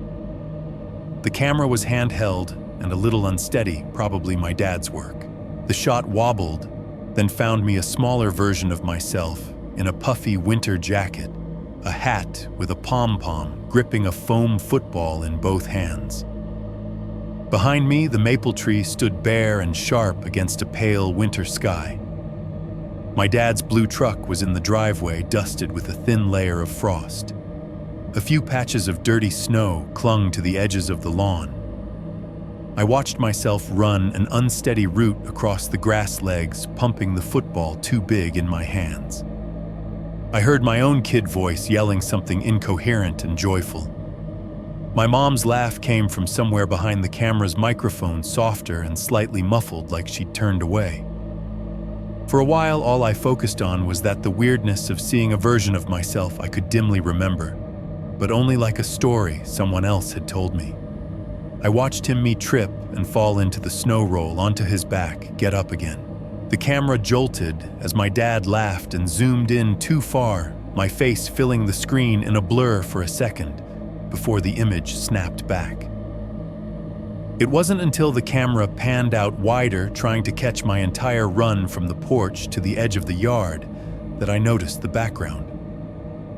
The camera was handheld and a little unsteady, probably my dad's work. The shot wobbled, then found me a smaller version of myself in a puffy winter jacket, a hat with a pom-pom, gripping a foam football in both hands. Behind me, the maple tree stood bare and sharp against a pale winter sky. My dad's blue truck was in the driveway, dusted with a thin layer of frost. A few patches of dirty snow clung to the edges of the lawn. I watched myself run an unsteady route across the grass legs, pumping the football too big in my hands. I heard my own kid voice yelling something incoherent and joyful. My mom's laugh came from somewhere behind the camera's microphone, softer and slightly muffled, like she'd turned away. For a while, all I focused on was the weirdness of seeing a version of myself I could dimly remember, but only like a story someone else had told me. I watched me trip and fall into the snow roll, onto his back, get up again. The camera jolted as my dad laughed and zoomed in too far, my face filling the screen in a blur for a second, before the image snapped back. It wasn't until the camera panned out wider, trying to catch my entire run from the porch to the edge of the yard, that I noticed the background.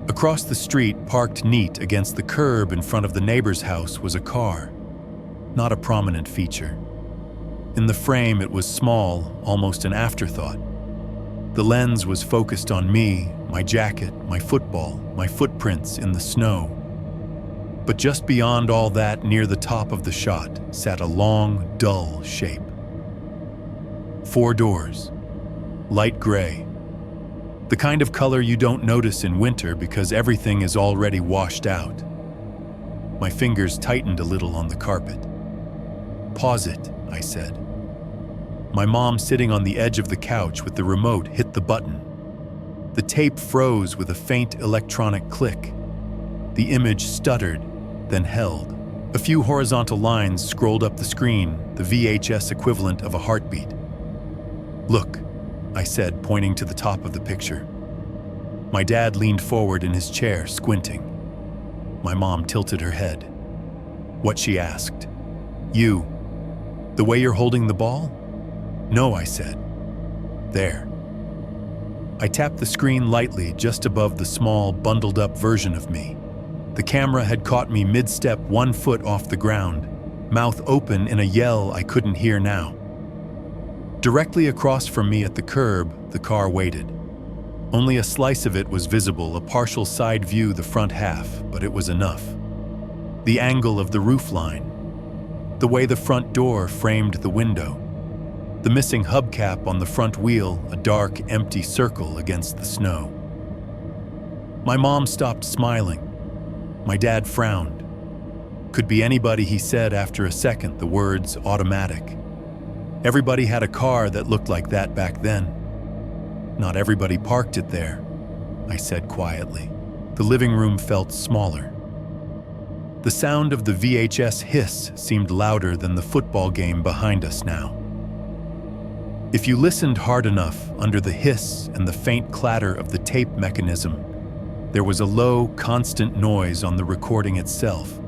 Across the street, parked neat against the curb in front of the neighbor's house, was a car. Not a prominent feature. In the frame, it was small, almost an afterthought. The lens was focused on me, my jacket, my football, my footprints in the snow. But just beyond all that, near the top of the shot, sat a long, dull shape. 4 doors, light gray. The kind of color you don't notice in winter because everything is already washed out. My fingers tightened a little on the carpet. "Pause it," I said. My mom, sitting on the edge of the couch with the remote, hit the button. The tape froze with a faint electronic click. The image stuttered, then held. A few horizontal lines scrolled up the screen, the VHS equivalent of a heartbeat. "Look," I said, pointing to the top of the picture. My dad leaned forward in his chair, squinting. My mom tilted her head. "What?" she asked. "You. The way you're holding the ball?" "No," I said. "There." I tapped the screen lightly just above the small, bundled-up version of me. The camera had caught me mid-step, 1 foot off the ground, mouth open in a yell I couldn't hear now. Directly across from me at the curb, the car waited. Only a slice of it was visible, a partial side view, the front half, but it was enough. The angle of the roofline, the way the front door framed the window, the missing hubcap on the front wheel, a dark, empty circle against the snow. My mom stopped smiling. My dad frowned. "Could be anybody," he said after a second, the words automatic. "Everybody had a car that looked like that back then. Not everybody parked it there," I said quietly. The living room felt smaller. The sound of the VHS hiss seemed louder than the football game behind us now. If you listened hard enough, under the hiss and the faint clatter of the tape mechanism, there was a low, constant noise on the recording itself,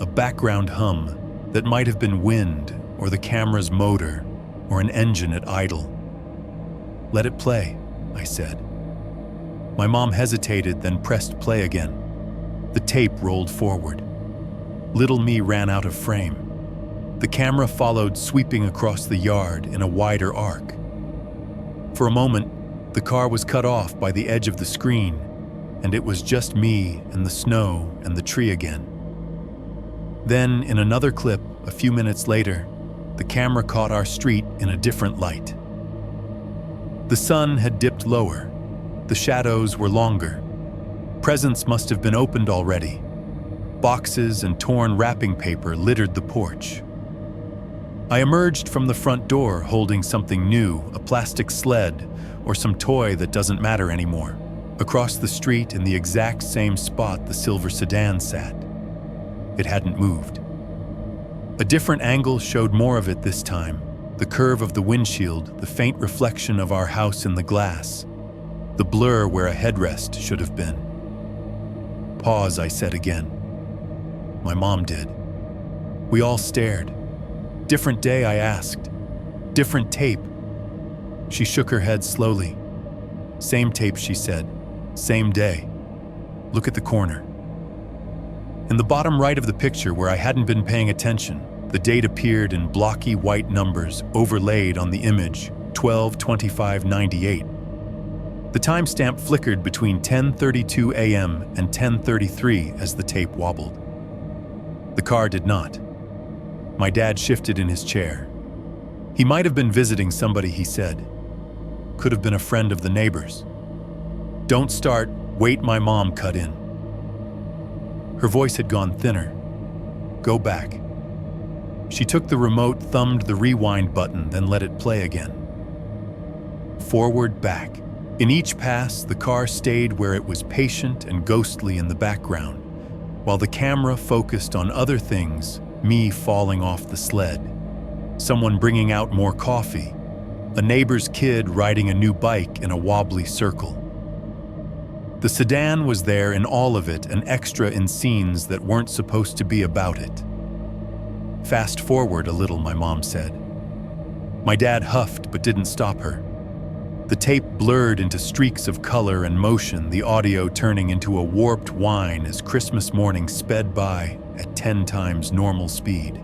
a background hum that might have been wind or the camera's motor or an engine at idle. "Let it play," I said. My mom hesitated, then pressed play again. The tape rolled forward. Little me ran out of frame. The camera followed, sweeping across the yard in a wider arc. For a moment, the car was cut off by the edge of the screen, and it was just me and the snow and the tree again. Then, in another clip, a few minutes later, the camera caught our street in a different light. The sun had dipped lower. The shadows were longer. Presents must have been opened already. Boxes and torn wrapping paper littered the porch. I emerged from the front door holding something new, a plastic sled, or some toy that doesn't matter anymore. Across the street, in the exact same spot the silver sedan sat. It hadn't moved. A different angle showed more of it this time, The curve of the windshield, the faint reflection of our house in the glass, the blur where a headrest should have been. "Pause," I said again. My mom did. We all stared. "Different day?" I asked. "Different tape?" She shook her head slowly. "Same tape," she said. "Same day. Look at the corner." In the bottom right of the picture, where I hadn't been paying attention, the date appeared in blocky white numbers overlaid on the image, 12/25/98. The timestamp flickered between 10:32 a.m. and 10:33 as the tape wobbled. The car did not. My dad shifted in his chair. He might have been visiting somebody, he said. Could have been a friend of the neighbors. "Don't start, wait," my mom cut in. Her voice had gone thinner. "Go back." She took the remote, thumbed the rewind button, then let it play again. Forward, back. In each pass, the car stayed where it was patient and ghostly in the background, while the camera focused on other things, me falling off the sled, someone bringing out more coffee, a neighbor's kid riding a new bike in a wobbly circle. The sedan was there in all of it, and extra in scenes that weren't supposed to be about it. "Fast forward a little," my mom said. My dad huffed but didn't stop her. The tape blurred into streaks of color and motion, the audio turning into a warped whine as Christmas morning sped by at 10 times normal speed.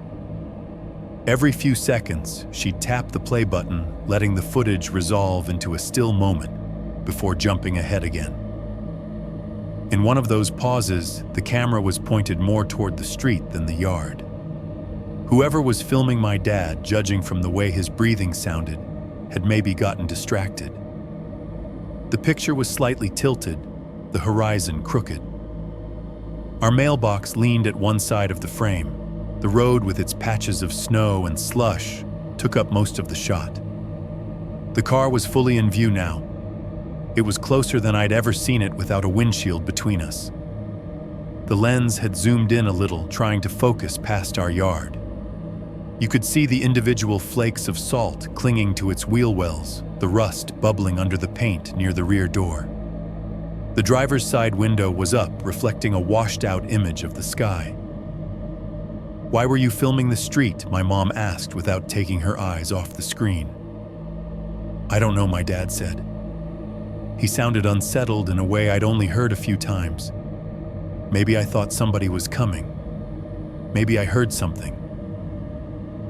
Every few seconds, she'd tap the play button, letting the footage resolve into a still moment before jumping ahead again. In one of those pauses, the camera was pointed more toward the street than the yard. Whoever was filming my dad, judging from the way his breathing sounded, had maybe gotten distracted. The picture was slightly tilted, the horizon crooked. Our mailbox leaned at one side of the frame. The road with its patches of snow and slush took up most of the shot. The car was fully in view now. It was closer than I'd ever seen it without a windshield between us. The lens had zoomed in a little, trying to focus past our yard. You could see the individual flakes of salt clinging to its wheel wells, the rust bubbling under the paint near the rear door. The driver's side window was up, reflecting a washed-out image of the sky. "Why were you filming the street?" my mom asked without taking her eyes off the screen. "I don't know," my dad said. He sounded unsettled in a way I'd only heard a few times. Maybe I thought somebody was coming. Maybe I heard something.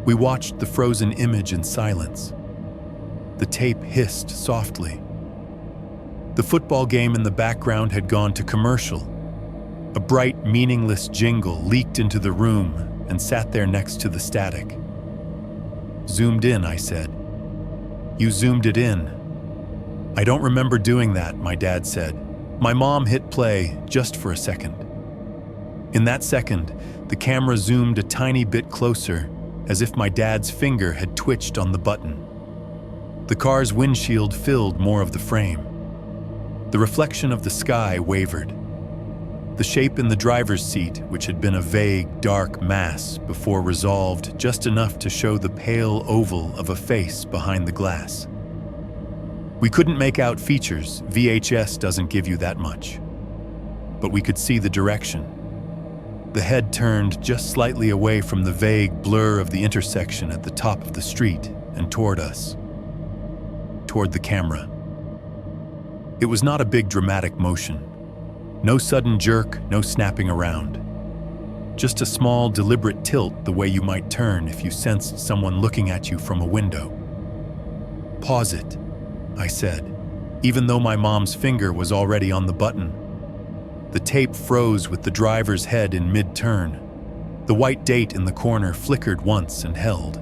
We watched the frozen image in silence. The tape hissed softly. The football game in the background had gone to commercial. A bright, meaningless jingle leaked into the room and sat there next to the static. "Zoomed in," I said. "You zoomed it in." "I don't remember doing that," my dad said. My mom hit play just for a second. In that second, the camera zoomed a tiny bit closer, as if my dad's finger had twitched on the button. The car's windshield filled more of the frame. The reflection of the sky wavered. The shape in the driver's seat, which had been a vague, dark mass before resolved just enough to show the pale oval of a face behind the glass. We couldn't make out features. VHS doesn't give you that much. But we could see the direction. The head turned just slightly away from the vague blur of the intersection at the top of the street and toward us. Toward the camera. It was not a big dramatic motion. No sudden jerk, no snapping around. Just a small, deliberate tilt the way you might turn if you sensed someone looking at you from a window. "Pause it," I said, even though my mom's finger was already on the button. The tape froze with the driver's head in mid-turn. The white date in the corner flickered once and held.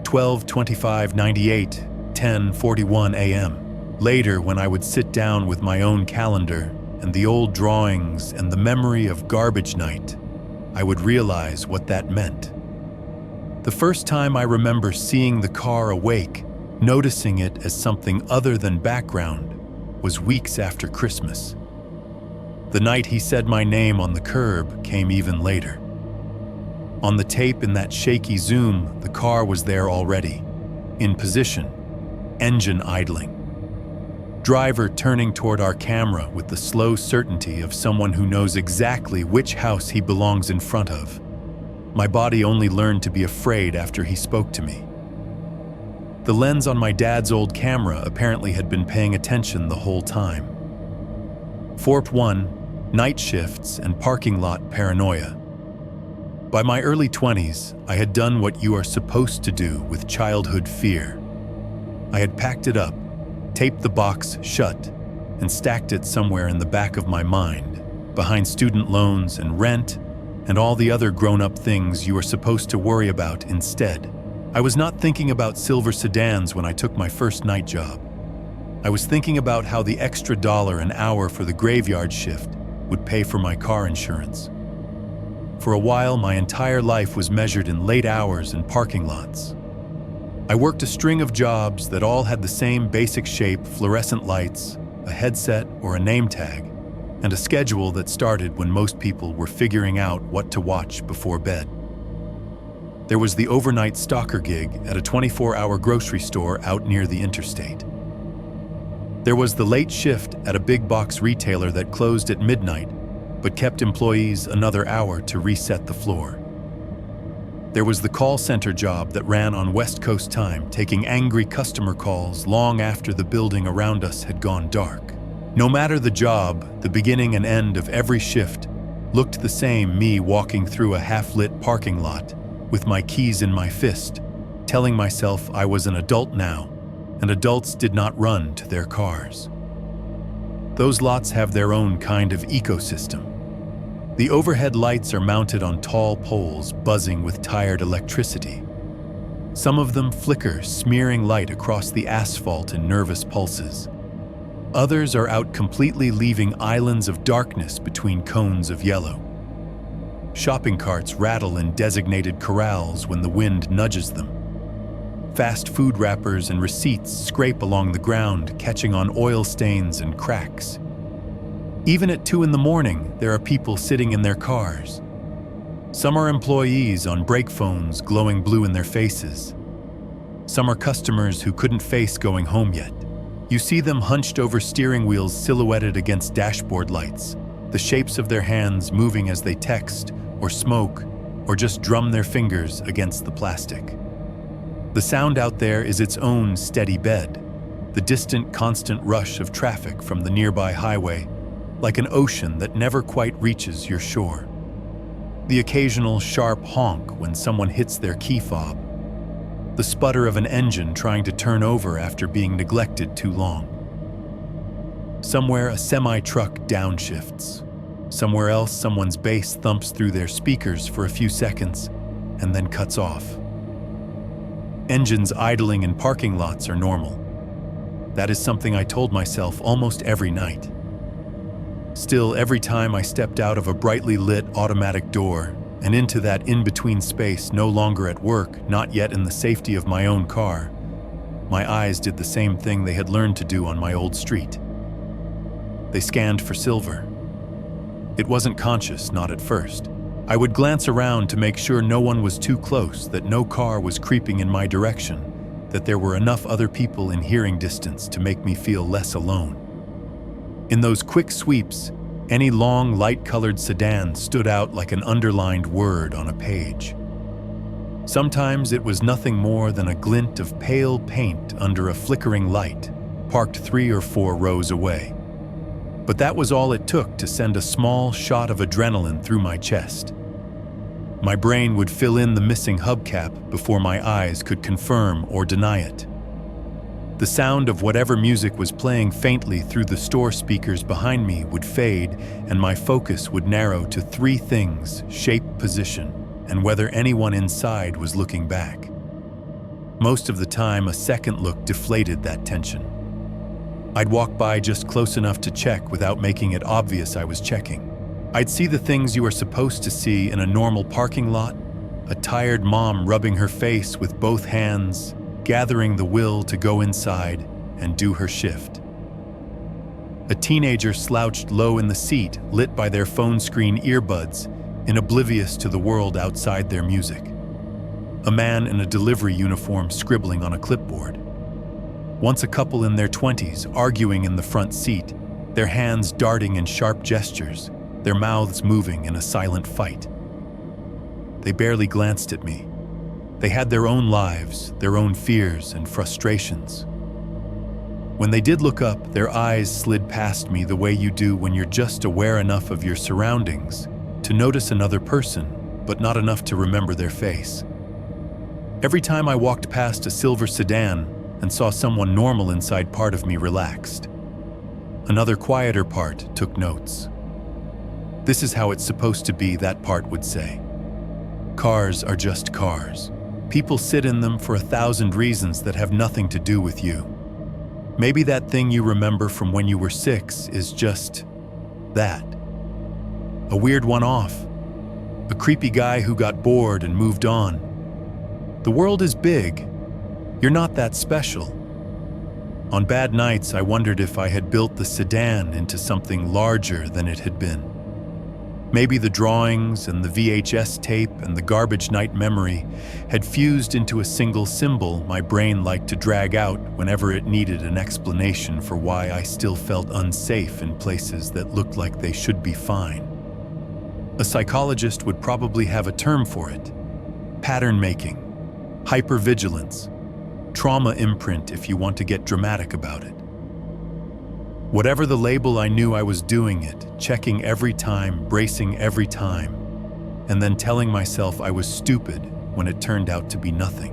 12/25/98, 10:41 a.m. Later, when I would sit down with my own calendar and the old drawings and the memory of garbage night, I would realize what that meant. The first time I remember seeing the car awake, noticing it as something other than background, was weeks after Christmas. The night he said my name on the curb came even later. On the tape in that shaky zoom, the car was there already, in position, engine idling. Driver turning toward our camera with the slow certainty of someone who knows exactly which house he belongs in front of. My body only learned to be afraid after he spoke to me. The lens on my dad's old camera apparently had been paying attention the whole time. Forp 1, night shifts and parking lot paranoia. By my early 20s, I had done what you are supposed to do with childhood fear. I had packed it up, taped the box shut, and stacked it somewhere in the back of my mind, behind student loans and rent and all the other grown-up things you are supposed to worry about instead. I was not thinking about silver sedans when I took my first night job. I was thinking about how the extra $1 an hour for the graveyard shift would pay for my car insurance. For a while, my entire life was measured in late hours and parking lots. I worked a string of jobs that all had the same basic shape, fluorescent lights, a headset or a name tag, and a schedule that started when most people were figuring out what to watch before bed. There was the overnight stalker gig at a 24-hour grocery store out near the interstate. There was the late shift at a big box retailer that closed at midnight, but kept employees another hour to reset the floor. There was the call center job that ran on West Coast time, taking angry customer calls long after the building around us had gone dark. No matter the job, the beginning and end of every shift looked the same, me walking through a half-lit parking lot with my keys in my fist, telling myself I was an adult now, and adults did not run to their cars. Those lots have their own kind of ecosystem. The overhead lights are mounted on tall poles buzzing with tired electricity. Some of them flicker, smearing light across the asphalt in nervous pulses. Others are out completely, leaving islands of darkness between cones of yellow. Shopping carts rattle in designated corrals when the wind nudges them. Fast food wrappers and receipts scrape along the ground, catching on oil stains and cracks. Even at 2 a.m, there are people sitting in their cars. Some are employees on brake phones, glowing blue in their faces. Some are customers who couldn't face going home yet. You see them hunched over steering wheels silhouetted against dashboard lights, the shapes of their hands moving as they text or smoke or just drum their fingers against the plastic. The sound out there is its own steady bed, the distant, constant rush of traffic from the nearby highway, like an ocean that never quite reaches your shore. The occasional sharp honk when someone hits their key fob. The sputter of an engine trying to turn over after being neglected too long. Somewhere a semi-truck downshifts. Somewhere else someone's bass thumps through their speakers for a few seconds and then cuts off. Engines idling in parking lots are normal. That is something I told myself almost every night. Still, every time I stepped out of a brightly lit automatic door and into that in-between space, no longer at work, not yet in the safety of my own car, my eyes did the same thing they had learned to do on my old street. They scanned for silver. It wasn't conscious, not at first. I would glance around to make sure no one was too close, that no car was creeping in my direction, that there were enough other people in hearing distance to make me feel less alone. In those quick sweeps, any long, light-colored sedan stood out like an underlined word on a page. Sometimes it was nothing more than a glint of pale paint under a flickering light, parked 3 or 4 rows away. But that was all it took to send a small shot of adrenaline through my chest. My brain would fill in the missing hubcap before my eyes could confirm or deny it. The sound of whatever music was playing faintly through the store speakers behind me would fade, and my focus would narrow to 3 things: shape, position, and whether anyone inside was looking back. Most of the time, a second look deflated that tension. I'd walk by just close enough to check without making it obvious I was checking. I'd see the things you are supposed to see in a normal parking lot: a tired mom rubbing her face with both hands, gathering the will to go inside and do her shift. A teenager slouched low in the seat, lit by their phone screen earbuds, and oblivious to the world outside their music. a man in a delivery uniform scribbling on a clipboard. Once a couple in their 20s arguing in the front seat, their hands darting in sharp gestures, their mouths moving in a silent fight. They barely glanced at me. They had their own lives, their own fears and frustrations. When they did look up, their eyes slid past me the way you do when you're just aware enough of your surroundings to notice another person, but not enough to remember their face. Every time I walked past a silver sedan and saw someone normal inside, part of me relaxed. Another quieter part took notes. This is how it's supposed to be, that part would say. Cars are just cars. People sit in them for 1,000 reasons that have nothing to do with you. Maybe that thing you remember from when you were 6 is just that. A weird one-off. A creepy guy who got bored and moved on. The world is big. You're not that special. On bad nights, I wondered if I had built the sedan into something larger than it had been. Maybe the drawings and the VHS tape and the garbage night memory had fused into a single symbol my brain liked to drag out whenever it needed an explanation for why I still felt unsafe in places that looked like they should be fine. A psychologist would probably have a term for it. Pattern making, hypervigilance, trauma imprint if you want to get dramatic about it. Whatever the label, I knew I was doing it, checking every time, bracing every time, and then telling myself I was stupid when it turned out to be nothing.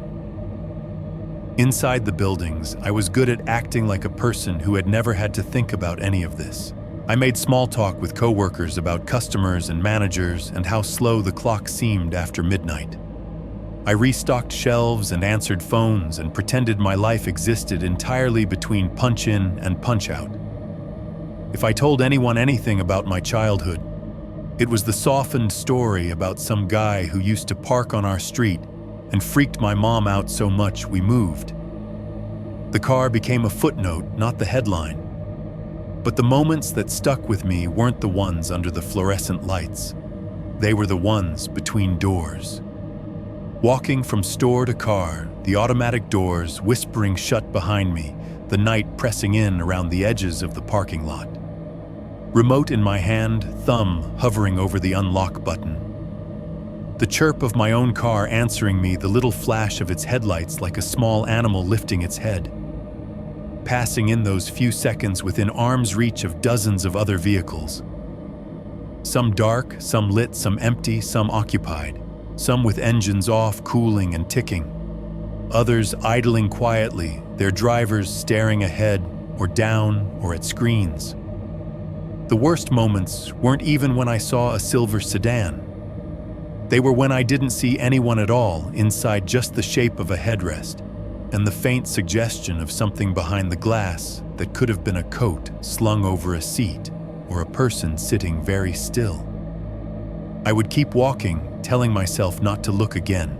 Inside the buildings, I was good at acting like a person who had never had to think about any of this. I made small talk with coworkers about customers and managers and how slow the clock seemed after midnight. I restocked shelves and answered phones and pretended my life existed entirely between punch-in and punch-out. If I told anyone anything about my childhood, it was the softened story about some guy who used to park on our street and freaked my mom out so much we moved. The car became a footnote, not the headline. But the moments that stuck with me weren't the ones under the fluorescent lights. They were the ones between doors. Walking from store to car, the automatic doors whispering shut behind me, the night pressing in around the edges of the parking lot. Remote in my hand, thumb hovering over the unlock button. The chirp of my own car answering me, the little flash of its headlights like a small animal lifting its head. Passing in those few seconds within arm's reach of dozens of other vehicles. Some dark, some lit, some empty, some occupied. Some with engines off, cooling and ticking. Others idling quietly, their drivers staring ahead or down or at screens. The worst moments weren't even when I saw a silver sedan. They were when I didn't see anyone at all inside, just the shape of a headrest and the faint suggestion of something behind the glass that could have been a coat slung over a seat or a person sitting very still. I would keep walking, telling myself not to look again,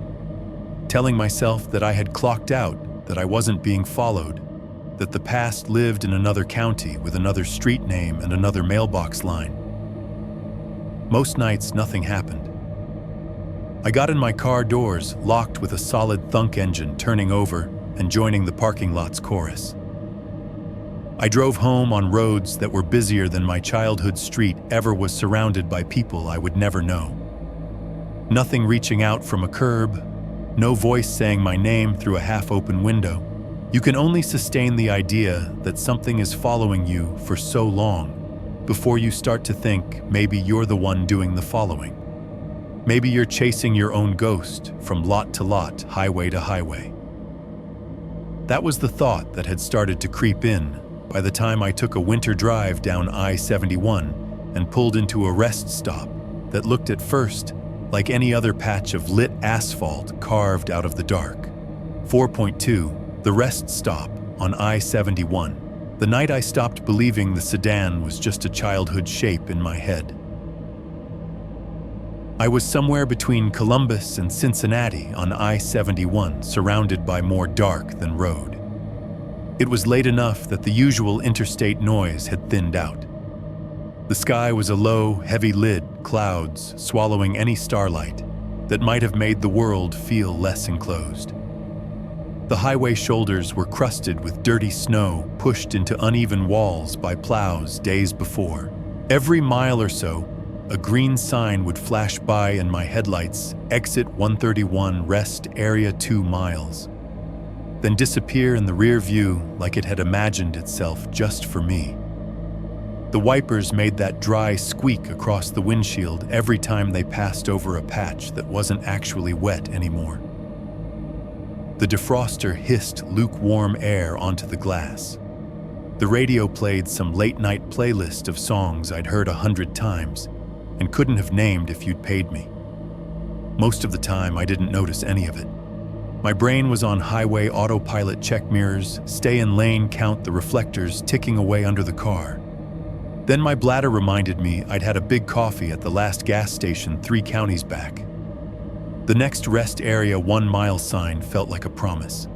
telling myself that I had clocked out, that I wasn't being followed, that the past lived in another county with another street name and another mailbox line. Most nights, nothing happened. I got in my car doors, locked with a solid thunk engine turning over and joining the parking lot's chorus. I drove home on roads that were busier than my childhood street ever was, surrounded by people I would never know. Nothing reaching out from a curb, no voice saying my name through a half-open window. You can only sustain the idea that something is following you for so long before you start to think maybe you're the one doing the following. Maybe you're chasing your own ghost from lot to lot, highway to highway. That was the thought that had started to creep in by the time I took a winter drive down I-71 and pulled into a rest stop that looked at first like any other patch of lit asphalt carved out of the dark. 4.2. The rest stop on I-71. The night I stopped believing the sedan was just a childhood shape in my head. I was somewhere between Columbus and Cincinnati on I-71, surrounded by more dark than road. It was late enough that the usual interstate noise had thinned out. The sky was a low, heavy lid, clouds swallowing any starlight, that might have made the world feel less enclosed. The highway shoulders were crusted with dirty snow pushed into uneven walls by plows days before. Every mile or so, a green sign would flash by in my headlights, exit 131, rest area 2 miles, then disappear in the rear view like it had imagined itself just for me. The wipers made that dry squeak across the windshield every time they passed over a patch that wasn't actually wet anymore. The defroster hissed lukewarm air onto the glass. The radio played some late-night playlist of songs I'd heard 100 times and couldn't have named if you'd paid me. Most of the time, I didn't notice any of it. My brain was on highway autopilot, check mirrors, stay in lane, count the reflectors ticking away under the car. Then my bladder reminded me I'd had a big coffee at the last gas station 3 counties back. The next rest area 1 mile sign felt like a promise.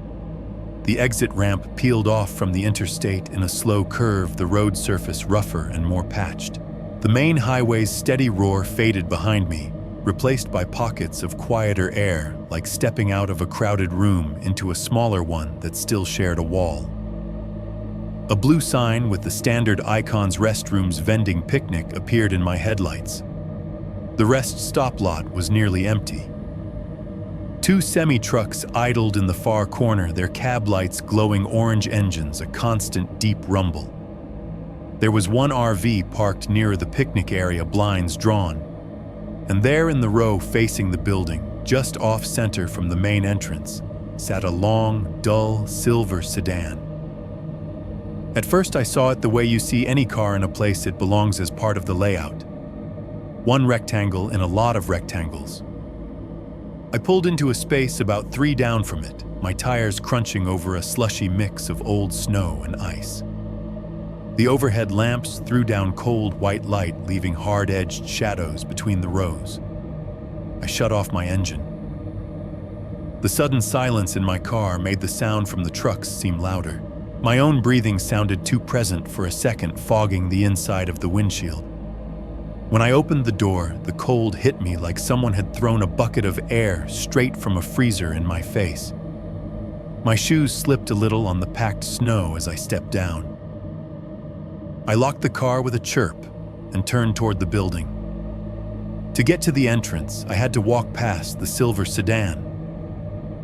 The exit ramp peeled off from the interstate in a slow curve, the road surface rougher and more patched. The main highway's steady roar faded behind me, replaced by pockets of quieter air, like stepping out of a crowded room into a smaller one that still shared a wall. A blue sign with the standard icons restrooms vending picnic appeared in my headlights. The rest stop lot was nearly empty. 2 semi-trucks idled in the far corner, their cab lights glowing orange engines, a constant deep rumble. There was 1 RV parked near the picnic area, blinds drawn. And there in the row facing the building, just off-center from the main entrance, sat a long, dull, silver sedan. At first I saw it the way you see any car in a place it belongs, as part of the layout. 1 rectangle in a lot of rectangles. I pulled into a space about 3 down from it, my tires crunching over a slushy mix of old snow and ice. The overhead lamps threw down cold white light, leaving hard-edged shadows between the rows. I shut off my engine. The sudden silence in my car made the sound from the trucks seem louder. My own breathing sounded too present for a second, fogging the inside of the windshield. When I opened the door, the cold hit me like someone had thrown a bucket of air straight from a freezer in my face. My shoes slipped a little on the packed snow as I stepped down. I locked the car with a chirp and turned toward the building. To get to the entrance, I had to walk past the silver sedan.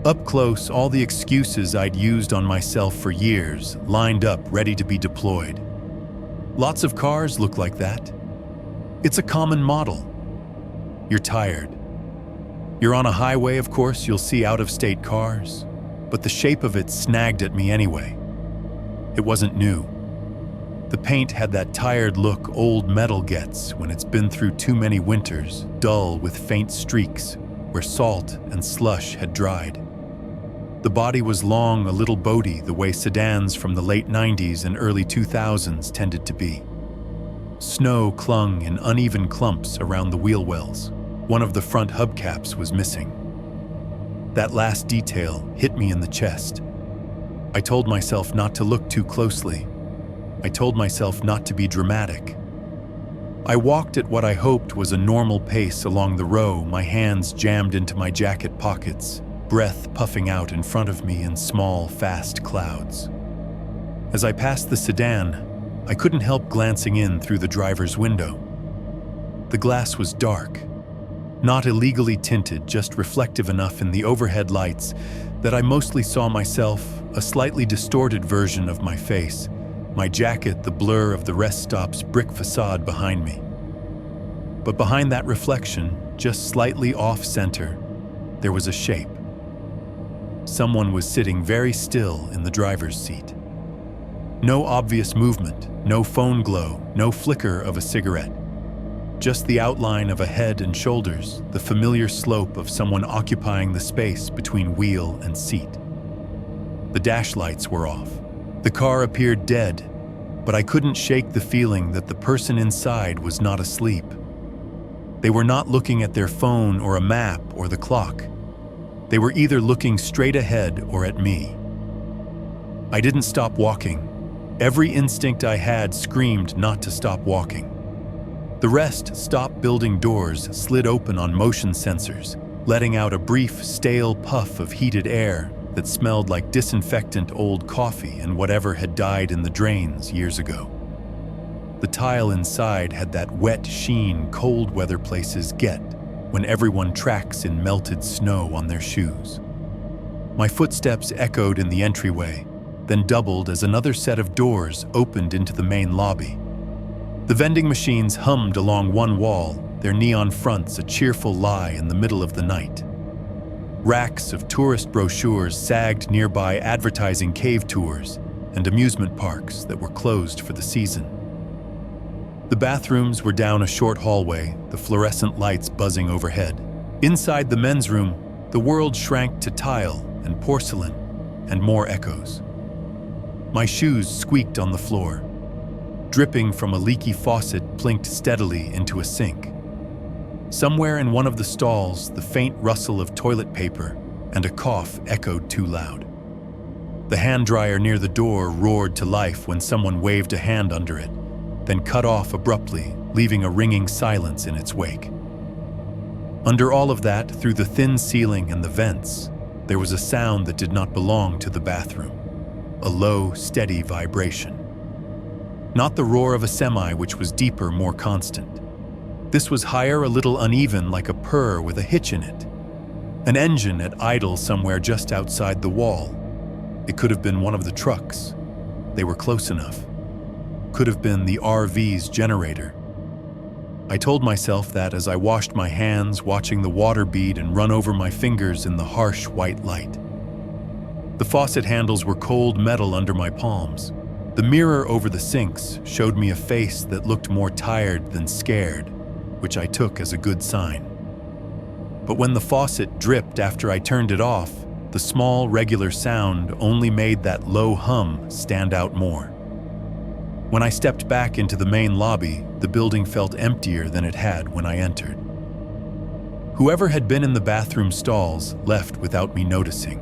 Up close, all the excuses I'd used on myself for years lined up, ready to be deployed. Lots of cars look like that. It's a common model. You're tired. You're on a highway, of course, you'll see out-of-state cars, but the shape of it snagged at me anyway. It wasn't new. The paint had that tired look old metal gets when it's been through too many winters, dull with faint streaks where salt and slush had dried. The body was long, a little boaty, the way sedans from the late 90s and early 2000s tended to be. Snow clung in uneven clumps around the wheel wells. One of the front hubcaps was missing. That last detail hit me in the chest. I told myself not to look too closely. I told myself not to be dramatic. I walked at what I hoped was a normal pace along the row, my hands jammed into my jacket pockets, breath puffing out in front of me in small, fast clouds. As I passed the sedan, I couldn't help glancing in through the driver's window. The glass was dark, not illegally tinted, just reflective enough in the overhead lights that I mostly saw myself, a slightly distorted version of my face, my jacket the blur of the rest stop's brick facade behind me. But behind that reflection, just slightly off-center, there was a shape. Someone was sitting very still in the driver's seat. No obvious movement, no phone glow, no flicker of a cigarette. Just the outline of a head and shoulders, the familiar slope of someone occupying the space between wheel and seat. The dash lights were off. The car appeared dead, but I couldn't shake the feeling that the person inside was not asleep. They were not looking at their phone or a map or the clock. They were either looking straight ahead or at me. I didn't stop walking. Every instinct I had screamed not to stop walking. The rest stopped. Building doors slid open on motion sensors, letting out a brief, stale puff of heated air that smelled like disinfectant old coffee and whatever had died in the drains years ago. The tile inside had that wet sheen cold weather places get when everyone tracks in melted snow on their shoes. My footsteps echoed in the entryway, then doubled as another set of doors opened into the main lobby. The vending machines hummed along one wall, their neon fronts a cheerful lie in the middle of the night. Racks of tourist brochures sagged nearby advertising cave tours and amusement parks that were closed for the season. The bathrooms were down a short hallway, the fluorescent lights buzzing overhead. Inside the men's room, the world shrank to tile and porcelain and more echoes. My shoes squeaked on the floor. Dripping from a leaky faucet plinked steadily into a sink. Somewhere in one of the stalls, the faint rustle of toilet paper and a cough echoed too loud. The hand dryer near the door roared to life when someone waved a hand under it, then cut off abruptly, leaving a ringing silence in its wake. Under all of that, through the thin ceiling and the vents, there was a sound that did not belong to the bathroom, a low, steady vibration. Not the roar of a semi, which was deeper, more constant. This was higher, a little uneven, like a purr with a hitch in it. An engine at idle somewhere just outside the wall. It could have been one of the trucks. They were close enough. Could have been the RV's generator. I told myself that as I washed my hands, watching the water bead and run over my fingers in the harsh white light. The faucet handles were cold metal under my palms. The mirror over the sinks showed me a face that looked more tired than scared, which I took as a good sign. But when the faucet dripped after I turned it off, the small, regular sound only made that low hum stand out more. When I stepped back into the main lobby, the building felt emptier than it had when I entered. Whoever had been in the bathroom stalls left without me noticing.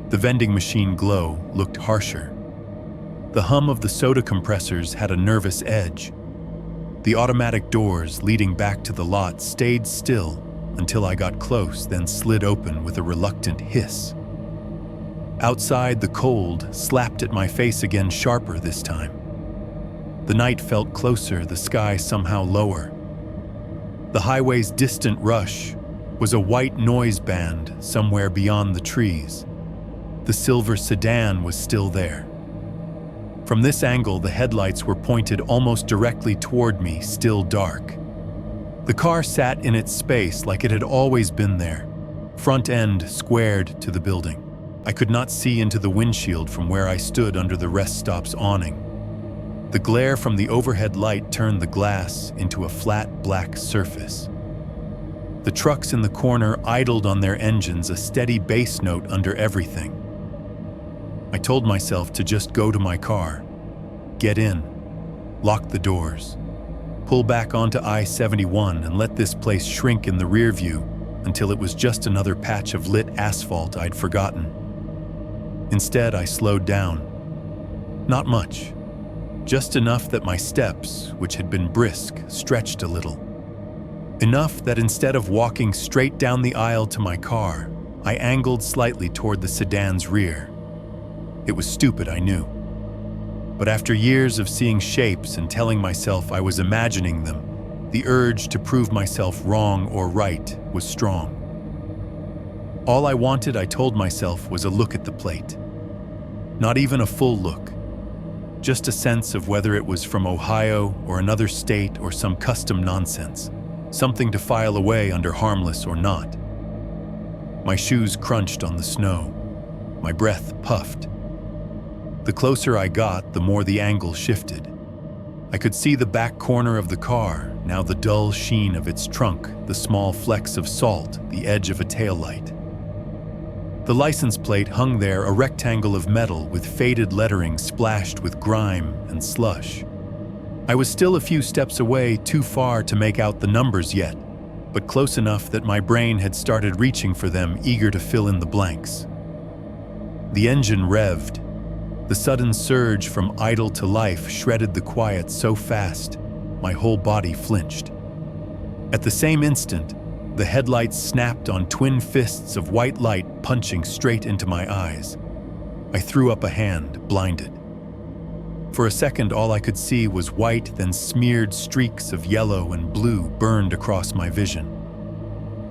The vending machine glow looked harsher. The hum of the soda compressors had a nervous edge. The automatic doors leading back to the lot stayed still until I got close, then slid open with a reluctant hiss. Outside, the cold slapped at my face again, sharper this time. The night felt closer, the sky somehow lower. The highway's distant rush was a white noise band somewhere beyond the trees. The silver sedan was still there. From this angle, the headlights were pointed almost directly toward me, still dark. The car sat in its space like it had always been there, front end squared to the building. I could not see into the windshield from where I stood under the rest stop's awning. The glare from the overhead light turned the glass into a flat black surface. The trucks in the corner idled on their engines, a steady bass note under everything. I told myself to just go to my car, get in, lock the doors, pull back onto I-71 and let this place shrink in the rear view until it was just another patch of lit asphalt I'd forgotten. Instead, I slowed down. Not much. Just enough that my steps, which had been brisk, stretched a little. Enough that instead of walking straight down the aisle to my car, I angled slightly toward the sedan's rear. It was stupid, I knew. But after years of seeing shapes and telling myself I was imagining them, the urge to prove myself wrong or right was strong. All I wanted, I told myself, was a look at the plate. Not even a full look. Just a sense of whether it was from Ohio or another state or some custom nonsense. Something to file away under harmless or not. My shoes crunched on the snow. My breath puffed. The closer I got, the more the angle shifted. I could see the back corner of the car, now the dull sheen of its trunk, the small flecks of salt, the edge of a taillight. The license plate hung there, a rectangle of metal with faded lettering splashed with grime and slush. I was still a few steps away, too far to make out the numbers yet, but close enough that my brain had started reaching for them, eager to fill in the blanks. The engine revved. The sudden surge from idle to life shredded the quiet so fast, my whole body flinched. At the same instant, The headlights snapped on twin fists of white light punching straight into my eyes. I threw up a hand, blinded. For a second, all I could see was white, then smeared streaks of yellow and blue burned across my vision.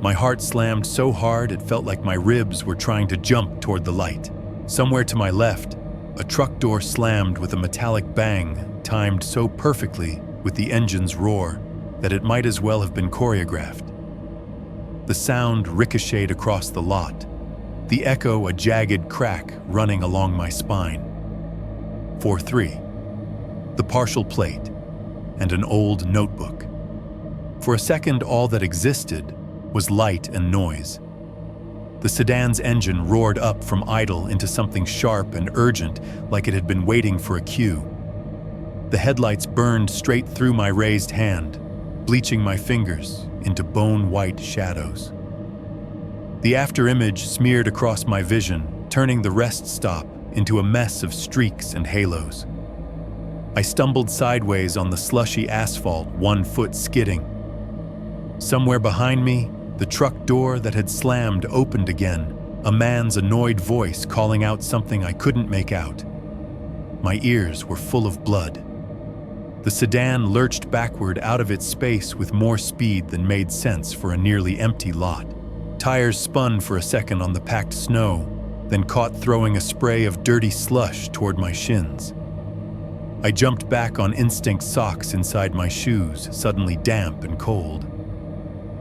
My heart slammed so hard it felt like my ribs were trying to jump toward the light. Somewhere to my left, a truck door slammed with a metallic bang, timed so perfectly with the engine's roar that it might as well have been choreographed. The sound ricocheted across the lot, the echo a jagged crack running along my spine. 4-3. The partial plate, and an old notebook. For a second, all that existed was light and noise. The sedan's engine roared up from idle into something sharp and urgent, like it had been waiting for a cue. The headlights burned straight through my raised hand, bleaching my fingers into bone-white shadows. The afterimage smeared across my vision, turning the rest stop into a mess of streaks and halos. I stumbled sideways on the slushy asphalt, 1 foot skidding. Somewhere behind me, the truck door that had slammed opened again, a man's annoyed voice calling out something I couldn't make out. My ears were full of blood. The sedan lurched backward out of its space with more speed than made sense for a nearly empty lot. Tires spun for a second on the packed snow, then caught throwing a spray of dirty slush toward my shins. I jumped back on instinct socks inside my shoes, suddenly damp and cold.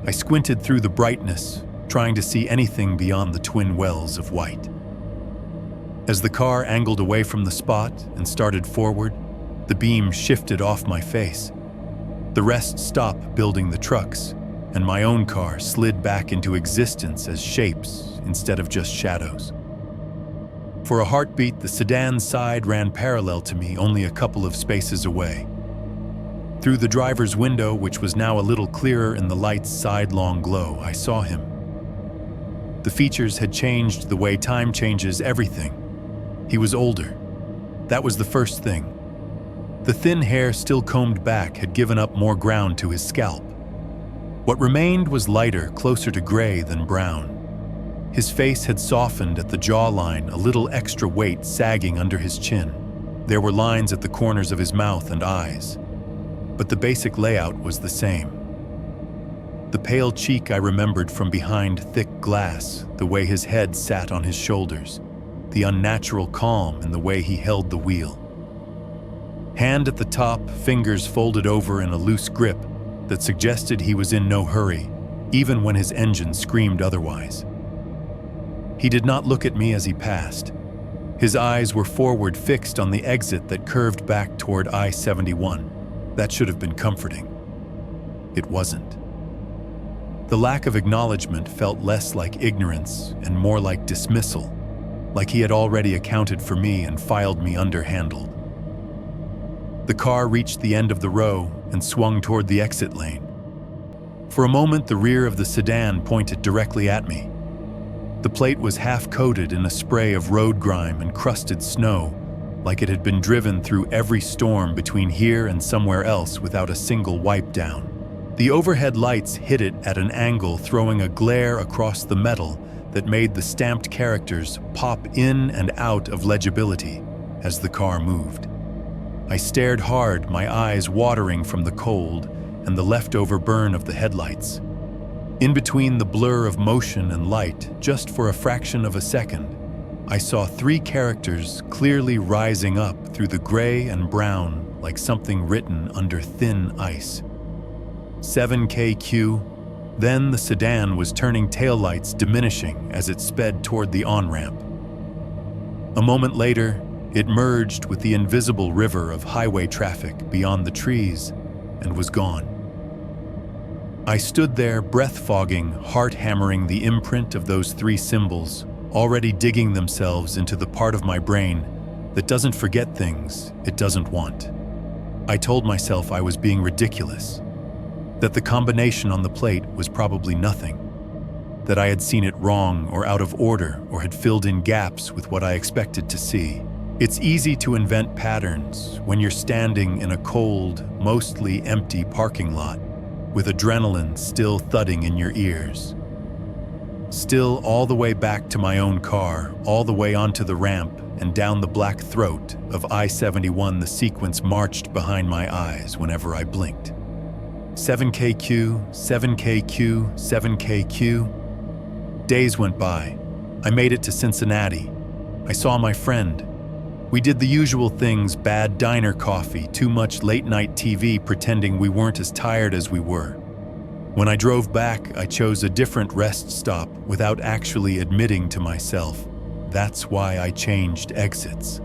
I squinted through the brightness, trying to see anything beyond the twin wells of white. As the car angled away from the spot and started forward, the beam shifted off my face. The rest stopped building the trucks, and my own car slid back into existence as shapes instead of just shadows. For a heartbeat, the sedan's side ran parallel to me, only a couple of spaces away. Through the driver's window, which was now a little clearer in the light's sidelong glow, I saw him. The features had changed the way time changes everything. He was older. That was the first thing. The thin hair, still combed back, had given up more ground to his scalp. What remained was lighter, closer to gray than brown. His face had softened at the jawline, a little extra weight sagging under his chin. There were lines at the corners of his mouth and eyes. But the basic layout was the same. The pale cheek I remembered from behind thick glass, the way his head sat on his shoulders, the unnatural calm in the way he held the wheel. Hand at the top, fingers folded over in a loose grip that suggested he was in no hurry, even when his engine screamed otherwise. He did not look at me as he passed. His eyes were forward, fixed on the exit that curved back toward I-71. That should have been comforting. It wasn't. The lack of acknowledgement felt less like ignorance and more like dismissal, like he had already accounted for me and filed me underhandled. The car reached the end of the row and swung toward the exit lane. For a moment, the rear of the sedan pointed directly at me. The plate was half-coated in a spray of road grime and crusted snow, like it had been driven through every storm between here and somewhere else without a single wipe down. The overhead lights hit it at an angle, throwing a glare across the metal that made the stamped characters pop in and out of legibility as the car moved. I stared hard, my eyes watering from the cold and the leftover burn of the headlights. In between the blur of motion and light, just for a fraction of a second, I saw 3 characters clearly rising up through the gray and brown like something written under thin ice. 7KQ, then the sedan was turning taillights, diminishing as it sped toward the on-ramp. A moment later, it merged with the invisible river of highway traffic beyond the trees and was gone. I stood there, breath-fogging, heart-hammering the imprint of those 3 symbols, already digging themselves into the part of my brain that doesn't forget things it doesn't want. I told myself I was being ridiculous, that the combination on the plate was probably nothing, that I had seen it wrong or out of order or had filled in gaps with what I expected to see. It's easy to invent patterns when you're standing in a cold, mostly empty parking lot, with adrenaline still thudding in your ears. Still all the way back to my own car, all the way onto the ramp and down the black throat of I-71, the sequence marched behind my eyes whenever I blinked. 7KQ, 7KQ, 7KQ. Days went by. I made it to Cincinnati. I saw my friend. We did the usual things: bad diner coffee, too much late-night TV, pretending we weren't as tired as we were. When I drove back, I chose a different rest stop without actually admitting to myself. That's why I changed exits.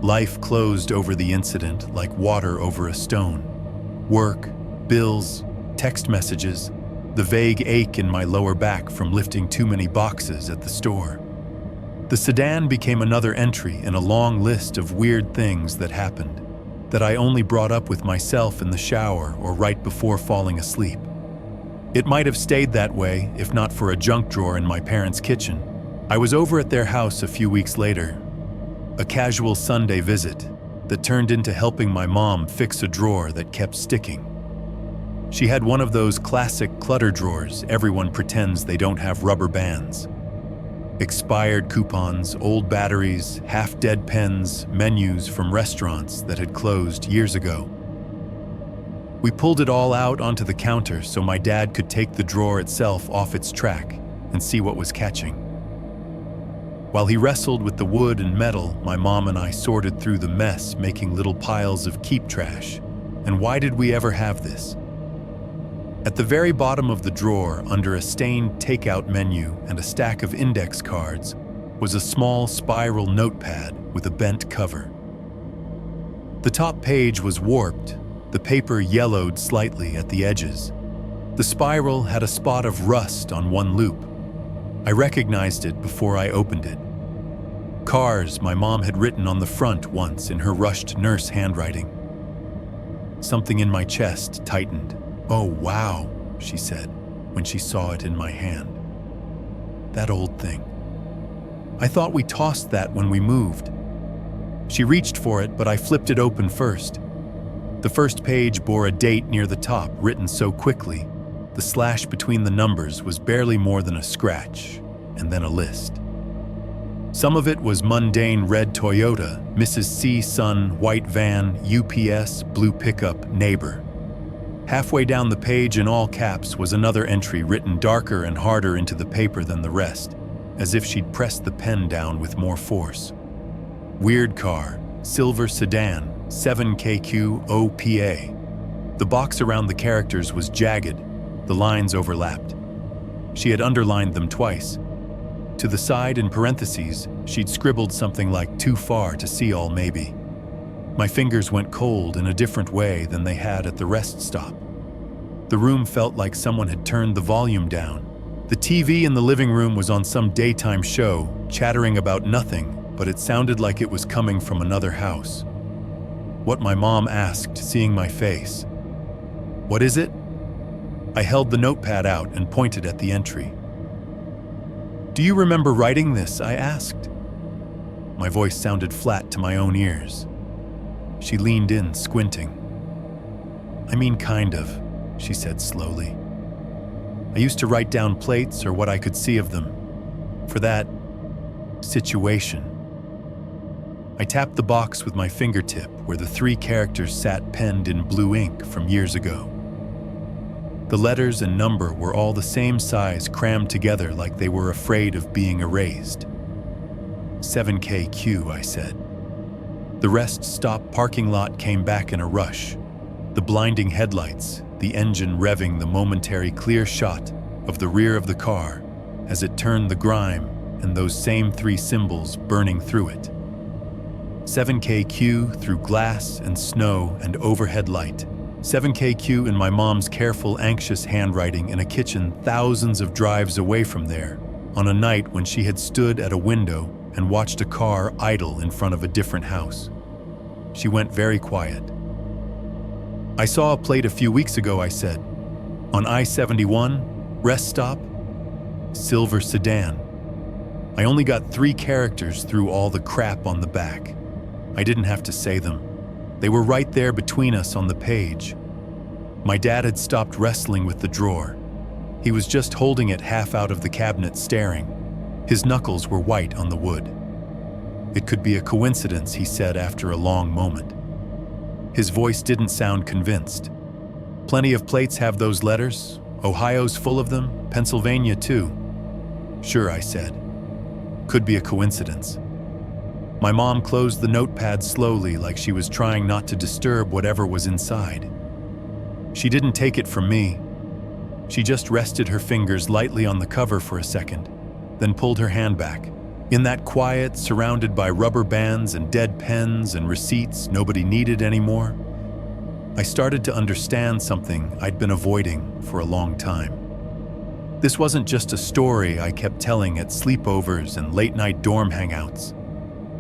Life closed over the incident like water over a stone. Work, bills, text messages, the vague ache in my lower back from lifting too many boxes at the store. The sedan became another entry in a long list of weird things that happened, that I only brought up with myself in the shower or right before falling asleep. It might have stayed that way if not for a junk drawer in my parents' kitchen. I was over at their house a few weeks later, a casual Sunday visit that turned into helping my mom fix a drawer that kept sticking. She had one of those classic clutter drawers everyone pretends they don't have rubber bands. Expired coupons, old batteries, half-dead pens, menus from restaurants that had closed years ago. We pulled it all out onto the counter so my dad could take the drawer itself off its track and see what was catching. While he wrestled with the wood and metal, my mom and I sorted through the mess, making little piles of keep trash. And why did we ever have this? At the very bottom of the drawer, under a stained takeout menu and a stack of index cards, was a small spiral notepad with a bent cover. The top page was warped, the paper yellowed slightly at the edges. The spiral had a spot of rust on one loop. I recognized it before I opened it. Cars, my mom had written on the front once in her rushed nurse handwriting. Something in my chest tightened. "Oh, wow," she said when she saw it in my hand. "That old thing. I thought we tossed that when we moved." She reached for it, but I flipped it open first. The first page bore a date near the top, written so quickly, the slash between the numbers was barely more than a scratch, and then a list. Some of it was mundane: red Toyota, Mrs. C. Son, white van, UPS, blue pickup, neighbor. Halfway down the page, in all caps, was another entry written darker and harder into the paper than the rest, as if she'd pressed the pen down with more force. Weird car, silver sedan, 7KQ OPA. The box around the characters was jagged, the lines overlapped. She had underlined them twice. To the side, in parentheses, she'd scribbled something like "too far to see all maybe." My fingers went cold in a different way than they had at the rest stop. The room felt like someone had turned the volume down. The TV in the living room was on some daytime show, chattering about nothing, but it sounded like it was coming from another house. What my mom asked, seeing my face. "What is it?" I held the notepad out and pointed at the entry. "Do you remember writing this?" I asked. My voice sounded flat to my own ears. She leaned in, squinting. "I mean, kind of," she said slowly. "I used to write down plates or what I could see of them, for that situation." I tapped the box with my fingertip where the 3 characters sat penned in blue ink from years ago. The letters and number were all the same size, crammed together like they were afraid of being erased. 7KQ, I said. The rest stop parking lot came back in a rush. The blinding headlights, the engine revving, the momentary clear shot of the rear of the car as it turned, the grime and those same 3 symbols burning through it. 7KQ through glass and snow and overhead light. 7KQ in my mom's careful, anxious handwriting in a kitchen thousands of drives away from there, on a night when she had stood at a window and watched a car idle in front of a different house. She went very quiet. "I saw a plate a few weeks ago," I said. "On I-71, rest stop, silver sedan." I only got 3 characters through all the crap on the back. I didn't have to say them. They were right there between us on the page. My dad had stopped wrestling with the drawer. He was just holding it half out of the cabinet, staring. His knuckles were white on the wood. "It could be a coincidence," he said after a long moment. His voice didn't sound convinced. "Plenty of plates have those letters. Ohio's full of them, Pennsylvania too." "Sure," I said. "Could be a coincidence." My mom closed the notepad slowly, like she was trying not to disturb whatever was inside. She didn't take it from me. She just rested her fingers lightly on the cover for a second, then pulled her hand back. In that quiet, surrounded by rubber bands and dead pens and receipts nobody needed anymore, I started to understand something I'd been avoiding for a long time. This wasn't just a story I kept telling at sleepovers and late-night dorm hangouts.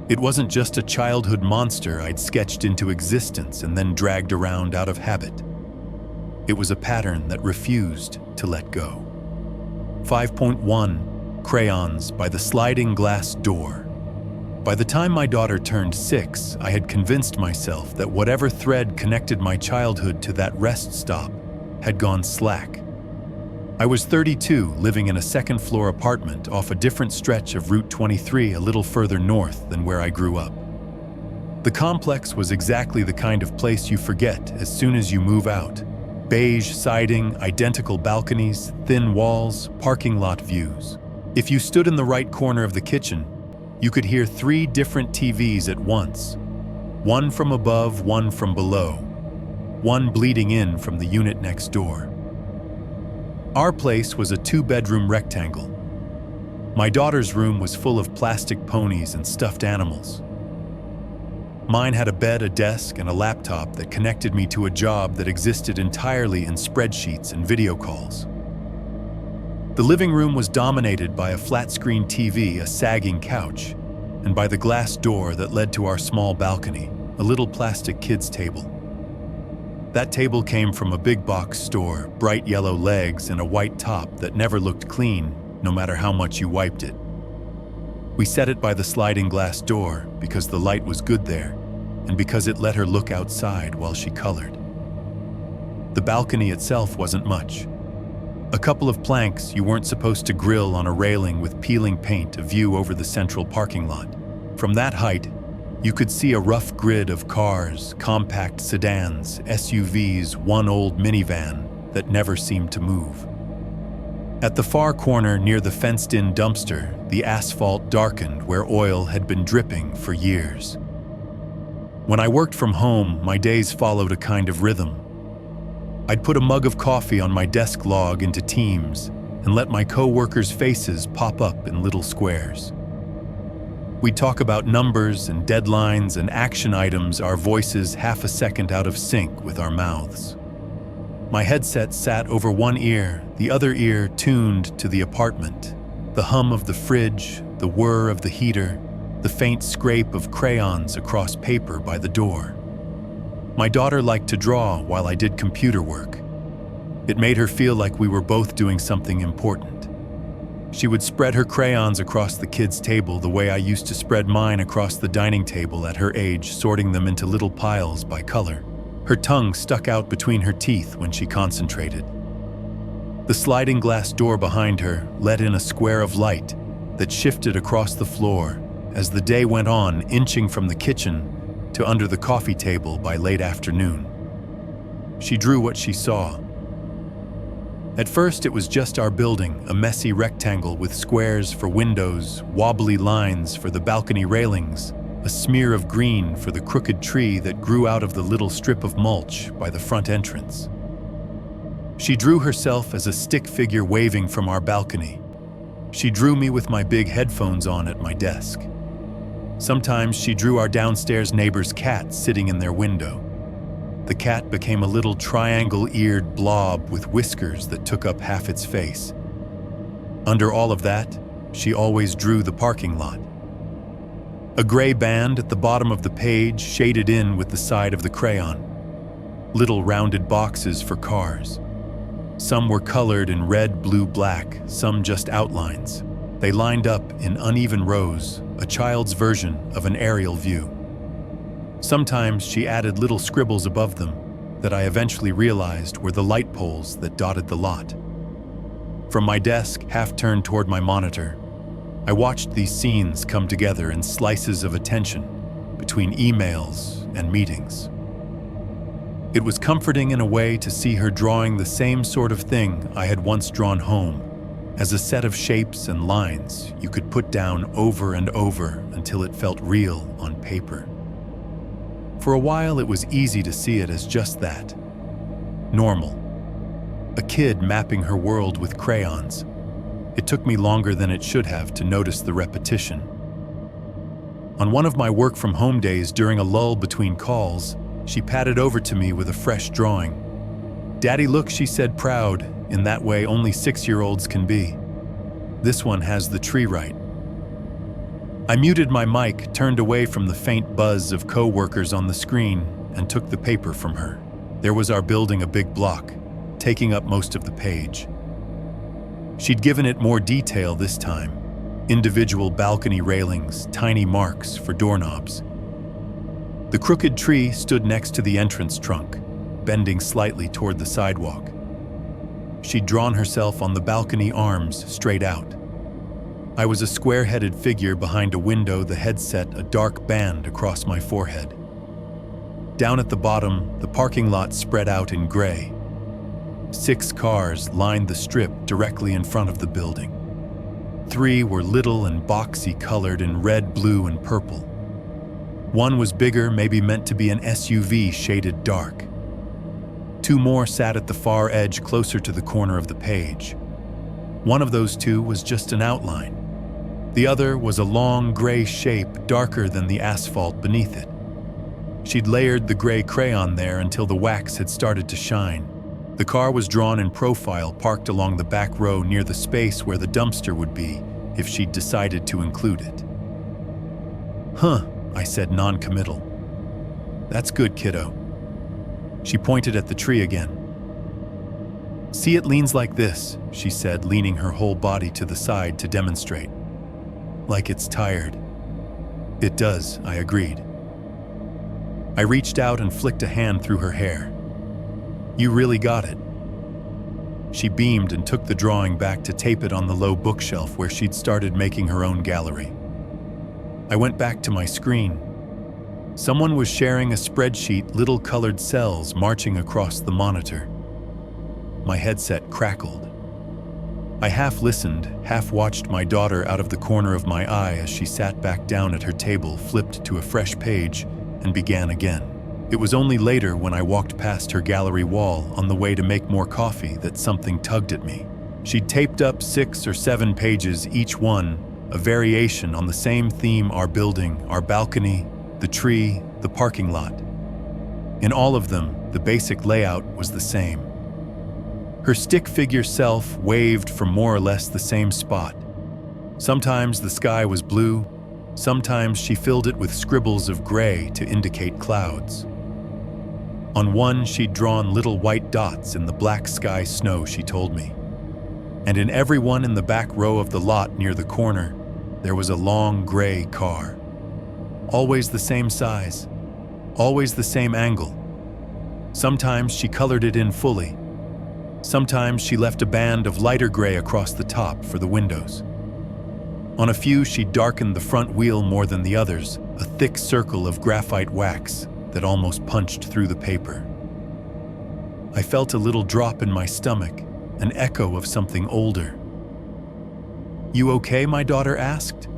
It wasn't just a childhood monster I'd sketched into existence and then dragged around out of habit. It was a pattern that refused to let go. 5.1 Crayons by the sliding glass door. By the time my daughter turned 6, I had convinced myself that whatever thread connected my childhood to that rest stop had gone slack. I was 32, living in a second-floor apartment off a different stretch of Route 23 a little further north than where I grew up. The complex was exactly the kind of place you forget as soon as you move out. Beige siding, identical balconies, thin walls, parking lot views. If you stood in the right corner of the kitchen, you could hear 3 different TVs at once. One from above, one from below. One bleeding in from the unit next door. Our place was a 2-bedroom rectangle. My daughter's room was full of plastic ponies and stuffed animals. Mine had a bed, a desk, and a laptop that connected me to a job that existed entirely in spreadsheets and video calls. The living room was dominated by a flat-screen TV, a sagging couch, and by the glass door that led to our small balcony, a little plastic kids' table. That table came from a big box store, bright yellow legs and a white top that never looked clean, no matter how much you wiped it. We set it by the sliding glass door because the light was good there, and because it let her look outside while she colored. The balcony itself wasn't much. A couple of planks you weren't supposed to grill on a railing with peeling paint, a view over the central parking lot. From that height, you could see a rough grid of cars, compact sedans, SUVs, one old minivan that never seemed to move. At the far corner near the fenced-in dumpster, the asphalt darkened where oil had been dripping for years. When I worked from home, my days followed a kind of rhythm. I'd put a mug of coffee on my desk log into Teams and let my co-workers' faces pop up in little squares. We'd talk about numbers and deadlines and action items, our voices half a second out of sync with our mouths. My headset sat over one ear, the other ear tuned to the apartment. The hum of the fridge, the whir of the heater, the faint scrape of crayons across paper by the door. My daughter liked to draw while I did computer work. It made her feel like we were both doing something important. She would spread her crayons across the kids' table the way I used to spread mine across the dining table at her age, sorting them into little piles by color. Her tongue stuck out between her teeth when she concentrated. The sliding glass door behind her let in a square of light that shifted across the floor as the day went on, inching from the kitchen to under the coffee table by late afternoon. She drew what she saw. At first, it was just our building, a messy rectangle with squares for windows, wobbly lines for the balcony railings, a smear of green for the crooked tree that grew out of the little strip of mulch by the front entrance. She drew herself as a stick figure waving from our balcony. She drew me with my big headphones on at my desk. Sometimes she drew our downstairs neighbor's cat sitting in their window. The cat became a little triangle-eared blob with whiskers that took up half its face. Under all of that, she always drew the parking lot. A gray band at the bottom of the page shaded in with the side of the crayon. Little rounded boxes for cars. Some were colored in red, blue, black, some just outlines. They lined up in uneven rows, a child's version of an aerial view. Sometimes she added little scribbles above them, that I eventually realized were the light poles that dotted the lot. From my desk, half turned toward my monitor, I watched these scenes come together in slices of attention between emails and meetings. It was comforting in a way to see her drawing the same sort of thing I had once drawn home, as a set of shapes and lines you could put down over and over until it felt real on paper. For a while, it was easy to see it as just that. Normal. A kid mapping her world with crayons. It took me longer than it should have to notice the repetition. On one of my work-from-home days during a lull between calls, she patted over to me with a fresh drawing. "Daddy, look," she said, proud, in that way only 6-year-olds can be. "This one has the tree right." I muted my mic, turned away from the faint buzz of co-workers on the screen, and took the paper from her. There was our building, a big block, taking up most of the page. She'd given it more detail this time. Individual balcony railings, tiny marks for doorknobs. The crooked tree stood next to the entrance trunk, bending slightly toward the sidewalk. She'd drawn herself on the balcony, arms straight out. I was a square-headed figure behind a window, the headset a dark band across my forehead. Down at the bottom, the parking lot spread out in gray. 6 cars lined the strip directly in front of the building. 3 were little and boxy, colored in red, blue, and purple. 1 was bigger, maybe meant to be an SUV, shaded dark. 2 more sat at the far edge, closer to the corner of the page. One of those 2 was just an outline. The other was a long gray shape, darker than the asphalt beneath it. She'd layered the gray crayon there until the wax had started to shine. The car was drawn in profile, parked along the back row near the space where the dumpster would be if she'd decided to include it. "Huh," I said, non-committal. "That's good, kiddo." She pointed at the tree again. "See, it leans like this," she said, leaning her whole body to the side to demonstrate. "Like it's tired." "It does," I agreed. I reached out and flicked a hand through her hair. "You really got it." She beamed and took the drawing back to tape it on the low bookshelf where she'd started making her own gallery. I went back to my screen. Someone was sharing a spreadsheet, little colored cells marching across the monitor. My headset crackled. I half listened, half watched my daughter out of the corner of my eye as she sat back down at her table, flipped to a fresh page, and began again. It was only later, when I walked past her gallery wall on the way to make more coffee, that something tugged at me. She'd taped up 6 or 7 pages, each one a variation on the same theme: our building, our balcony, the tree, the parking lot. In all of them, the basic layout was the same. Her stick figure self waved from more or less the same spot. Sometimes the sky was blue, sometimes she filled it with scribbles of gray to indicate clouds. On one, she'd drawn little white dots in the black sky snow, she told me. And in every one in the back row of the lot near the corner, there was a long gray car. Always the same size, always the same angle. Sometimes she colored it in fully. Sometimes she left a band of lighter gray across the top for the windows. On a few, she darkened the front wheel more than the others, a thick circle of graphite wax that almost punched through the paper. I felt a little drop in my stomach, an echo of something older. "You okay?" my daughter asked.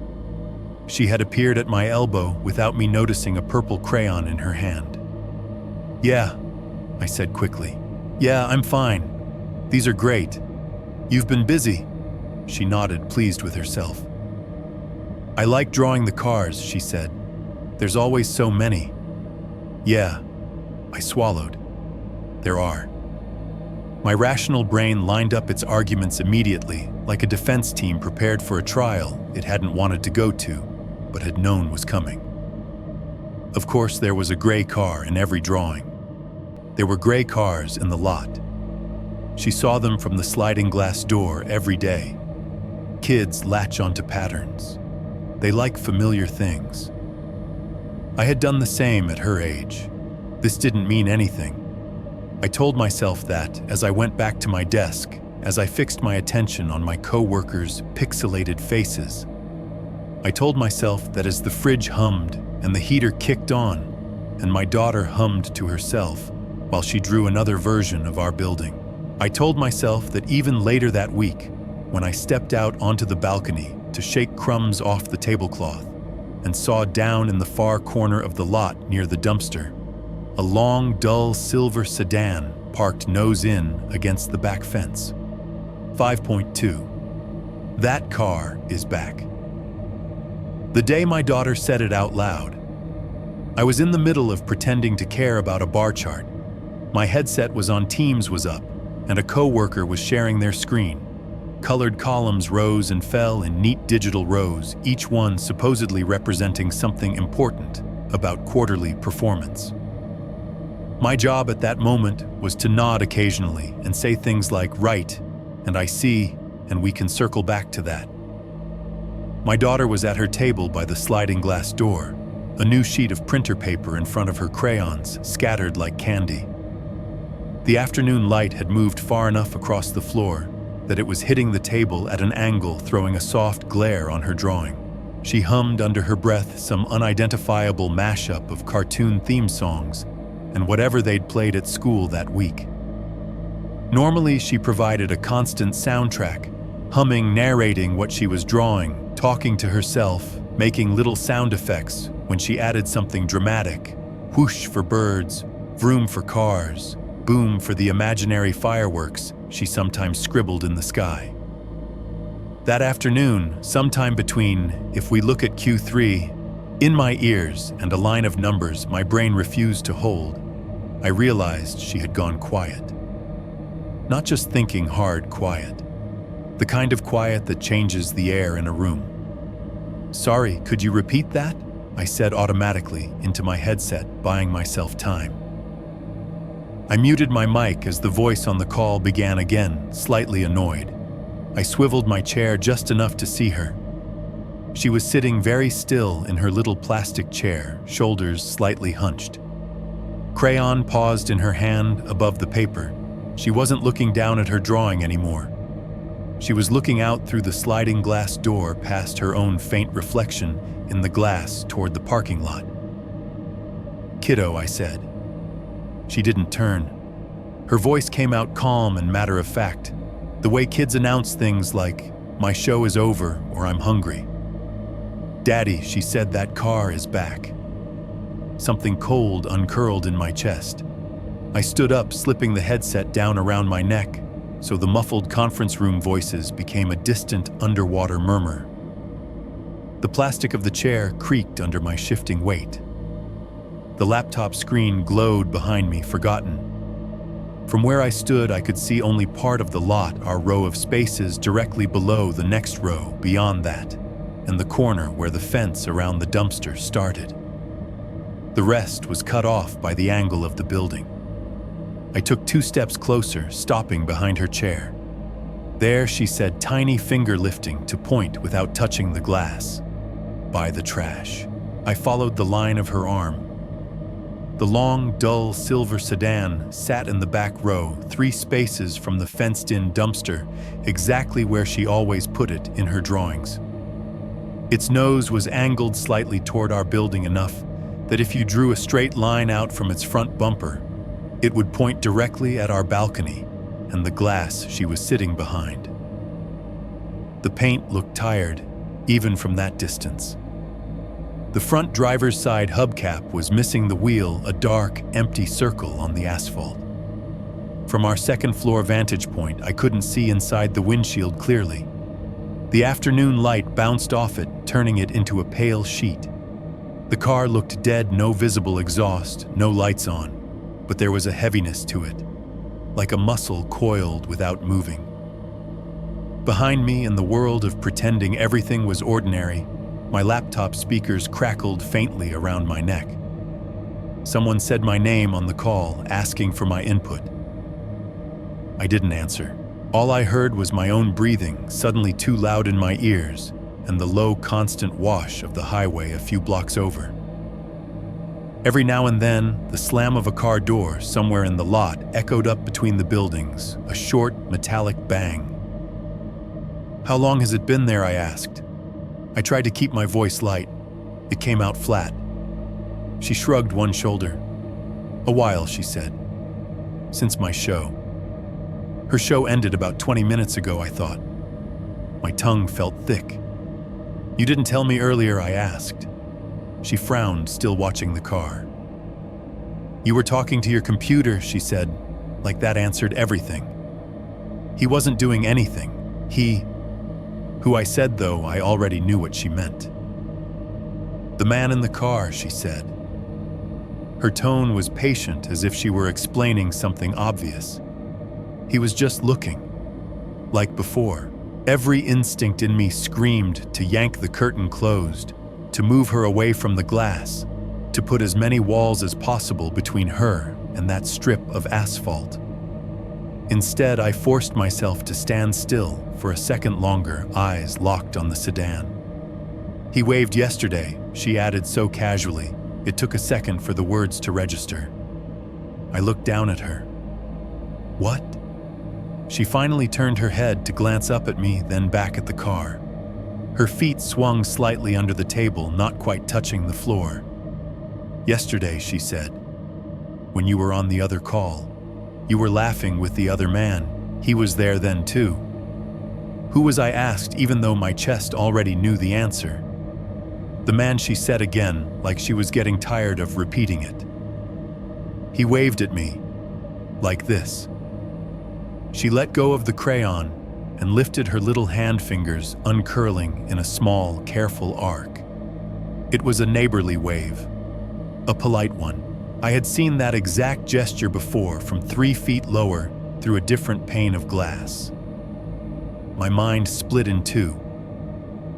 She had appeared at my elbow without me noticing, a purple crayon in her hand. "Yeah," I said quickly. "Yeah, I'm fine. These are great. You've been busy." She nodded, pleased with herself. "I like drawing the cars," she said. "There's always so many." "Yeah," I swallowed. "There are." My rational brain lined up its arguments immediately, like a defense team prepared for a trial it hadn't wanted to go to, but had known was coming. Of course, there was a gray car in every drawing. There were gray cars in the lot. She saw them from the sliding glass door every day. Kids latch onto patterns. They like familiar things. I had done the same at her age. This didn't mean anything. I told myself that as I went back to my desk, as I fixed my attention on my co-workers' pixelated faces. I told myself that as the fridge hummed and the heater kicked on, and my daughter hummed to herself while she drew another version of our building. I told myself that even later that week, when I stepped out onto the balcony to shake crumbs off the tablecloth and saw down in the far corner of the lot near the dumpster, a long, dull silver sedan parked nose in against the back fence. 5.2. That car is back. The day my daughter said it out loud, I was in the middle of pretending to care about a bar chart. My headset was on, Teams was up, and a coworker was sharing their screen. Colored columns rose and fell in neat digital rows, each one supposedly representing something important about quarterly performance. My job at that moment was to nod occasionally and say things like, "Right," and "I see," and "We can circle back to that." My daughter was at her table by the sliding glass door, a new sheet of printer paper in front of her, crayons scattered like candy. The afternoon light had moved far enough across the floor that it was hitting the table at an angle, throwing a soft glare on her drawing. She hummed under her breath some unidentifiable mashup of cartoon theme songs and whatever they'd played at school that week. Normally, she provided a constant soundtrack, humming, narrating what she was drawing, talking to herself, making little sound effects when she added something dramatic, whoosh for birds, vroom for cars, boom for the imaginary fireworks she sometimes scribbled in the sky. That afternoon, sometime between "If we look at Q3," in my ears and a line of numbers my brain refused to hold, I realized she had gone quiet. Not just thinking hard quiet, the kind of quiet that changes the air in a room. "Sorry, could you repeat that?" I said automatically into my headset, buying myself time. I muted my mic as the voice on the call began again, slightly annoyed. I swiveled my chair just enough to see her. She was sitting very still in her little plastic chair, shoulders slightly hunched. Crayon paused in her hand above the paper. She wasn't looking down at her drawing anymore. She was looking out through the sliding glass door past her own faint reflection in the glass toward the parking lot. "Kiddo," I said. She didn't turn. Her voice came out calm and matter-of-fact, the way kids announce things like, "My show is over," or "I'm hungry." "Daddy," she said, "that car is back." Something cold uncurled in my chest. I stood up, slipping the headset down around my neck, so the muffled conference room voices became a distant underwater murmur. The plastic of the chair creaked under my shifting weight. The laptop screen glowed behind me, forgotten. From where I stood, I could see only part of the lot, our row of spaces directly below the next row beyond that, and the corner where the fence around the dumpster started. The rest was cut off by the angle of the building. I took 2 steps closer, stopping behind her chair. "There," she said, tiny finger lifting to point without touching the glass. "By the trash." I followed the line of her arm. The long, dull silver sedan sat in the back row, 3 spaces from the fenced-in dumpster, exactly where she always put it in her drawings. Its nose was angled slightly toward our building enough that if you drew a straight line out from its front bumper, it would point directly at our balcony and the glass she was sitting behind. The paint looked tired, even from that distance. The front driver's side hubcap was missing the wheel, a dark, empty circle on the asphalt. From our second-floor vantage point, I couldn't see inside the windshield clearly. The afternoon light bounced off it, turning it into a pale sheet. The car looked dead, no visible exhaust, no lights on, but there was a heaviness to it, like a muscle coiled without moving. Behind me, in the world of pretending everything was ordinary, my laptop speakers crackled faintly around my neck. Someone said my name on the call, asking for my input. I didn't answer. All I heard was my own breathing, suddenly too loud in my ears, and the low, constant wash of the highway a few blocks over. Every now and then, the slam of a car door somewhere in the lot echoed up between the buildings, a short, metallic bang. "How long has it been there?" I asked. I tried to keep my voice light. It came out flat. She shrugged one shoulder. "A while," she said. "Since my show." Her show ended about 20 minutes ago, I thought. My tongue felt thick. "You didn't tell me earlier," I asked. She frowned, still watching the car. "You were talking to your computer," she said, like that answered everything. "He wasn't doing anything. Who I said, though, I already knew what she meant. "The man in the car," she said. Her tone was patient, as if she were explaining something obvious. "He was just looking. Like before." Every instinct in me screamed to yank the curtain closed, to move her away from the glass, to put as many walls as possible between her and that strip of asphalt. Instead, I forced myself to stand still for a second longer, eyes locked on the sedan. "He waved yesterday," she added so casually, it took a second for the words to register. I looked down at her. "What?" She finally turned her head to glance up at me, then back at the car. Her feet swung slightly under the table, not quite touching the floor. "Yesterday," she said, "when you were on the other call, you were laughing with the other man. He was there then too." Who was, I asked, even though my chest already knew the answer. "The man," she said again, like she was getting tired of repeating it. "He waved at me, like this." She let go of the crayon and lifted her little hand fingers, uncurling in a small, careful arc. It was a neighborly wave, a polite one. I had seen that exact gesture before, from 3 feet lower, through a different pane of glass. My mind split in two.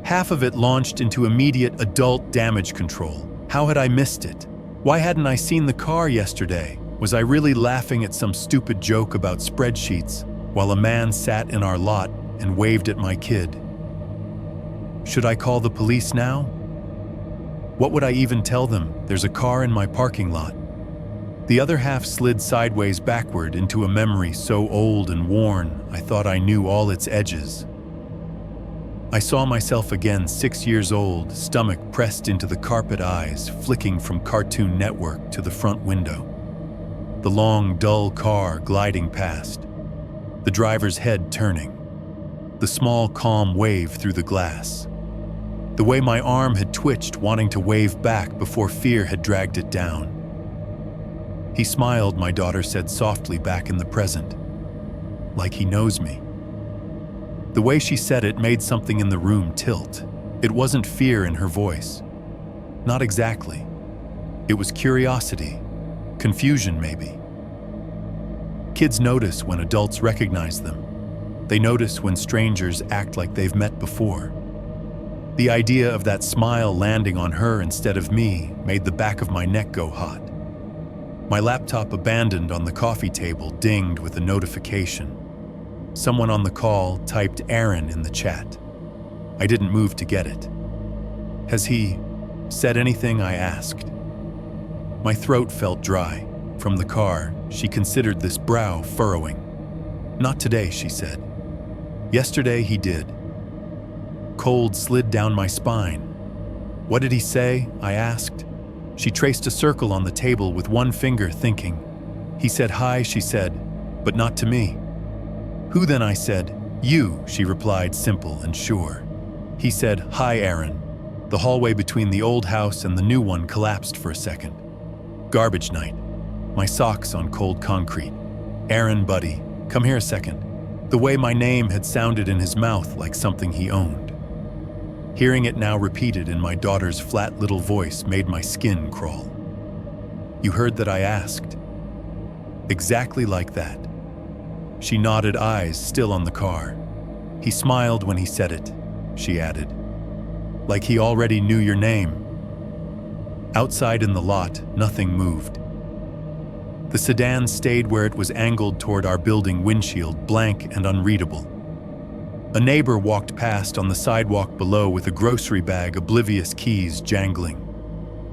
Half of it launched into immediate adult damage control. How had I missed it? Why hadn't I seen the car yesterday? Was I really laughing at some stupid joke about spreadsheets while a man sat in our lot and waved at my kid? Should I call the police now? What would I even tell them? There's a car in my parking lot. The other half slid sideways backward into a memory so old and worn I thought I knew all its edges. I saw myself again, 6 years old, stomach pressed into the carpet, eyes flicking from Cartoon Network to the front window. The long, dull car gliding past, the driver's head turning, the small, calm wave through the glass. The way my arm had twitched, wanting to wave back before fear had dragged it down. "He smiled," my daughter said softly back in the present. "Like he knows me." The way she said it made something in the room tilt. It wasn't fear in her voice. Not exactly. It was curiosity. Confusion, maybe. Kids notice when adults recognize them. They notice when strangers act like they've met before. The idea of that smile landing on her instead of me made the back of my neck go hot. My laptop, abandoned on the coffee table, dinged with a notification. Someone on the call typed Aaron in the chat. I didn't move to get it. "Has he said anything?" I asked. My throat felt dry. From the car, she considered this brow furrowing. "Not today," she said. "Yesterday he did." Cold slid down my spine. "What did he say?" I asked. She traced a circle on the table with one finger, thinking. "He said hi," she said, "but not to me." "Who then?" I said. "You," she replied, simple and sure. He said, "Hi, Aaron." The hallway between the old house and the new one collapsed for a second. Garbage night. My socks on cold concrete. "Aaron, buddy, come here a second." The way my name had sounded in his mouth, like something he owned. Hearing it now repeated in my daughter's flat little voice made my skin crawl. "You heard that?" I asked. Exactly like that. She nodded, eyes still on the car. "He smiled when he said it," she added. "Like he already knew your name." Outside in the lot, nothing moved. The sedan stayed where it was, angled toward our building windshield, blank and unreadable. A neighbor walked past on the sidewalk below with a grocery bag, oblivious keys jangling.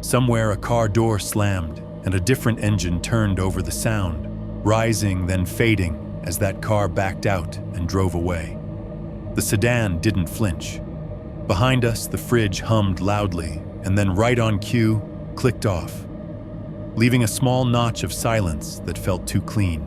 Somewhere a car door slammed and a different engine turned over the sound, rising then fading as that car backed out and drove away. The sedan didn't flinch. Behind us, the fridge hummed loudly and then right on cue, clicked off, leaving a small notch of silence that felt too clean.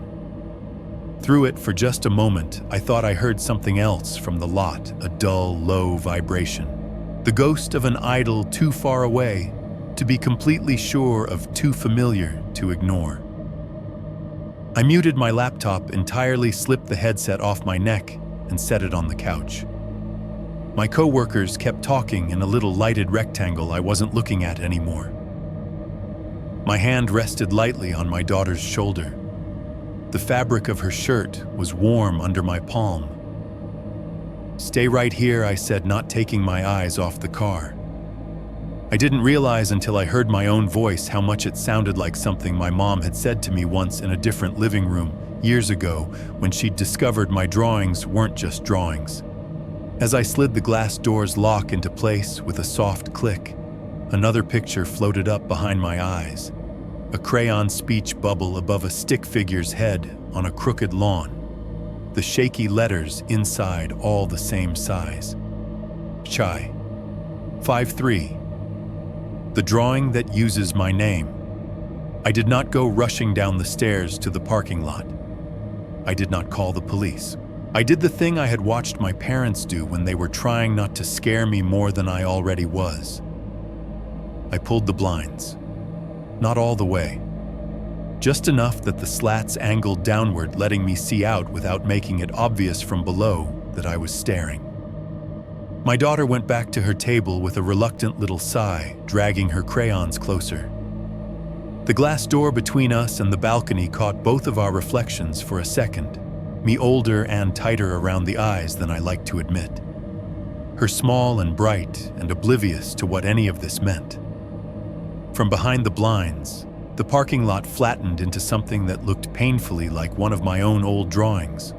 Through it for just a moment, I thought I heard something else from the lot, a dull, low vibration. The ghost of an idol too far away to be completely sure of, too familiar to ignore. I muted my laptop, entirely slipped the headset off my neck, and set it on the couch. My coworkers kept talking in a little lighted rectangle I wasn't looking at anymore. My hand rested lightly on my daughter's shoulder. The fabric of her shirt was warm under my palm. "Stay right here," I said, not taking my eyes off the car. I didn't realize until I heard my own voice how much it sounded like something my mom had said to me once in a different living room years ago when she'd discovered my drawings weren't just drawings. As I slid the glass door's lock into place with a soft click, another picture floated up behind my eyes. A crayon speech bubble above a stick figure's head on a crooked lawn. The shaky letters inside all the same size. Chai. 5-3. The drawing that uses my name. I did not go rushing down the stairs to the parking lot. I did not call the police. I did the thing I had watched my parents do when they were trying not to scare me more than I already was. I pulled the blinds. Not all the way. Just enough that the slats angled downward, letting me see out without making it obvious from below that I was staring. My daughter went back to her table with a reluctant little sigh, dragging her crayons closer. The glass door between us and the balcony caught both of our reflections for a second, me older and tighter around the eyes than I like to admit. Her small and bright and oblivious to what any of this meant. From behind the blinds, the parking lot flattened into something that looked painfully like one of my own old drawings.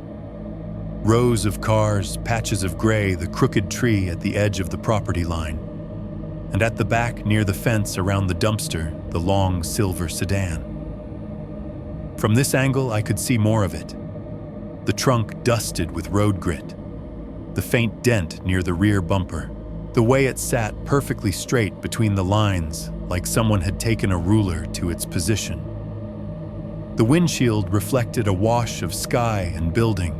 Rows of cars, patches of gray, the crooked tree at the edge of the property line. And at the back, near the fence around the dumpster, the long silver sedan. From this angle, I could see more of it. The trunk dusted with road grit. The faint dent near the rear bumper. The way it sat perfectly straight between the lines, like someone had taken a ruler to its position. The windshield reflected a wash of sky and building.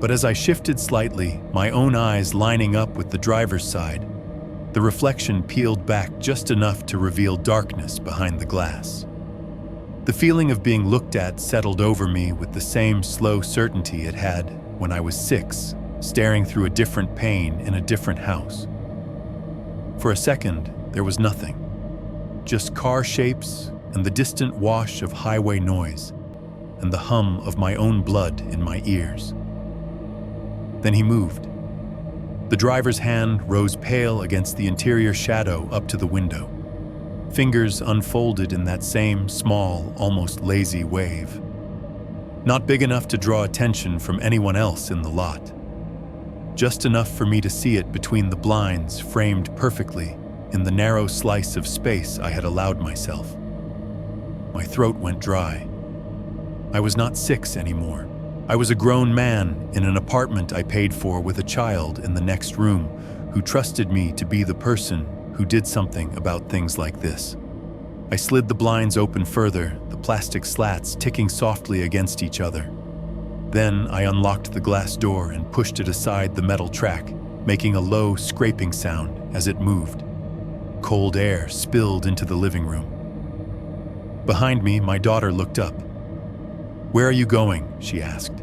But as I shifted slightly, my own eyes lining up with the driver's side, the reflection peeled back just enough to reveal darkness behind the glass. The feeling of being looked at settled over me with the same slow certainty it had when I was 6, staring through a different pane in a different house. For a second, there was nothing. Just car shapes and the distant wash of highway noise, and the hum of my own blood in my ears. Then he moved. The driver's hand rose pale against the interior shadow up to the window. Fingers unfolded in that same small, almost lazy wave. Not big enough to draw attention from anyone else in the lot. Just enough for me to see it between the blinds framed perfectly in the narrow slice of space I had allowed myself. My throat went dry. I was not 6 anymore. I was a grown man in an apartment I paid for with a child in the next room who trusted me to be the person who did something about things like this. I slid the blinds open further, the plastic slats ticking softly against each other. Then I unlocked the glass door and pushed it aside the metal track, making a low scraping sound as it moved. Cold air spilled into the living room. Behind me, my daughter looked up. "Where are you going?" she asked.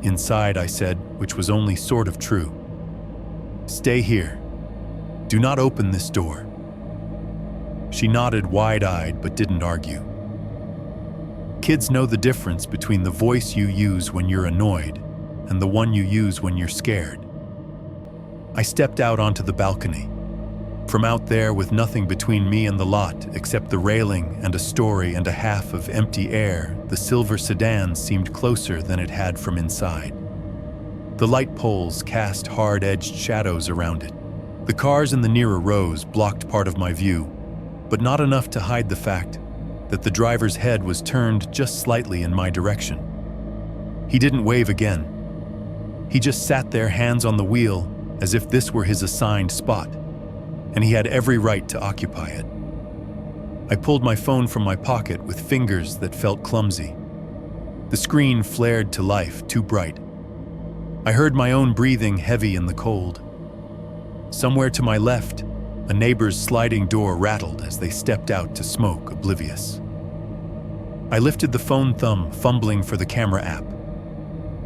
"Inside," I said, which was only sort of true. "Stay here. Do not open this door." She nodded wide-eyed but didn't argue. Kids know the difference between the voice you use when you're annoyed and the one you use when you're scared. I stepped out onto the balcony. From out there, with nothing between me and the lot except the railing and a story and a half of empty air, the silver sedan seemed closer than it had from inside. The light poles cast hard-edged shadows around it. The cars in the nearer rows blocked part of my view. but not enough to hide the fact that the driver's head was turned just slightly in my direction. He didn't wave again. He just sat there, hands on the wheel, as if this were his assigned spot, and he had every right to occupy it. I pulled my phone from my pocket with fingers that felt clumsy. The screen flared to life, too bright. I heard my own breathing heavy in the cold. Somewhere to my left, a neighbor's sliding door rattled as they stepped out to smoke, oblivious. I lifted the phone thumb, fumbling for the camera app.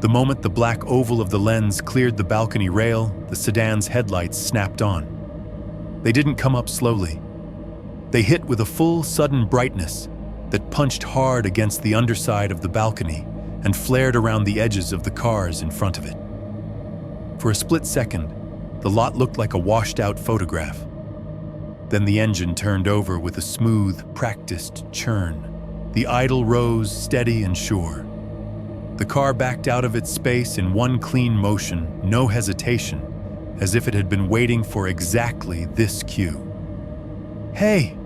The moment the black oval of the lens cleared the balcony rail, the sedan's headlights snapped on. They didn't come up slowly. They hit with a full, sudden brightness that punched hard against the underside of the balcony and flared around the edges of the cars in front of it. For a split second, the lot looked like a washed-out photograph. Then the engine turned over with a smooth, practiced churn. The idle rose steady and sure. The car backed out of its space in one clean motion, no hesitation, as if it had been waiting for exactly this cue. "Hey!"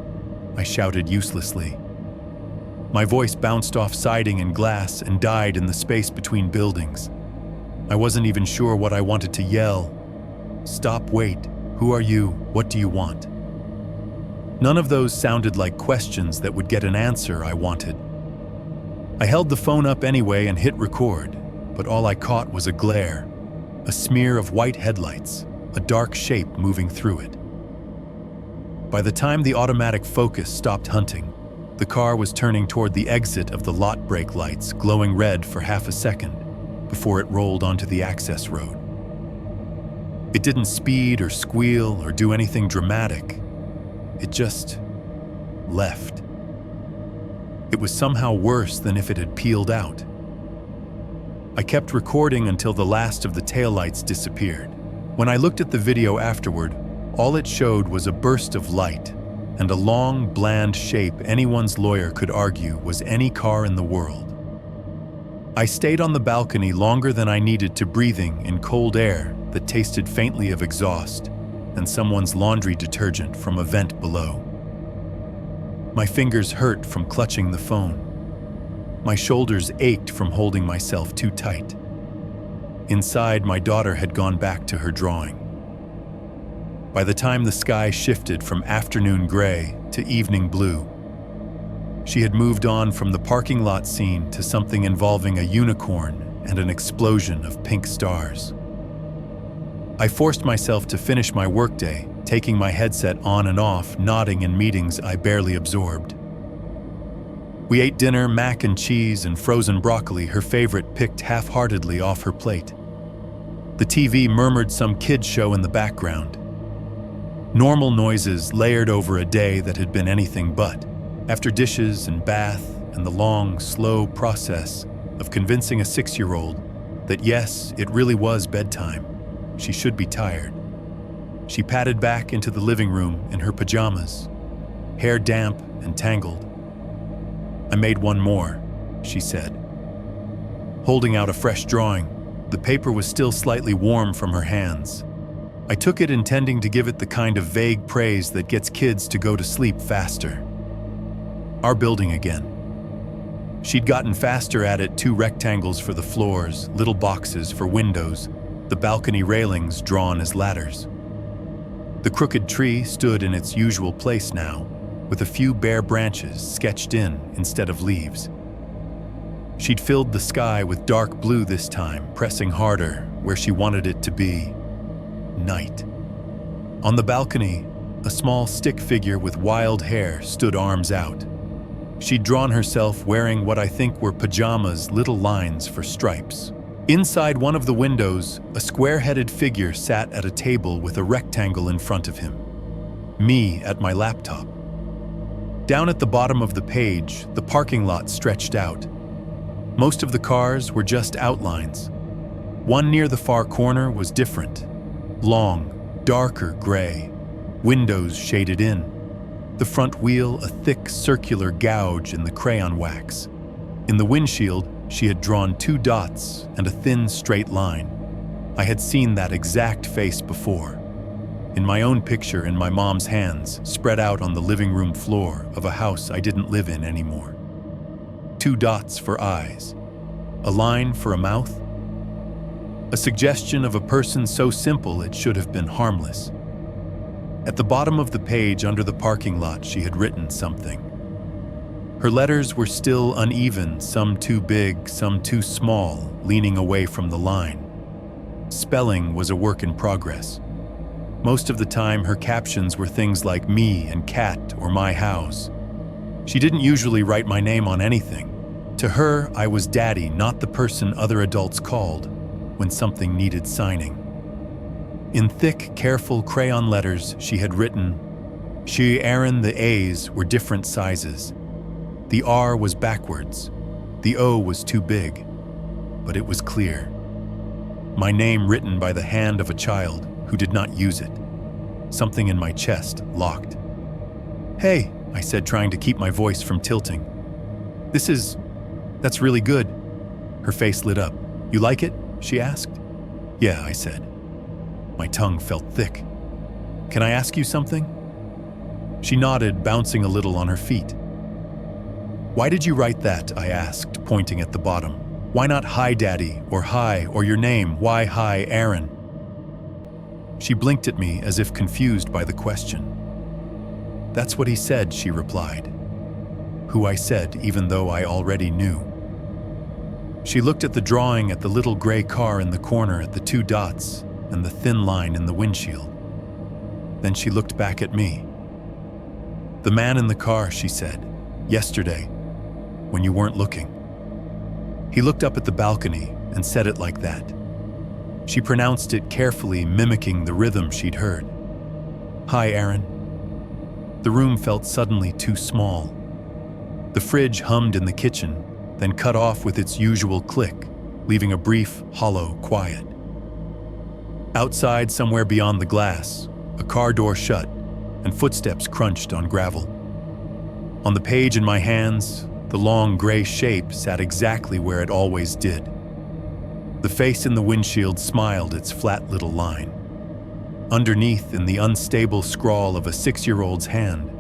I shouted uselessly. My voice bounced off siding and glass and died in the space between buildings. I wasn't even sure what I wanted to yell. Stop, wait, who are you, what do you want? None of those sounded like questions that would get an answer I wanted. I held the phone up anyway and hit record, but all I caught was a glare, a smear of white headlights, a dark shape moving through it. By the time the automatic focus stopped hunting, the car was turning toward the exit of the lot brake lights, glowing red for half a second before it rolled onto the access road. It didn't speed or squeal or do anything dramatic. It just left. It was somehow worse than if it had peeled out. I kept recording until the last of the taillights disappeared. When I looked at the video afterward, all it showed was a burst of light and a long, bland shape anyone's lawyer could argue was any car in the world. I stayed on the balcony longer than I needed to, breathing in cold air that tasted faintly of exhaust and someone's laundry detergent from a vent below. My fingers hurt from clutching the phone. My shoulders ached from holding myself too tight. Inside, my daughter had gone back to her drawing. By the time the sky shifted from afternoon gray to evening blue, she had moved on from the parking lot scene to something involving a unicorn and an explosion of pink stars. I forced myself to finish my workday, taking my headset on and off, nodding in meetings I barely absorbed. We ate dinner, mac and cheese and frozen broccoli, her favorite, picked half-heartedly off her plate. The TV murmured some kid show in the background. Normal noises layered over a day that had been anything but. After dishes and bath and the long, slow process of convincing a 6-year-old that yes, it really was bedtime, she should be tired, she padded back into the living room in her pajamas, hair damp and tangled. "I made one more," she said. Holding out a fresh drawing, the paper was still slightly warm from her hands. I took it, intending to give it the kind of vague praise that gets kids to go to sleep faster. Our building again. She'd gotten faster at it, 2 rectangles for the floors, little boxes for windows, the balcony railings drawn as ladders. The crooked tree stood in its usual place now, with a few bare branches sketched in instead of leaves. She'd filled the sky with dark blue this time, pressing harder where she wanted it to be. Night. On the balcony, a small stick figure with wild hair stood, arms out. She'd drawn herself wearing what I think were pajamas, little lines for stripes. Inside one of the windows, a square-headed figure sat at a table with a rectangle in front of him. Me at my laptop. Down at the bottom of the page, the parking lot stretched out. Most of the cars were just outlines. One near the far corner was different. Long, darker gray, windows shaded in. The front wheel a thick circular gouge in the crayon wax. In the windshield, she had drawn 2 dots and a thin straight line. I had seen that exact face before. in my own picture in my mom's hands, spread out on the living room floor of a house I didn't live in anymore. 2 dots for eyes, a line for a mouth, a suggestion of a person so simple it should have been harmless. At the bottom of the page under the parking lot, she had written something. Her letters were still uneven, some too big, some too small, leaning away from the line. Spelling was a work in progress. Most of the time, her captions were things like me and cat or my house. She didn't usually write my name on anything. To her, I was daddy, not the person other adults called when something needed signing. In thick, careful crayon letters, she had written, "She, Aaron," the A's were different sizes. The R was backwards. The O was too big, but it was clear. My name written by the hand of a child who did not use it. Something in my chest locked. "Hey," I said, trying to keep my voice from tilting. That's really good." Her face lit up. "You like it?" she asked. "Yeah," I said. My tongue felt thick. "Can I ask you something?" She nodded, bouncing a little on her feet. "Why did you write that?" I asked, pointing at the bottom. "Why not hi, Daddy, or hi, or your name? Why hi, Aaron?" She blinked at me as if confused by the question. "That's what he said," she replied. Who I said, even though I already knew. She looked at the drawing at the little gray car in the corner, at the 2 dots and the thin line in the windshield. Then she looked back at me. "The man in the car," she said, "yesterday, when you weren't looking. He looked up at the balcony and said it like that." She pronounced it carefully, mimicking the rhythm she'd heard. "Hi, Aaron." The room felt suddenly too small. The fridge hummed in the kitchen, then cut off with its usual click, leaving a brief, hollow quiet. Outside, somewhere beyond the glass, a car door shut and footsteps crunched on gravel. On the page in my hands, the long gray shape sat exactly where it always did. The face in the windshield smiled its flat little line. Underneath, in the unstable scrawl of a 6-year-old's hand,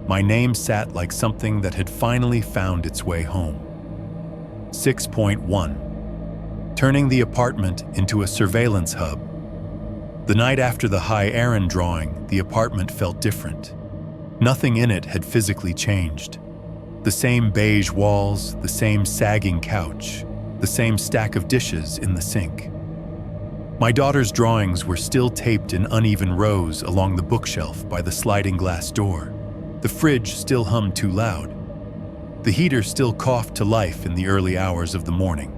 my name sat like something that had finally found its way home. 6.1. Turning the apartment into a surveillance hub. The night after the Hi Aaron drawing, the apartment felt different. Nothing in it had physically changed. The same beige walls, the same sagging couch, the same stack of dishes in the sink. My daughter's drawings were still taped in uneven rows along the bookshelf by the sliding glass door. The fridge still hummed too loud. The heater still coughed to life in the early hours of the morning.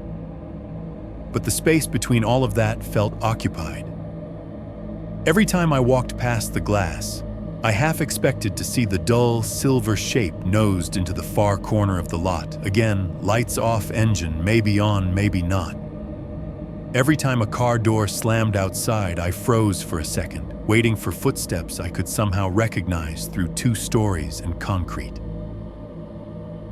But the space between all of that felt occupied. Every time I walked past the glass, I half expected to see the dull, silver shape nosed into the far corner of the lot. Again, lights off, engine, maybe on, maybe not. Every time a car door slammed outside, I froze for a second, waiting for footsteps I could somehow recognize through 2 stories and concrete.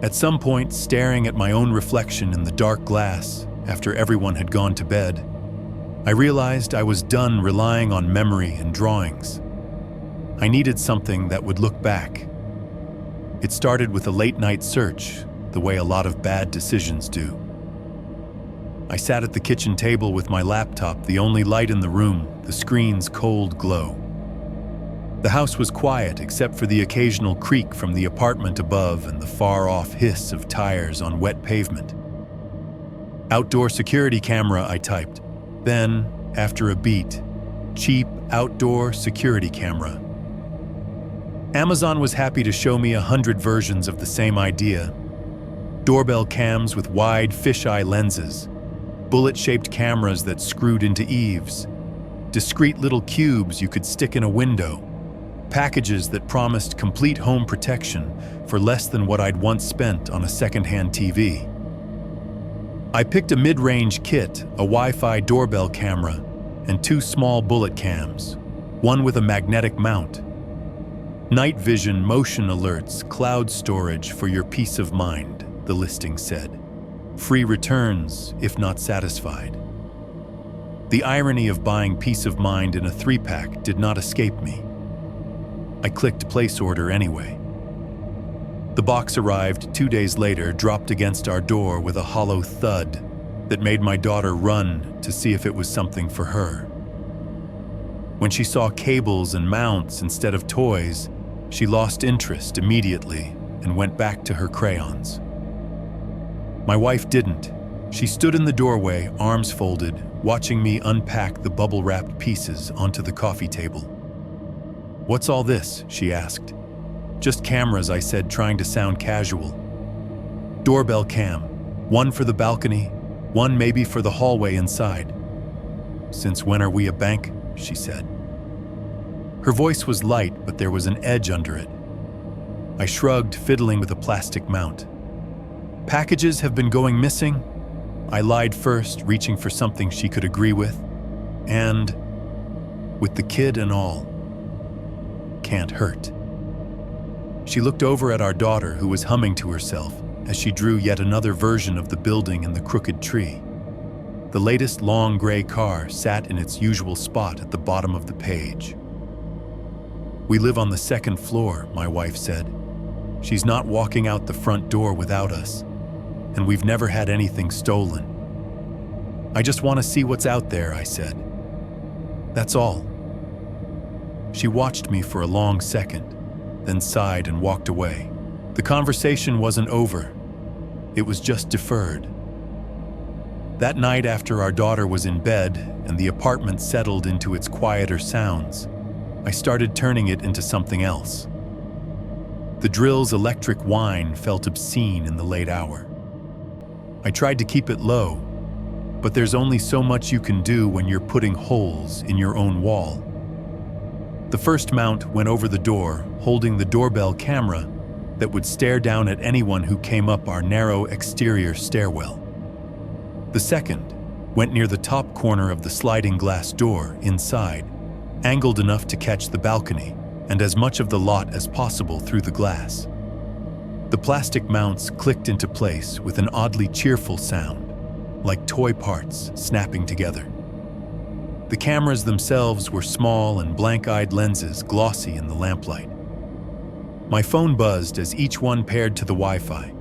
At some point, staring at my own reflection in the dark glass after everyone had gone to bed, I realized I was done relying on memory and drawings. I needed something that would look back. It started with a late-night search, the way a lot of bad decisions do. I sat at the kitchen table with my laptop, the only light in the room, the screen's cold glow. The house was quiet except for the occasional creak from the apartment above and the far-off hiss of tires on wet pavement. "Outdoor security camera," I typed. Then, after a beat, "cheap outdoor security camera." Amazon was happy to show me 100 versions of the same idea. Doorbell cams with wide fisheye lenses, bullet-shaped cameras that screwed into eaves, discreet little cubes you could stick in a window, packages that promised complete home protection for less than what I'd once spent on a second-hand TV. I picked a mid-range kit, a Wi-Fi doorbell camera, and 2 small bullet cams, one with a magnetic mount. "Night vision, motion alerts, cloud storage for your peace of mind," the listing said. "Free returns if not satisfied." The irony of buying peace of mind in a 3-pack did not escape me. I clicked place order anyway. The box arrived 2 days later, dropped against our door with a hollow thud that made my daughter run to see if it was something for her. When she saw cables and mounts instead of toys, she lost interest immediately and went back to her crayons. My wife didn't. She stood in the doorway, arms folded, watching me unpack the bubble-wrapped pieces onto the coffee table. "What's all this?" she asked. "Just cameras," I said, trying to sound casual. "Doorbell cam. One for the balcony, one maybe for the hallway inside." "Since when are we a bank?" she said. Her voice was light, but there was an edge under it. I shrugged, fiddling with a plastic mount. "Packages have been going missing?" I lied first, reaching for something she could agree with. "And with the kid and all, can't hurt." She looked over at our daughter, who was humming to herself as she drew yet another version of the building and the crooked tree. The latest long gray car sat in its usual spot at the bottom of the page. "We live on the 2nd floor," my wife said. "She's not walking out the front door without us, and we've never had anything stolen." "I just want to see what's out there," I said. "That's all." She watched me for a long second, then sighed and walked away. The conversation wasn't over. It was just deferred. That night, after our daughter was in bed and the apartment settled into its quieter sounds, I started turning it into something else. The drill's electric whine felt obscene in the late hour. I tried to keep it low, but there's only so much you can do when you're putting holes in your own wall. The first mount went over the door, holding the doorbell camera that would stare down at anyone who came up our narrow exterior stairwell. The second went near the top corner of the sliding glass door inside, angled enough to catch the balcony and as much of the lot as possible through the glass. The plastic mounts clicked into place with an oddly cheerful sound, like toy parts snapping together. The cameras themselves were small and blank-eyed lenses, glossy in the lamplight. My phone buzzed as each one paired to the Wi-Fi.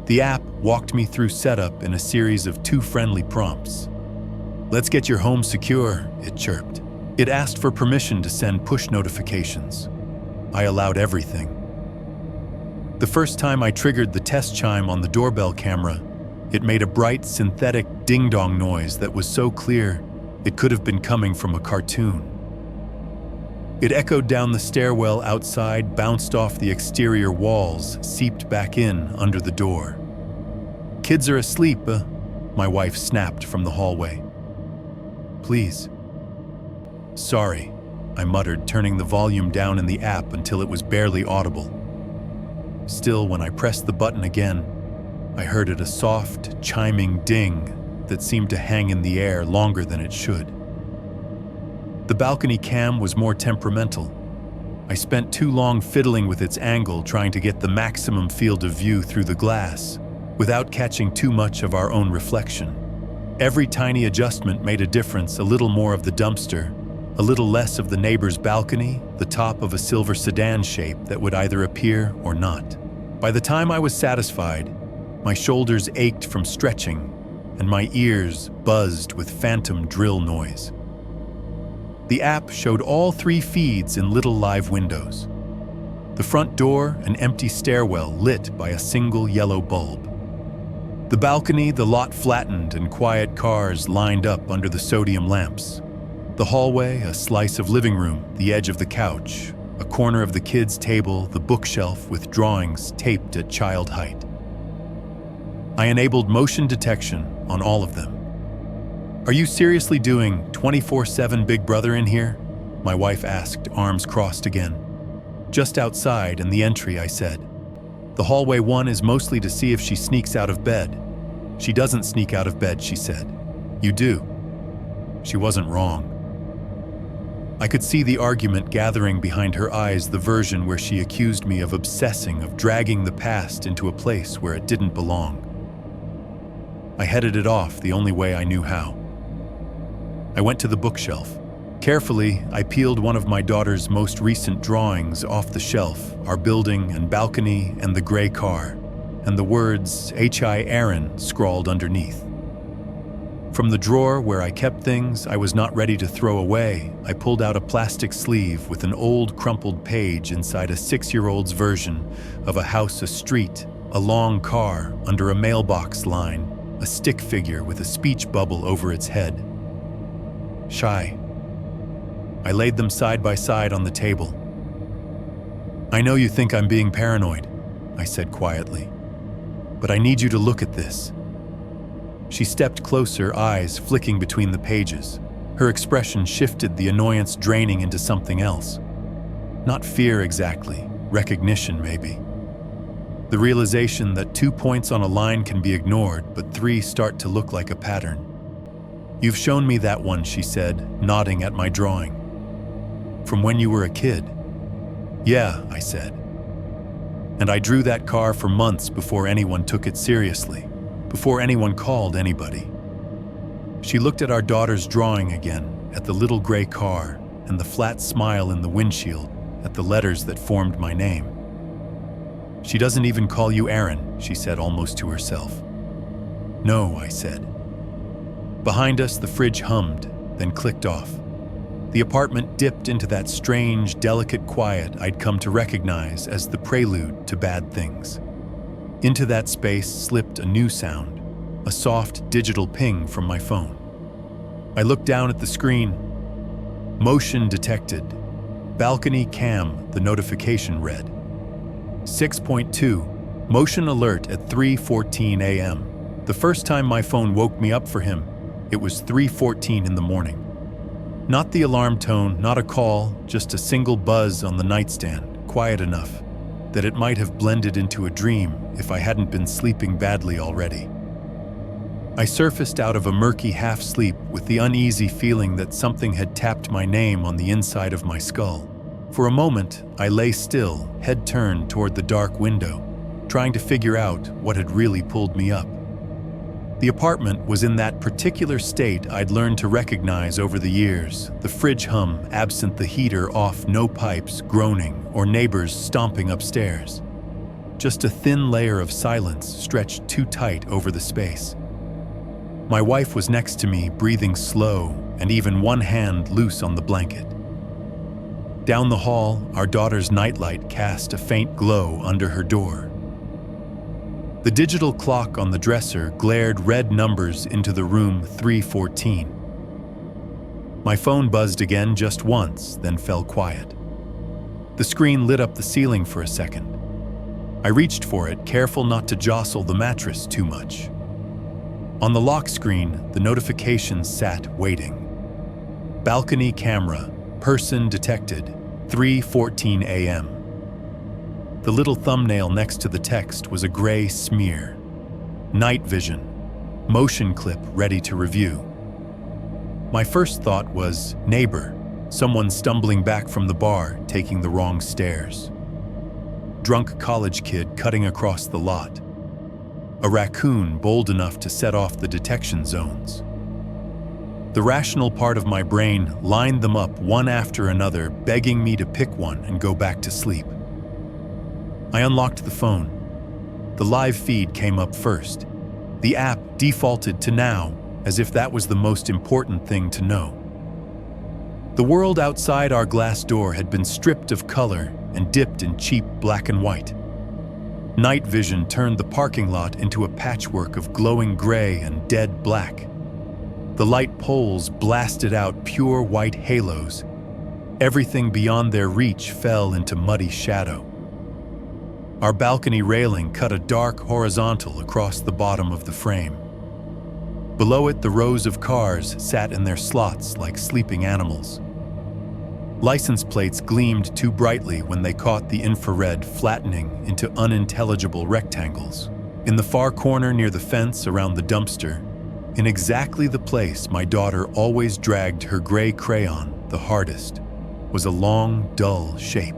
The app walked me through setup in a series of 2 friendly prompts. "Let's get your home secure," it chirped. It asked for permission to send push notifications. I allowed everything. The first time I triggered the test chime on the doorbell camera, it made a bright synthetic ding-dong noise that was so clear it could have been coming from a cartoon. It echoed down the stairwell outside, bounced off the exterior walls, seeped back in under the door. "Kids are asleep," my wife snapped from the hallway. "Please." "Sorry," I muttered, turning the volume down in the app until it was barely audible. Still, when I pressed the button again, I heard it a soft, chiming ding that seemed to hang in the air longer than it should. The balcony cam was more temperamental. I spent too long fiddling with its angle, trying to get the maximum field of view through the glass, without catching too much of our own reflection. Every tiny adjustment made a difference: a little more of the dumpster, a little less of the neighbor's balcony, the top of a silver sedan shape that would either appear or not. By the time I was satisfied, my shoulders ached from stretching, and my ears buzzed with phantom drill noise. The app showed all 3 feeds in little live windows. The front door, an empty stairwell lit by a single yellow bulb. The balcony, the lot flattened and quiet cars lined up under the sodium lamps. The hallway, a slice of living room, the edge of the couch, a corner of the kids' table, the bookshelf with drawings taped at child height. I enabled motion detection on all of them. "Are you seriously doing 24/7 Big Brother in here?" my wife asked, arms crossed again. "Just outside in the entry," I said. "The hallway one is mostly to see if she sneaks out of bed." "She doesn't sneak out of bed," she said. "You do." She wasn't wrong. I could see the argument gathering behind her eyes, the version where she accused me of obsessing, of dragging the past into a place where it didn't belong. I headed it off the only way I knew how. I went to the bookshelf. Carefully, I peeled one of my daughter's most recent drawings off the shelf, our building and balcony and the gray car, and the words H.I. Aaron scrawled underneath. From the drawer where I kept things I was not ready to throw away, I pulled out a plastic sleeve with an old crumpled page inside a 6-year-old's version of a house, a street, a long car under a mailbox line, a stick figure with a speech bubble over its head. Shy. I laid them side by side on the table. I know you think I'm being paranoid, I said quietly, but I need you to look at this. She stepped closer, eyes flicking between the pages. Her expression shifted, the annoyance draining into something else. Not fear exactly, recognition maybe. The realization that 2 points on a line can be ignored, but 3 start to look like a pattern. You've shown me that one, she said, nodding at my drawing. From when you were a kid. Yeah, I said. And I drew that car for months before anyone took it seriously. Before anyone called anybody. She looked at our daughter's drawing again, at the little gray car and the flat smile in the windshield, at the letters that formed my name. She doesn't even call you Aaron, she said almost to herself. No, I said. Behind us, the fridge hummed, then clicked off. The apartment dipped into that strange, delicate quiet I'd come to recognize as the prelude to bad things. Into that space slipped a new sound, a soft digital ping from my phone. I looked down at the screen. Motion detected. Balcony cam, the notification read. 6.2, motion alert at 3:14 a.m. The first time my phone woke me up for him, it was 3:14 in the morning. Not the alarm tone, not a call, just a single buzz on the nightstand, quiet enough that it might have blended into a dream if I hadn't been sleeping badly already. I surfaced out of a murky half-sleep with the uneasy feeling that something had tapped my name on the inside of my skull. For a moment, I lay still, head turned toward the dark window, trying to figure out what had really pulled me up. The apartment was in that particular state I'd learned to recognize over the years, the fridge hum, absent the heater off, no pipes, groaning, or neighbors stomping upstairs. Just a thin layer of silence stretched too tight over the space. My wife was next to me, breathing slow, and even one hand loose on the blanket. Down the hall, our daughter's nightlight cast a faint glow under her door. The digital clock on the dresser glared red numbers into the room 3:14. My phone buzzed again just once, then fell quiet. The screen lit up the ceiling for a second. I reached for it, careful not to jostle the mattress too much. On the lock screen, the notifications sat waiting. Balcony camera, person detected, 3:14 a.m. The little thumbnail next to the text was a gray smear. Night vision. Motion clip ready to review. My first thought was neighbor, someone stumbling back from the bar, taking the wrong stairs. Drunk college kid cutting across the lot. A raccoon bold enough to set off the detection zones. The rational part of my brain lined them up one after another, begging me to pick one and go back to sleep. I unlocked the phone. The live feed came up first. The app defaulted to now, as if that was the most important thing to know. The world outside our glass door had been stripped of color and dipped in cheap black and white. Night vision turned the parking lot into a patchwork of glowing gray and dead black. The light poles blasted out pure white halos. Everything beyond their reach fell into muddy shadow. Our balcony railing cut a dark horizontal across the bottom of the frame. Below it, the rows of cars sat in their slots like sleeping animals. License plates gleamed too brightly when they caught the infrared, flattening into unintelligible rectangles. In the far corner near the fence around the dumpster, in exactly the place my daughter always dragged her gray crayon the hardest, was a long, dull shape.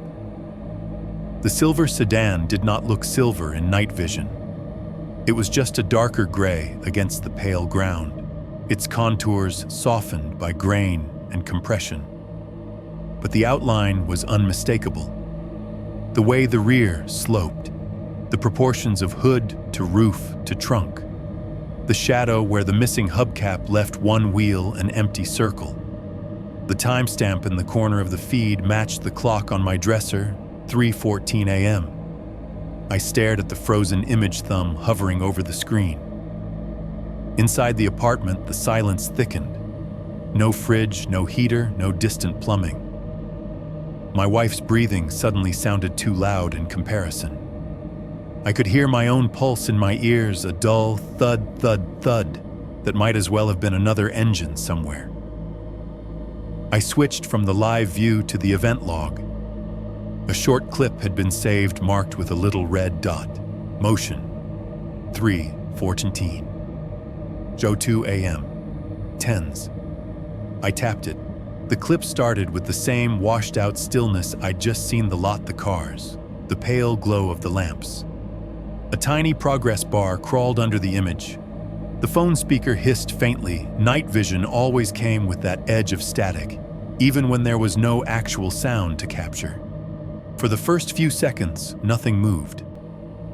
The silver sedan did not look silver in night vision. It was just a darker gray against the pale ground, its contours softened by grain and compression. But the outline was unmistakable. The way the rear sloped, the proportions of hood to roof to trunk, the shadow where the missing hubcap left one wheel an empty circle. The timestamp in the corner of the feed matched the clock on my dresser, 3:14 a.m. I stared at the frozen image thumb hovering over the screen. Inside the apartment, the silence thickened. No fridge, no heater, no distant plumbing. My wife's breathing suddenly sounded too loud in comparison. I could hear my own pulse in my ears, a dull thud, thud, thud that might as well have been another engine somewhere. I switched from the live view to the event log. A short clip had been saved marked with a little red dot. Motion. 3:14. 02 a.m. Tens. I tapped it. The clip started with the same washed-out stillness I'd just seen the lot the cars, the pale glow of the lamps. A tiny progress bar crawled under the image. The phone speaker hissed faintly. Night vision always came with that edge of static, even when there was no actual sound to capture. For the first few seconds, nothing moved.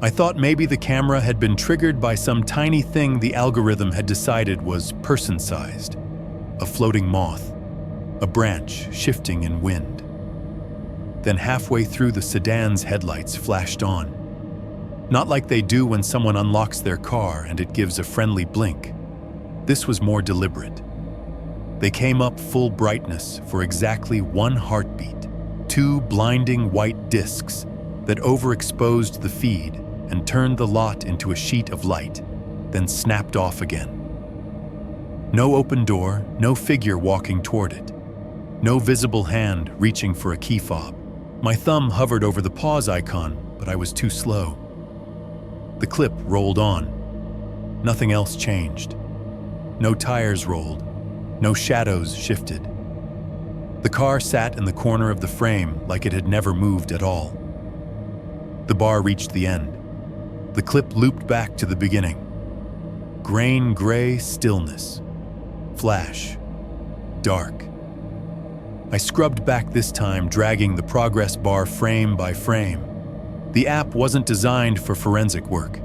I thought maybe the camera had been triggered by some tiny thing the algorithm had decided was person-sized. A floating moth, a branch shifting in wind. Then halfway through, the sedan's headlights flashed on. Not like they do when someone unlocks their car and it gives a friendly blink. This was more deliberate. They came up full brightness for exactly one heartbeat, two blinding white discs that overexposed the feed and turned the lot into a sheet of light, then snapped off again. No open door, no figure walking toward it. No visible hand reaching for a key fob. My thumb hovered over the pause icon, but I was too slow. The clip rolled on. Nothing else changed. No tires rolled. No shadows shifted. The car sat in the corner of the frame like it had never moved at all. The bar reached the end. The clip looped back to the beginning. Grain gray stillness. Flash. Dark. I scrubbed back this time, dragging the progress bar frame by frame. The app wasn't designed for forensic work.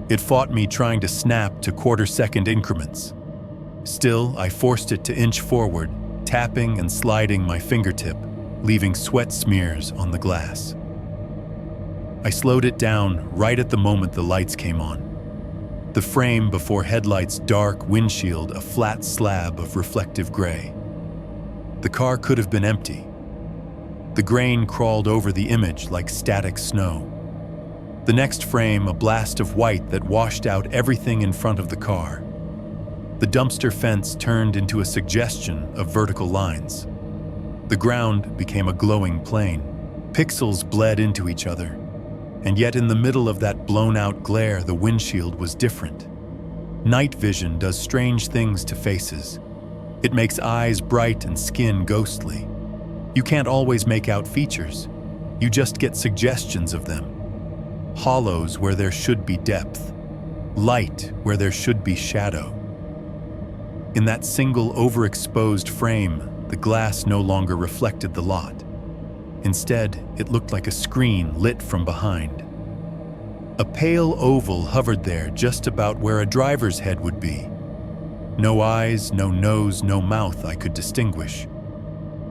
It fought me trying to snap to quarter-second increments. Still, I forced it to inch forward, tapping and sliding my fingertip, leaving sweat smears on the glass. I slowed it down right at the moment the lights came on. The frame before headlights' dark windshield, a flat slab of reflective gray. The car could have been empty. The grain crawled over the image like static snow. The next frame, a blast of white that washed out everything in front of the car. The dumpster fence turned into a suggestion of vertical lines. The ground became a glowing plane. Pixels bled into each other. And yet in the middle of that blown-out glare, the windshield was different. Night vision does strange things to faces. It makes eyes bright and skin ghostly. You can't always make out features. You just get suggestions of them. Hollows where there should be depth. Light where there should be shadow. In that single overexposed frame, the glass no longer reflected the lot. Instead, it looked like a screen lit from behind. A pale oval hovered there just about where a driver's head would be. No eyes, no nose, no mouth I could distinguish.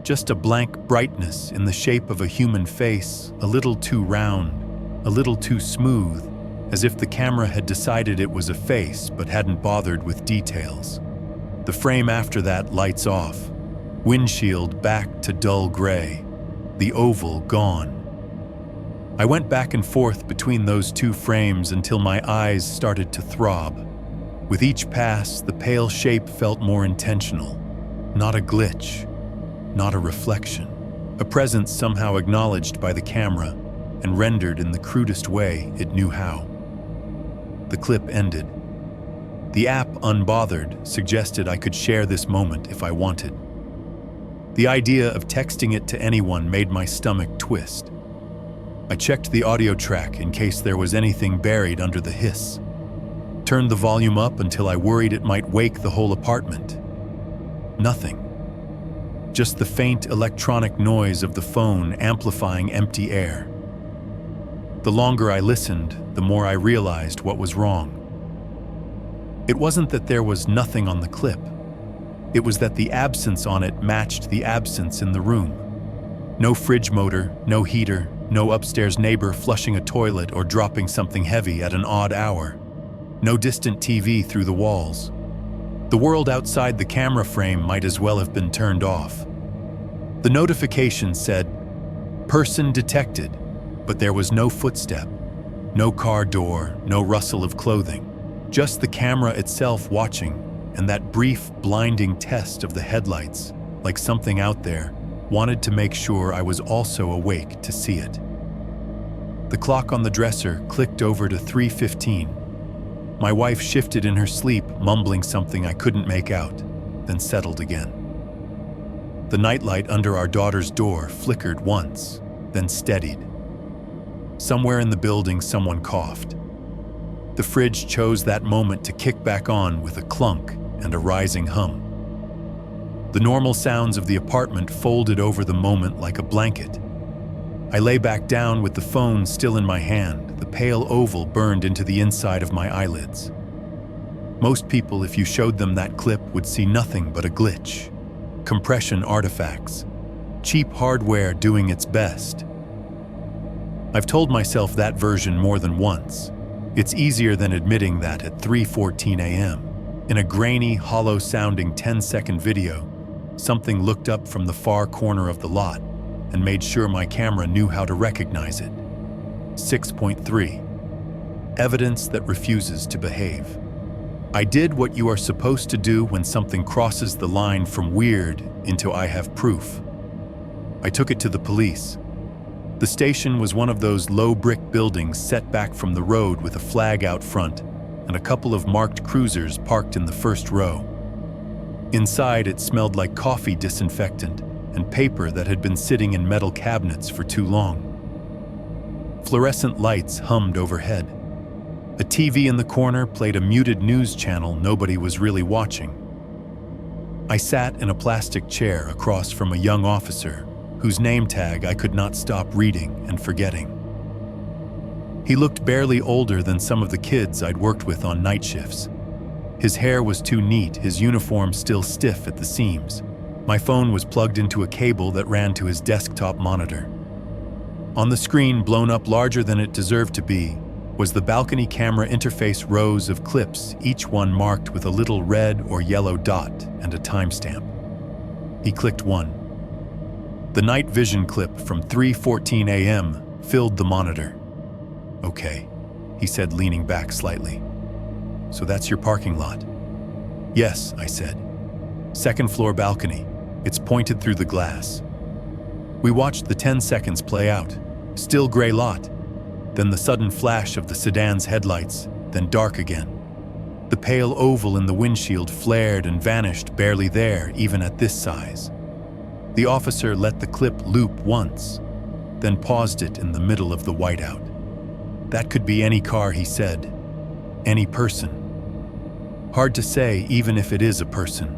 Just a blank brightness in the shape of a human face, a little too round, a little too smooth, as if the camera had decided it was a face but hadn't bothered with details. The frame after that lights off, windshield back to dull gray, the oval gone. I went back and forth between those two frames until my eyes started to throb. With each pass, the pale shape felt more intentional. Not a glitch, not a reflection. A presence somehow acknowledged by the camera and rendered in the crudest way it knew how. The clip ended. The app, unbothered, suggested I could share this moment if I wanted. The idea of texting it to anyone made my stomach twist. I checked the audio track in case there was anything buried under the hiss. Turned the volume up until I worried it might wake the whole apartment. Nothing. Just the faint electronic noise of the phone amplifying empty air. The longer I listened, the more I realized what was wrong. It wasn't that there was nothing on the clip. It was that the absence on it matched the absence in the room. No fridge motor, no heater, no upstairs neighbor flushing a toilet or dropping something heavy at an odd hour. No distant TV through the walls. The world outside the camera frame might as well have been turned off. The notification said, "Person detected," but there was no footstep, no car door, no rustle of clothing, just the camera itself watching, and that brief, blinding test of the headlights, like something out there wanted to make sure I was also awake to see it. The clock on the dresser clicked over to 3:15. My wife shifted in her sleep, mumbling something I couldn't make out, then settled again. The nightlight under our daughter's door flickered once, then steadied. Somewhere in the building, someone coughed. The fridge chose that moment to kick back on with a clunk and a rising hum. The normal sounds of the apartment folded over the moment like a blanket. I lay back down with the phone still in my hand, the pale oval burned into the inside of my eyelids. Most people, if you showed them that clip, would see nothing but a glitch. Compression artifacts. Cheap hardware doing its best. I've told myself that version more than once. It's easier than admitting that at 3:14 a.m. In a grainy, hollow-sounding 10-second video, something looked up from the far corner of the lot and made sure my camera knew how to recognize it. 6.3. Evidence that refuses to behave. I did what you are supposed to do when something crosses the line from weird into I have proof. I took it to the police. The station was one of those low brick buildings set back from the road with a flag out front and a couple of marked cruisers parked in the first row. Inside, it smelled like coffee disinfectant and paper that had been sitting in metal cabinets for too long. Fluorescent lights hummed overhead. A TV in the corner played a muted news channel nobody was really watching. I sat in a plastic chair across from a young officer whose name tag I could not stop reading and forgetting. He looked barely older than some of the kids I'd worked with on night shifts. His hair was too neat, his uniform still stiff at the seams. My phone was plugged into a cable that ran to his desktop monitor. On the screen, blown up larger than it deserved to be, was the balcony camera interface rows of clips, each one marked with a little red or yellow dot and a timestamp. He clicked one. The night vision clip from 3:14 a.m. filled the monitor. "Okay," he said, leaning back slightly. "So that's your parking lot?" "Yes," I said. "Second floor balcony. It's pointed through the glass." We watched the 10 seconds play out. Still gray lot. Then the sudden flash of the sedan's headlights, then dark again. The pale oval in the windshield flared and vanished, barely there even at this size. The officer let the clip loop once, then paused it in the middle of the whiteout. "That could be any car," he said. "Any person. Hard to say even if it is a person.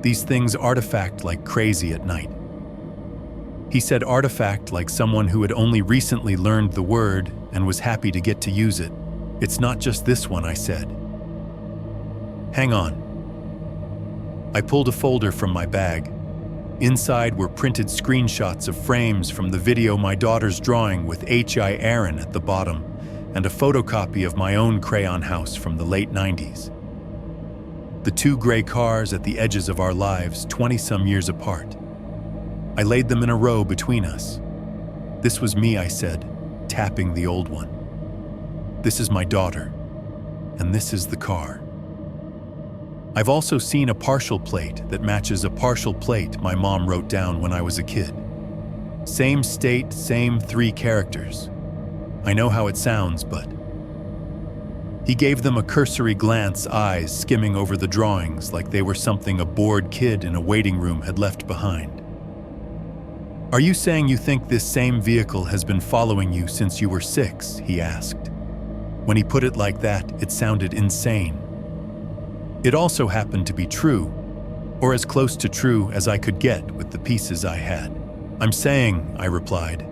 These things artifact like crazy at night." He said artifact like someone who had only recently learned the word and was happy to get to use it. "It's not just this one," I said. "Hang on." I pulled a folder from my bag. Inside were printed screenshots of frames from the video my daughter's drawing with H.I. Aaron at the bottom, and a photocopy of my own crayon house from the late 90s. The two gray cars at the edges of our lives, 20-some years apart. I laid them in a row between us. "This was me," I said, tapping the old one. "This is my daughter, and this is the car." I've also seen a partial plate that matches a partial plate my mom wrote down when I was a kid. Same state, same 3 characters. I know how it sounds, but... He gave them a cursory glance, eyes skimming over the drawings like they were something a bored kid in a waiting room had left behind. "Are you saying you think this same vehicle has been following you since you were 6? He asked. When he put it like that, it sounded insane. It also happened to be true, or as close to true as I could get with the pieces I had. "I'm saying," I replied,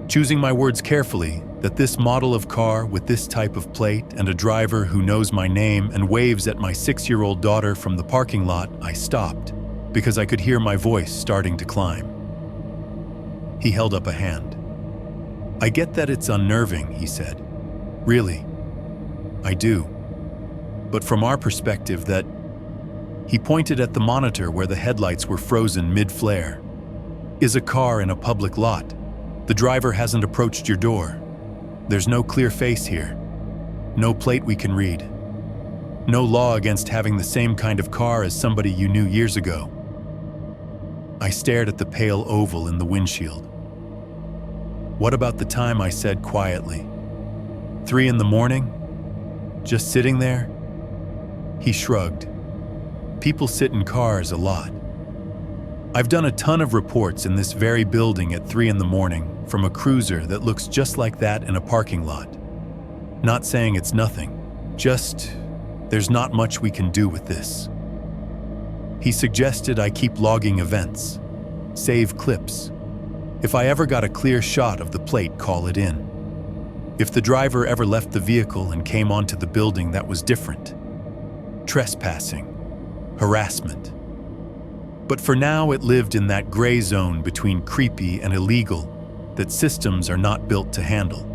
choosing my words carefully, that this model of car with this type of plate and a driver who knows my name and waves at my 6-year-old daughter from the parking lot. I stopped, because I could hear my voice starting to climb. He held up a hand. "I get that it's unnerving," he said. "Really, I do. But from our perspective that..." He pointed at the monitor where the headlights were frozen mid-flare. "Is a car in a public lot. The driver hasn't approached your door. There's no clear face here. No plate we can read. No law against having the same kind of car as somebody you knew years ago." I stared at the pale oval in the windshield. "What about the time?" I said quietly. 3 a.m? Just sitting there?" He shrugged. "People sit in cars a lot. I've done a ton of reports in this very building at 3 a.m. from a cruiser that looks just like that in a parking lot. Not saying it's nothing, just there's not much we can do with this." He suggested I keep logging events, save clips. If I ever got a clear shot of the plate, call it in. If the driver ever left the vehicle and came onto the building, that was different. Trespassing, harassment. But for now, it lived in that gray zone between creepy and illegal that systems are not built to handle.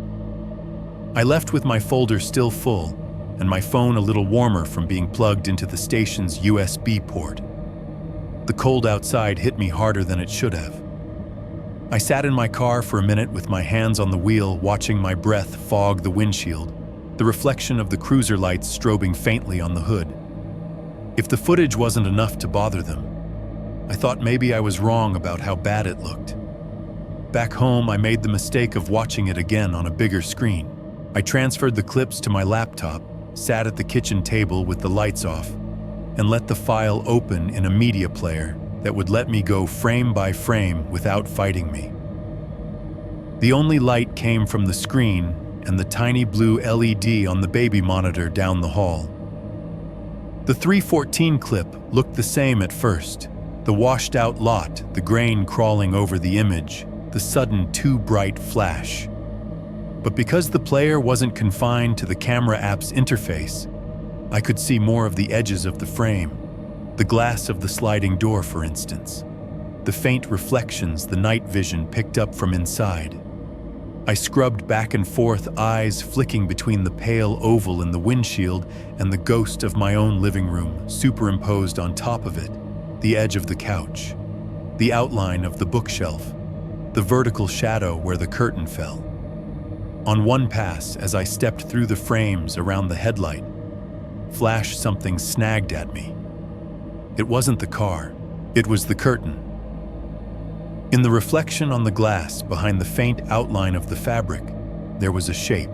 I left with my folder still full and my phone a little warmer from being plugged into the station's USB port. The cold outside hit me harder than it should have. I sat in my car for a minute with my hands on the wheel, watching my breath fog the windshield, the reflection of the cruiser lights strobing faintly on the hood. If the footage wasn't enough to bother them, I thought maybe I was wrong about how bad it looked. Back home, I made the mistake of watching it again on a bigger screen. I transferred the clips to my laptop, sat at the kitchen table with the lights off, and let the file open in a media player that would let me go frame by frame without fighting me. The only light came from the screen and the tiny blue LED on the baby monitor down the hall. The 3:14 clip looked the same at first. The washed-out lot, the grain crawling over the image, the sudden too bright flash. But because the player wasn't confined to the camera app's interface, I could see more of the edges of the frame, the glass of the sliding door, for instance, the faint reflections the night vision picked up from inside. I scrubbed back and forth, eyes flicking between the pale oval in the windshield and the ghost of my own living room superimposed on top of it, the edge of the couch, the outline of the bookshelf, the vertical shadow where the curtain fell. On one pass, as I stepped through the frames around the headlight, flash, something snagged at me. It wasn't the car, it was the curtain. In the reflection on the glass behind the faint outline of the fabric, there was a shape.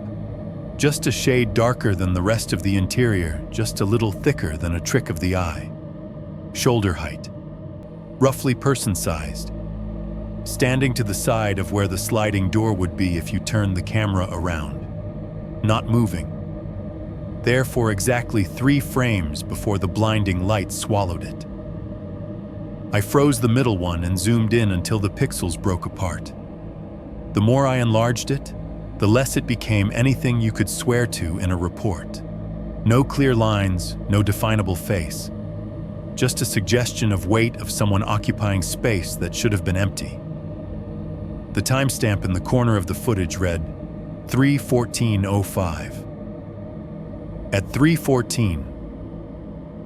Just a shade darker than the rest of the interior, just a little thicker than a trick of the eye. Shoulder height, roughly person-sized, standing to the side of where the sliding door would be if you turned the camera around. Not moving. There for exactly 3 frames before the blinding light swallowed it. I froze the middle one and zoomed in until the pixels broke apart. The more I enlarged it, the less it became anything you could swear to in a report. No clear lines, no definable face. Just a suggestion of weight of someone occupying space that should have been empty. The timestamp in the corner of the footage read 3:14:05. At 3:14,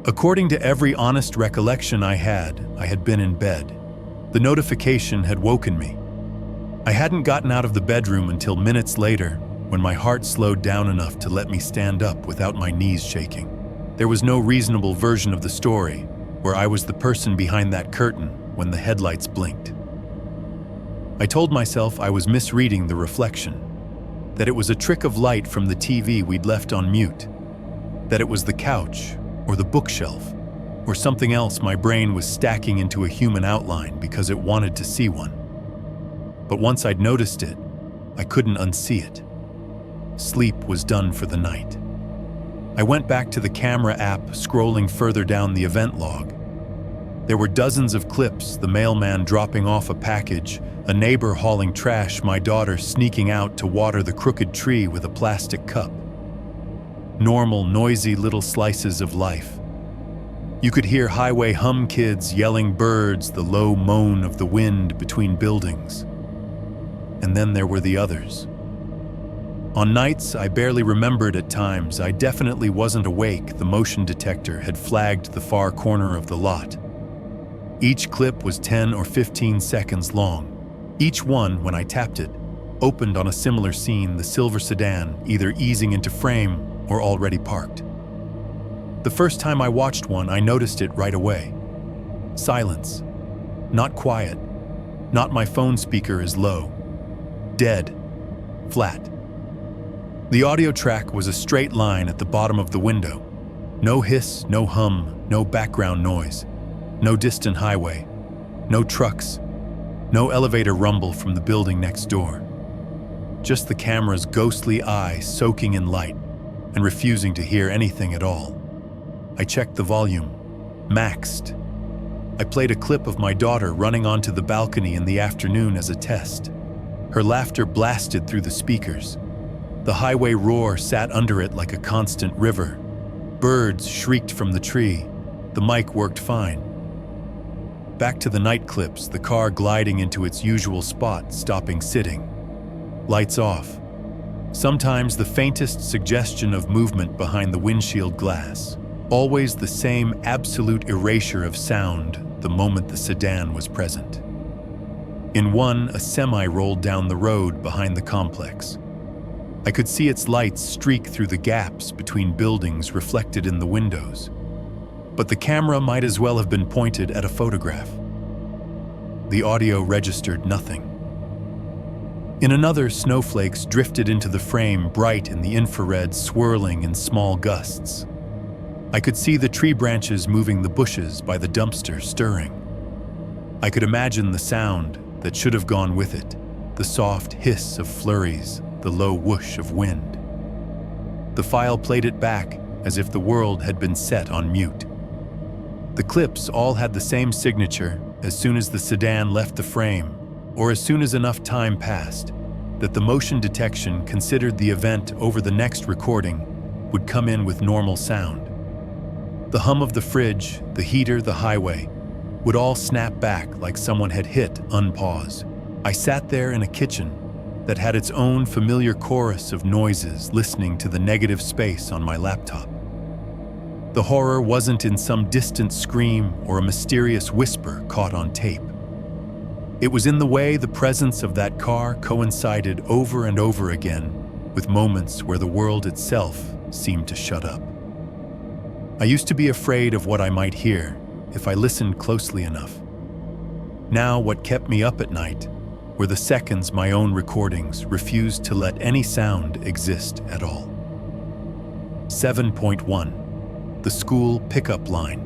according to every honest recollection I had been in bed. The notification had woken me. I hadn't gotten out of the bedroom until minutes later, when my heart slowed down enough to let me stand up without my knees shaking. There was no reasonable version of the story where I was the person behind that curtain when the headlights blinked. I told myself I was misreading the reflection, that it was a trick of light from the TV we'd left on mute, that it was the couch or the bookshelf or something else my brain was stacking into a human outline because it wanted to see one. But once I'd noticed it, I couldn't unsee it. sleep was done for the night. I went back to the camera app, scrolling further down the event log. There were dozens of clips: the mailman dropping off a package, a neighbor hauling trash, my daughter sneaking out to water the crooked tree with a plastic cup. Normal, noisy little slices of life. You could hear highway hum, kids yelling, birds, the low moan of the wind between buildings. And then there were the others. On nights I barely remembered at times, I definitely wasn't awake. The motion detector had flagged the far corner of the lot. Each clip was 10 or 15 seconds long. Each one, when I tapped it, opened on a similar scene: the silver sedan, either easing into frame or already parked. The first time I watched one, I noticed it right away. Silence. Not quiet. Not my phone speaker is low. Dead. Flat. The audio track was a straight line at the bottom of the window. No hiss, no hum, no background noise. No distant highway. No trucks. No elevator rumble from the building next door. Just the camera's ghostly eye soaking in light and refusing to hear anything at all. I checked the volume. Maxed. I played a clip of my daughter running onto the balcony in the afternoon as a test. Her laughter blasted through the speakers. The highway roar sat under it like a constant river. Birds shrieked from the tree. The mic worked fine. Back to the night clips, the car gliding into its usual spot, stopping, sitting. Lights off. Sometimes the faintest suggestion of movement behind the windshield glass. Always the same absolute erasure of sound the moment the sedan was present. In one, a semi rolled down the road behind the complex. I could see its lights streak through the gaps between buildings reflected in the windows. But the camera might as well have been pointed at a photograph. The audio registered nothing. In another, snowflakes drifted into the frame, bright in the infrared, swirling in small gusts. I could see the tree branches moving, the bushes by the dumpster stirring. I could imagine the sound that should have gone with it, the soft hiss of flurries, the low whoosh of wind. The file played it back as if the world had been set on mute. The clips all had the same signature: as soon as the sedan left the frame, or as soon as enough time passed, that the motion detection considered the event over the next recording would come in with normal sound. The hum of the fridge, the heater, the highway, would all snap back like someone had hit unpause. I sat there in a kitchen that had its own familiar chorus of noises, listening to the negative space on my laptop. The horror wasn't in some distant scream or a mysterious whisper caught on tape. It was in the way the presence of that car coincided over and over again with moments where the world itself seemed to shut up. I used to be afraid of what I might hear if I listened closely enough. Now, what kept me up at night were the seconds my own recordings refused to let any sound exist at all. 7.1. The school pickup line.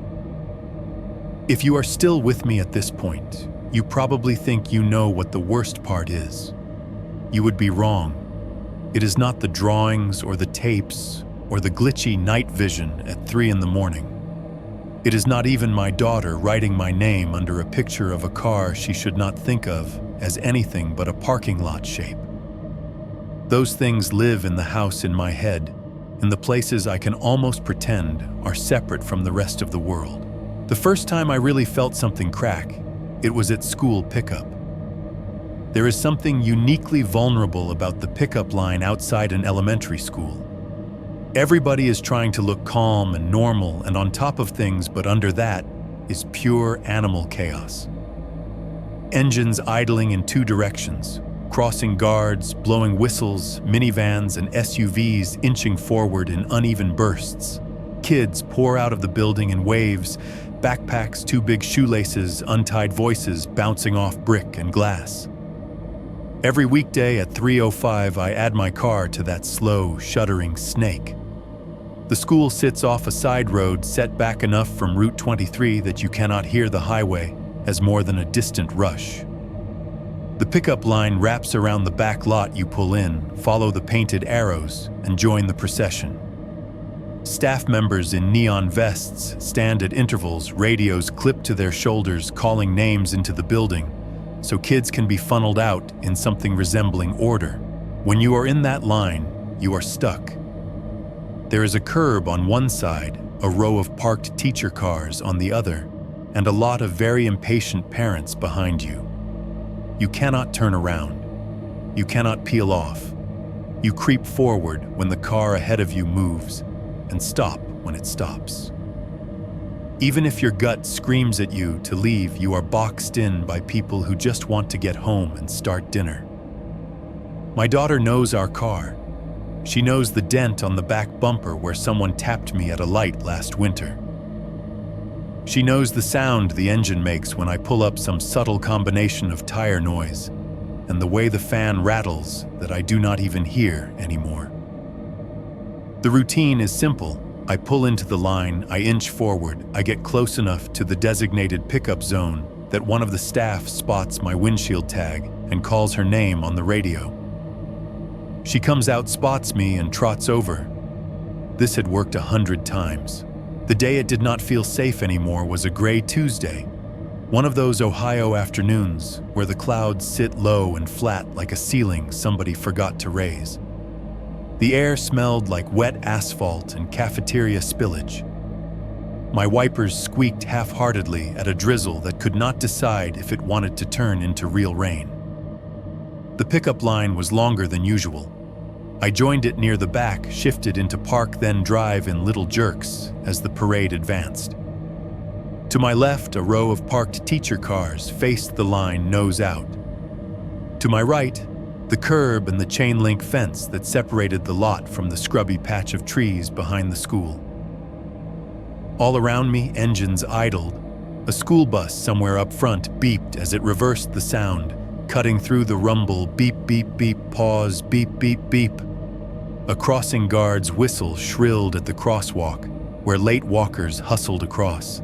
If you are still with me at this point, you probably think you know what the worst part is. You would be wrong. It is not the drawings or the tapes or the glitchy night vision at 3 a.m. It is not even my daughter writing my name under a picture of a car she should not think of as anything but a parking lot shape. Those things live in the house in my head, in the places I can almost pretend are separate from the rest of the world. The first time I really felt something crack, it was at school pickup. There is something uniquely vulnerable about the pickup line outside an elementary school. Everybody is trying to look calm and normal and on top of things, but under that is pure animal chaos. Engines idling in 2 directions, crossing guards, blowing whistles, minivans and SUVs inching forward in uneven bursts. Kids pour out of the building in waves, backpacks, too big shoelaces, untied voices bouncing off brick and glass. Every weekday at 3:05, I add my car to that slow, shuddering snake. The school sits off a side road set back enough from Route 23 that you cannot hear the highway as more than a distant rush. The pickup line wraps around the back lot you pull in, follow the painted arrows, and join the procession. Staff members in neon vests stand at intervals, radios clipped to their shoulders, calling names into the building, so kids can be funneled out in something resembling order. When you are in that line, you are stuck. There is a curb on one side, a row of parked teacher cars on the other, and a lot of very impatient parents behind you. You cannot turn around. You cannot peel off. You creep forward when the car ahead of you moves, and stop when it stops. Even if your gut screams at you to leave, you are boxed in by people who just want to get home and start dinner. My daughter knows our car. She knows the dent on the back bumper where someone tapped me at a light last winter. She knows the sound the engine makes when I pull up some subtle combination of tire noise, and the way the fan rattles that I do not even hear anymore. The routine is simple. I pull into the line, I inch forward, I get close enough to the designated pickup zone that one of the staff spots my windshield tag and calls her name on the radio. She comes out, spots me, and trots over. This had worked 100 times. The day it did not feel safe anymore was a gray Tuesday, one of those Ohio afternoons where the clouds sit low and flat like a ceiling somebody forgot to raise. The air smelled like wet asphalt and cafeteria spillage. My wipers squeaked half-heartedly at a drizzle that could not decide if it wanted to turn into real rain. The pickup line was longer than usual. I joined it near the back, shifted into park then drive in little jerks as the parade advanced. To my left, a row of parked teacher cars faced the line nose out. To my right, the curb and the chain-link fence that separated the lot from the scrubby patch of trees behind the school. All around me, engines idled. A school bus somewhere up front beeped as it reversed the sound, cutting through the rumble, beep, beep, beep, pause, beep, beep, beep. A crossing guard's whistle shrilled at the crosswalk, where late walkers hustled across.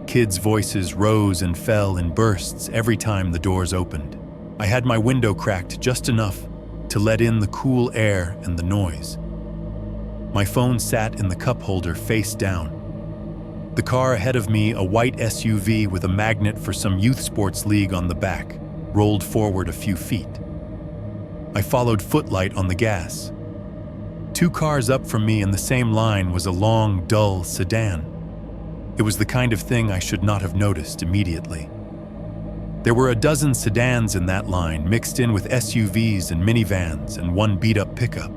Kids' voices rose and fell in bursts every time the doors opened. I had my window cracked just enough to let in the cool air and the noise. My phone sat in the cup holder face down. The car ahead of me, a white SUV with a magnet for some youth sports league on the back, rolled forward a few feet. I followed footlight on the gas. 2 cars up from me in the same line was a long, dull sedan. It was the kind of thing I should not have noticed immediately. There were a dozen sedans in that line, mixed in with SUVs and minivans and one beat-up pickup.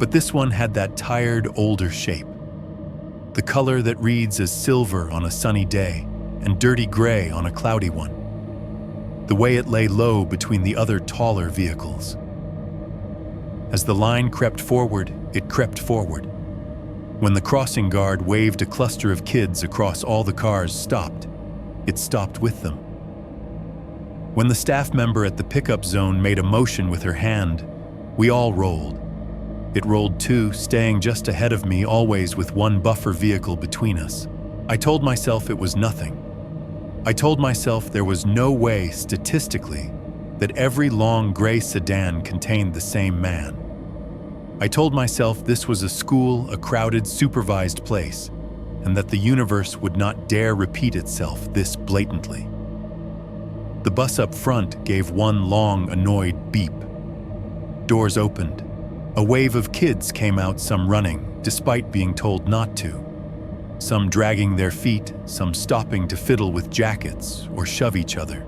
But this one had that tired, older shape. The color that reads as silver on a sunny day and dirty gray on a cloudy one. The way it lay low between the other taller vehicles. As the line crept forward, it crept forward. When the crossing guard waved a cluster of kids across all the cars stopped, it stopped with them. When the staff member at the pickup zone made a motion with her hand, we all rolled. It rolled too, staying just ahead of me, always with one buffer vehicle between us. I told myself it was nothing. I told myself there was no way, statistically, that every long gray sedan contained the same man. I told myself this was a school, a crowded, supervised place, and that the universe would not dare repeat itself this blatantly. The bus up front gave one long, annoyed beep. Doors opened. A wave of kids came out, some running, despite being told not to. Some dragging their feet, some stopping to fiddle with jackets or shove each other.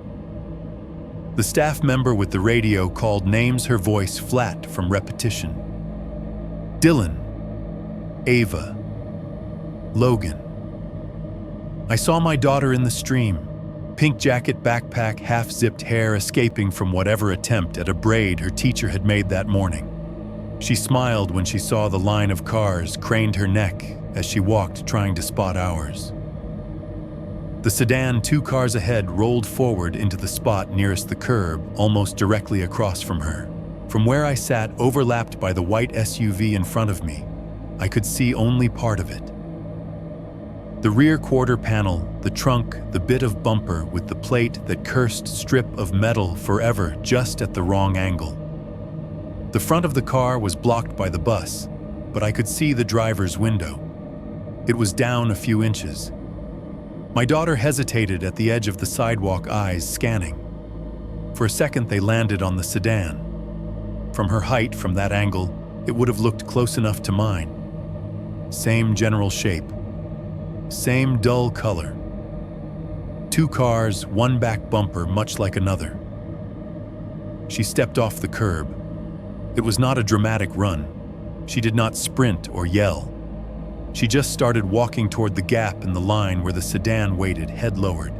The staff member with the radio called names, her voice flat from repetition. Dylan, Ava, Logan. I saw my daughter in the stream. Pink jacket, backpack, half-zipped hair escaping from whatever attempt at a braid her teacher had made that morning. She smiled when she saw the line of cars, craned her neck as she walked, trying to spot ours. The sedan 2 cars ahead rolled forward into the spot nearest the curb, almost directly across from her. From where I sat, overlapped by the white SUV in front of me, I could see only part of it. The rear quarter panel, the trunk, the bit of bumper with the plate that cursed strip of metal forever just at the wrong angle. The front of the car was blocked by the bus, but I could see the driver's window. It was down a few inches. My daughter hesitated at the edge of the sidewalk, eyes scanning. For a second, they landed on the sedan. From her height, from that angle, it would have looked close enough to mine. Same general shape. Same dull color. Two cars, one back bumper much like another. She stepped off the curb. It was not a dramatic run. She did not sprint or yell. She just started walking toward the gap in the line where the sedan waited, head lowered,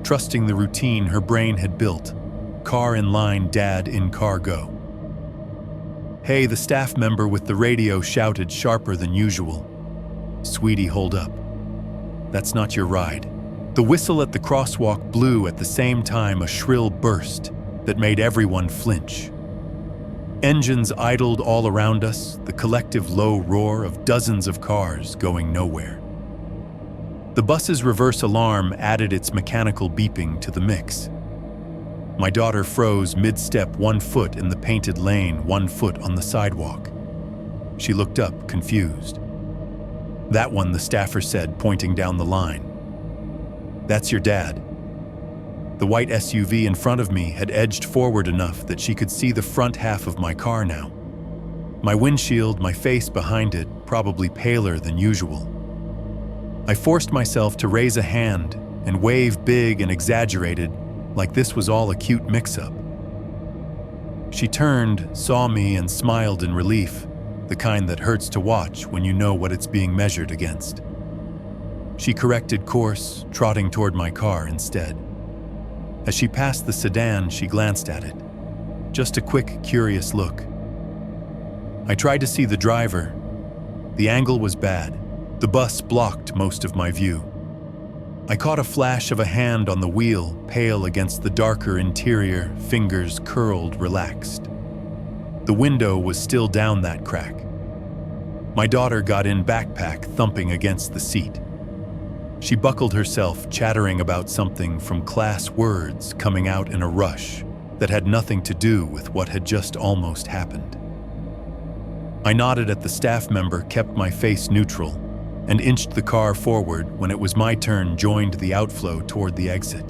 trusting the routine her brain had built. Car in line, dad in car go. Hey, the staff member with the radio shouted sharper than usual. Sweetie, hold up. That's not your ride. The whistle at the crosswalk blew at the same time, a shrill burst that made everyone flinch. Engines idled all around us, the collective low roar of dozens of cars going nowhere. The bus's reverse alarm added its mechanical beeping to the mix. My daughter froze mid-step, 1 foot in the painted lane, 1 foot on the sidewalk. She looked up, confused. That one, the staffer said, pointing down the line. That's your dad. The white SUV in front of me had edged forward enough that she could see the front half of my car now. My windshield, my face behind it, probably paler than usual. I forced myself to raise a hand and wave big and exaggerated, like this was all a cute mix-up. She turned, saw me, and smiled in relief, the kind that hurts to watch when you know what it's being measured against. She corrected course, trotting toward my car instead. As she passed the sedan, she glanced at it. Just a quick, curious look. I tried to see the driver. The angle was bad. The bus blocked most of my view. I caught a flash of a hand on the wheel, pale against the darker interior, fingers curled, relaxed. The window was still down that crack. My daughter got in, backpack thumping against the seat. She buckled herself, chattering about something from class words coming out in a rush that had nothing to do with what had just almost happened. I nodded at the staff member, kept my face neutral, and inched the car forward when it was my turn, joined the outflow toward the exit.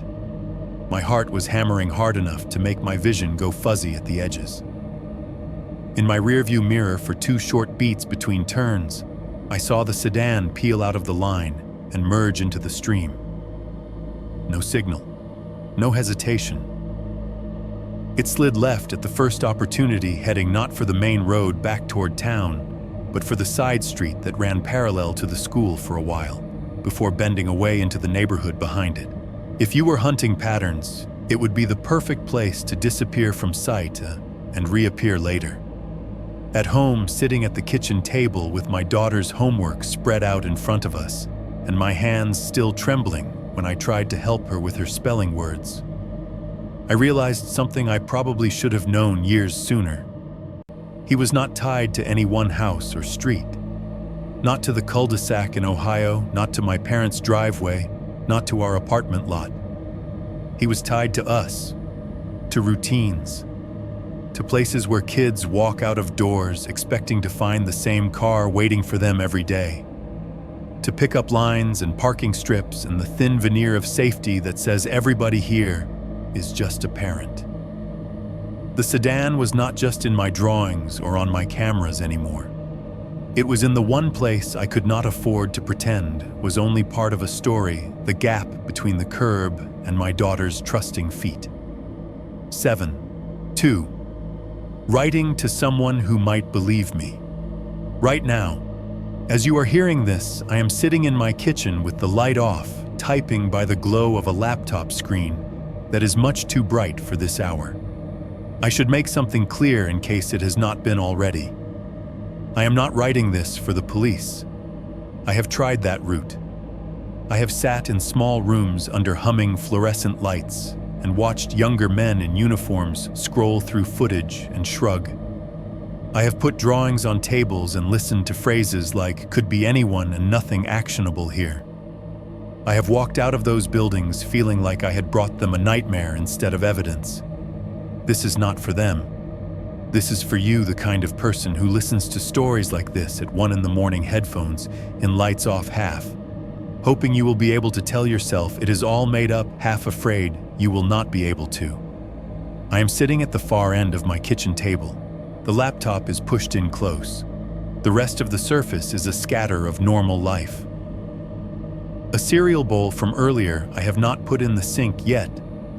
My heart was hammering hard enough to make my vision go fuzzy at the edges. In my rearview mirror, for 2 short beats between turns, I saw the sedan peel out of the line and merge into the stream. No signal, no hesitation. It slid left at the first opportunity, heading not for the main road back toward town, but for the side street that ran parallel to the school for a while, before bending away into the neighborhood behind it. If you were hunting patterns, it would be the perfect place to disappear from sight and reappear later. At home, sitting at the kitchen table with my daughter's homework spread out in front of us, and my hands still trembling when I tried to help her with her spelling words, I realized something I probably should have known years sooner. He was not tied to any one house or street. Not to the cul-de-sac in Ohio, not to my parents' driveway, not to our apartment lot. He was tied to us, to routines, to places where kids walk out of doors expecting to find the same car waiting for them every day. To pickup lines and parking strips and the thin veneer of safety that says everybody here is just a parent. The sedan was not just in my drawings or on my cameras anymore. It was in the one place I could not afford to pretend was only part of a story, the gap between the curb and my daughter's trusting feet. 7. 2. Writing to someone who might believe me. Right now, as you are hearing this, I am sitting in my kitchen with the light off, typing by the glow of a laptop screen that is much too bright for this hour. I should make something clear in case it has not been already. I am not writing this for the police. I have tried that route. I have sat in small rooms under humming fluorescent lights and watched younger men in uniforms scroll through footage and shrug. I have put drawings on tables and listened to phrases like "could be anyone and nothing actionable here." I have walked out of those buildings feeling like I had brought them a nightmare instead of evidence. This is not for them. This is for you, the kind of person who listens to stories like this at 1 a.m, headphones in lights off half, hoping you will be able to tell yourself it is all made up, half afraid you will not be able to. I am sitting at the far end of my kitchen table. The laptop is pushed in close. The rest of the surface is a scatter of normal life. A cereal bowl from earlier I have not put in the sink yet,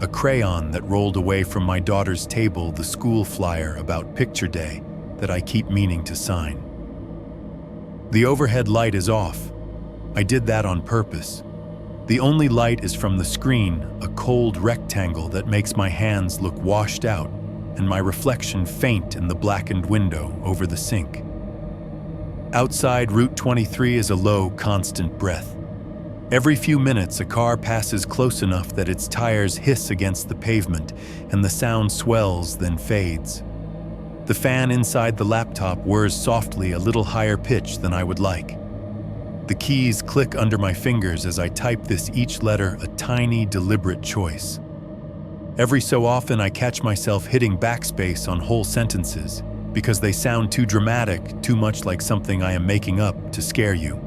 a crayon that rolled away from my daughter's table, the school flyer about picture day that I keep meaning to sign. The overhead light is off. I did that on purpose. The only light is from the screen, a cold rectangle that makes my hands look washed out and my reflection faint in the blackened window over the sink. Outside, Route 23 is a low, constant breath. Every few minutes, a car passes close enough that its tires hiss against the pavement and the sound swells, then fades. The fan inside the laptop whirs softly, a little higher pitch than I would like. The keys click under my fingers as I type this, each letter a tiny, deliberate choice. Every so often, I catch myself hitting backspace on whole sentences because they sound too dramatic, too much like something I am making up to scare you.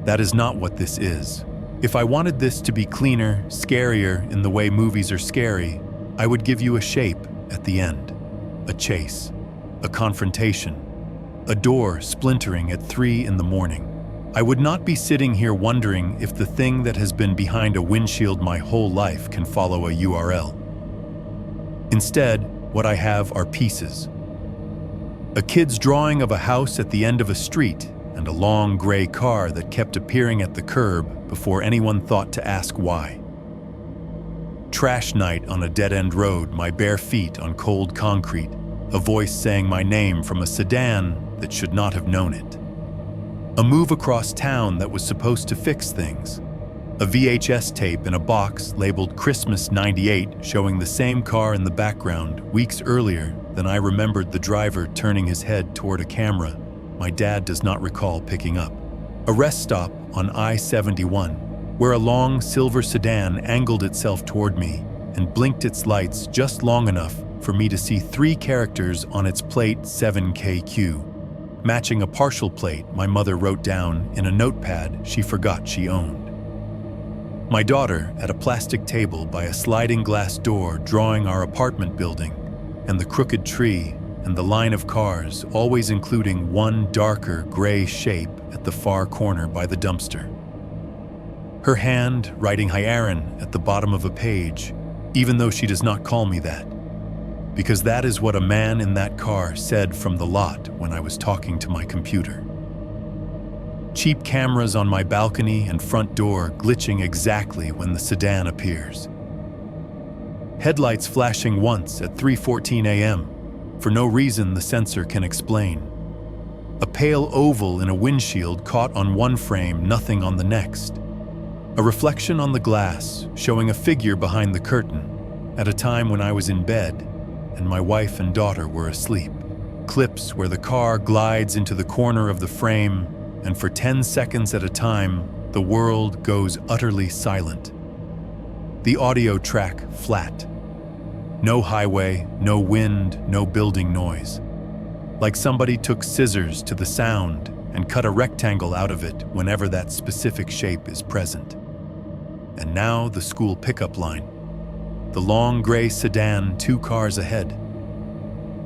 That is not what this is. If I wanted this to be cleaner, scarier in the way movies are scary, I would give you a shape at the end. A chase, a confrontation, a door splintering at 3 a.m. I would not be sitting here wondering if the thing that has been behind a windshield my whole life can follow a URL. Instead, what I have are pieces. A kid's drawing of a house at the end of a street and a long gray car that kept appearing at the curb before anyone thought to ask why. Trash night on a dead-end road, my bare feet on cold concrete, a voice saying my name from a sedan that should not have known it. A move across town that was supposed to fix things. A VHS tape in a box labeled Christmas '98 showing the same car in the background weeks earlier than I remembered the driver turning his head toward a camera my dad does not recall picking up. A rest stop on I-71, where a long silver sedan angled itself toward me and blinked its lights just long enough for me to see 3 characters on its plate 7KQ, matching a partial plate my mother wrote down in a notepad she forgot she owned. My daughter at a plastic table by a sliding glass door drawing our apartment building and the crooked tree and the line of cars, always including one darker gray shape at the far corner by the dumpster. Her hand writing Hyarin at the bottom of a page, even though she does not call me that, because that is what a man in that car said from the lot when I was talking to my computer. Cheap cameras on my balcony and front door glitching exactly when the sedan appears. Headlights flashing once at 3:14 a.m., for no reason the sensor can explain. A pale oval in a windshield caught on one frame, nothing on the next. A reflection on the glass showing a figure behind the curtain at a time when I was in bed and my wife and daughter were asleep. Clips where the car glides into the corner of the frame and for 10 seconds at a time, the world goes utterly silent. The audio track flat. No highway, no wind, no building noise. Like somebody took scissors to the sound and cut a rectangle out of it whenever that specific shape is present. And now the school pickup line. The long gray sedan 2 cars ahead.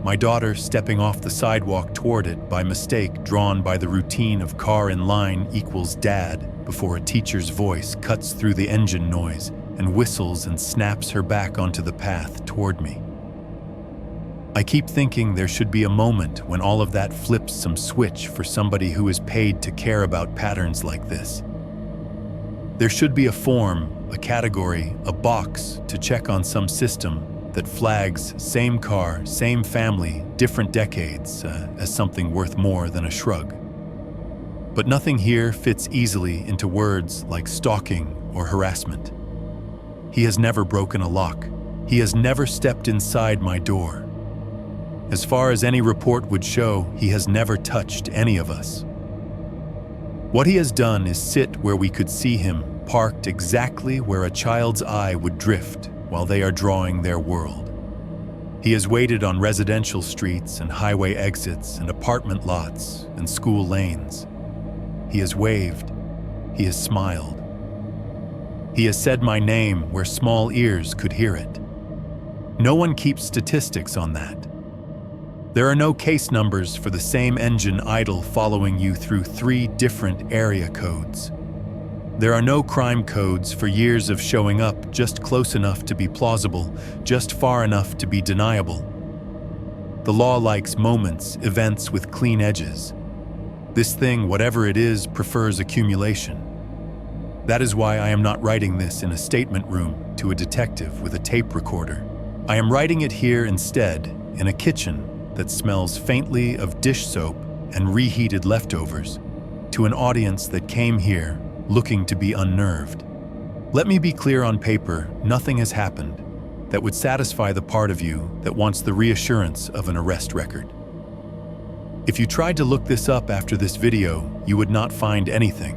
My daughter stepping off the sidewalk toward it by mistake, drawn by the routine of car in line equals dad before a teacher's voice cuts through the engine noise and whistles and snaps her back onto the path toward me. I keep thinking there should be a moment when all of that flips some switch for somebody who is paid to care about patterns like this. There should be a form, a category, a box to check on some system that flags same car, same family, different decades as something worth more than a shrug. But nothing here fits easily into words like stalking or harassment. He has never broken a lock. He has never stepped inside my door. As far as any report would show, he has never touched any of us. What he has done is sit where we could see him, parked exactly where a child's eye would drift while they are drawing their world. He has waited on residential streets and highway exits and apartment lots and school lanes. He has waved. He has smiled. He has said my name where small ears could hear it. No one keeps statistics on that. There are no case numbers for the same engine idle following you through 3 different area codes. There are no crime codes for years of showing up just close enough to be plausible, just far enough to be deniable. The law likes moments, events with clean edges. This thing, whatever it is, prefers accumulation. That is why I am not writing this in a statement room to a detective with a tape recorder. I am writing it here instead, in a kitchen that smells faintly of dish soap and reheated leftovers, to an audience that came here looking to be unnerved. Let me be clear on paper, nothing has happened that would satisfy the part of you that wants the reassurance of an arrest record. If you tried to look this up after this video, you would not find anything.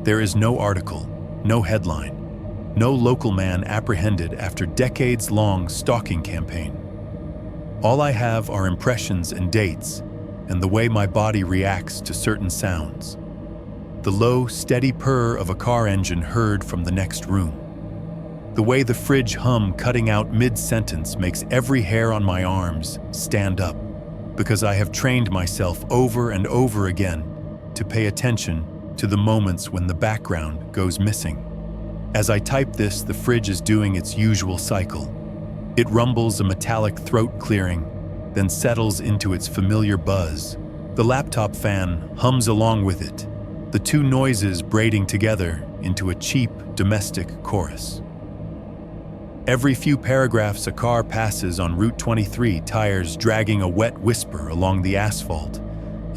There is no article, no headline, no local man apprehended after decades-long stalking campaign. All I have are impressions and dates, and the way my body reacts to certain sounds. The low, steady purr of a car engine heard from the next room. The way the fridge hum cutting out mid-sentence makes every hair on my arms stand up, because I have trained myself over and over again to pay attention to the moments when the background goes missing. As I type this, the fridge is doing its usual cycle. It rumbles a metallic throat clearing, then settles into its familiar buzz. The laptop fan hums along with it, the 2 noises braiding together into a cheap domestic chorus. Every few paragraphs a car passes on Route 23, tires dragging a wet whisper along the asphalt,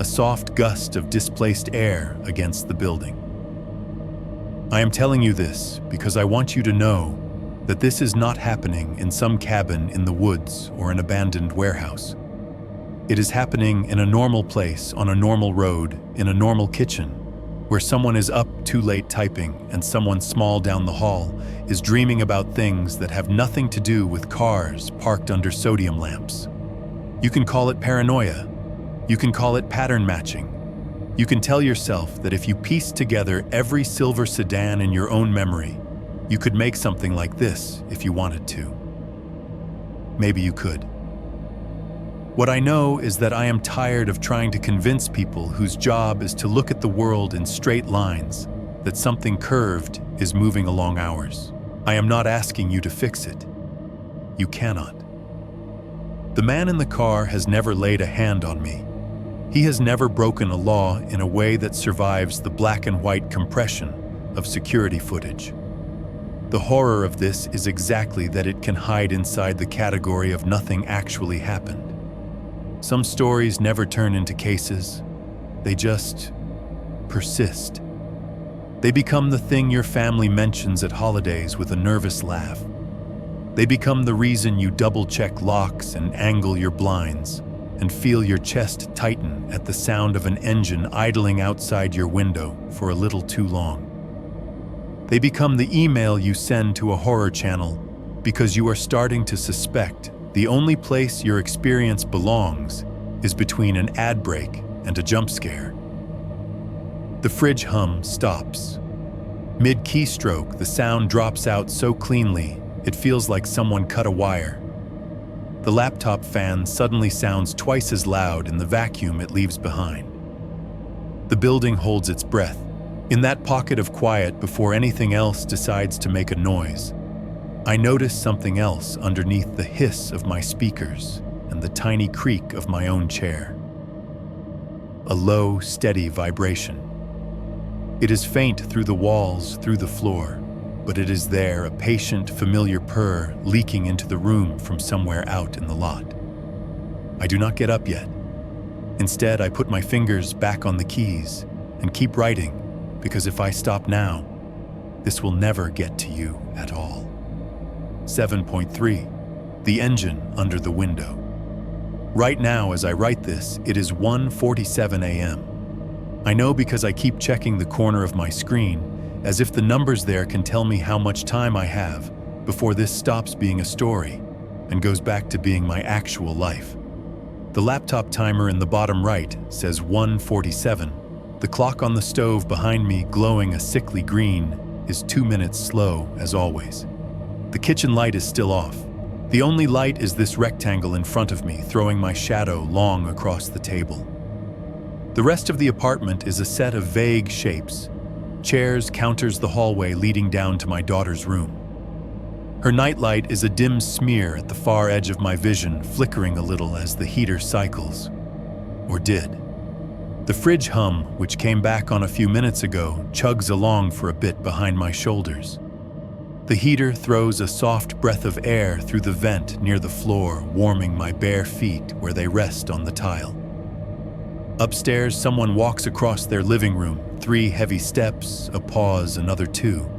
a soft gust of displaced air against the building. I am telling you this because I want you to know that this is not happening in some cabin in the woods or an abandoned warehouse. It is happening in a normal place, on a normal road, in a normal kitchen, where someone is up too late typing and someone small down the hall is dreaming about things that have nothing to do with cars parked under sodium lamps. You can call it paranoia. You can call it pattern matching. You can tell yourself that if you piece together every silver sedan in your own memory, you could make something like this if you wanted to. Maybe you could. What I know is that I am tired of trying to convince people whose job is to look at the world in straight lines that something curved is moving along ours. I am not asking you to fix it. You cannot. The man in the car has never laid a hand on me. He has never broken a law in a way that survives the black and white compression of security footage. The horror of this is exactly that it can hide inside the category of nothing actually happened. Some stories never turn into cases. They just persist. They become the thing your family mentions at holidays with a nervous laugh. They become the reason you double-check locks and angle your blinds and feel your chest tighten at the sound of an engine idling outside your window for a little too long. They become the email you send to a horror channel because you are starting to suspect the only place your experience belongs is between an ad break and a jump scare. The fridge hum stops. Mid-keystroke, the sound drops out so cleanly, it feels like someone cut a wire. The laptop fan suddenly sounds twice as loud in the vacuum it leaves behind. The building holds its breath, in that pocket of quiet before anything else decides to make a noise. I notice something else underneath the hiss of my speakers and the tiny creak of my own chair. A low, steady vibration. It is faint through the walls, through the floor, but it is there, a patient, familiar purr leaking into the room from somewhere out in the lot. I do not get up yet. Instead, I put my fingers back on the keys and keep writing, because if I stop now, this will never get to you at all. 7.3. The engine under the window. Right now, as I write this, it is 1:47 a.m. I know because I keep checking the corner of my screen, as if the numbers there can tell me how much time I have before this stops being a story and goes back to being my actual life. The laptop timer in the bottom right says 1:47. The clock on the stove behind me, glowing a sickly green, is 2 minutes slow as always. The kitchen light is still off. The only light is this rectangle in front of me, throwing my shadow long across the table. The rest of the apartment is a set of vague shapes. Chairs, counters, the hallway leading down to my daughter's room. Her nightlight is a dim smear at the far edge of my vision, flickering a little as the heater cycles. Or did. The fridge hum, which came back on a few minutes ago, chugs along for a bit behind my shoulders. The heater throws a soft breath of air through the vent near the floor, warming my bare feet where they rest on the tile. Upstairs, someone walks across their living room, 3 heavy steps, a pause, another 2.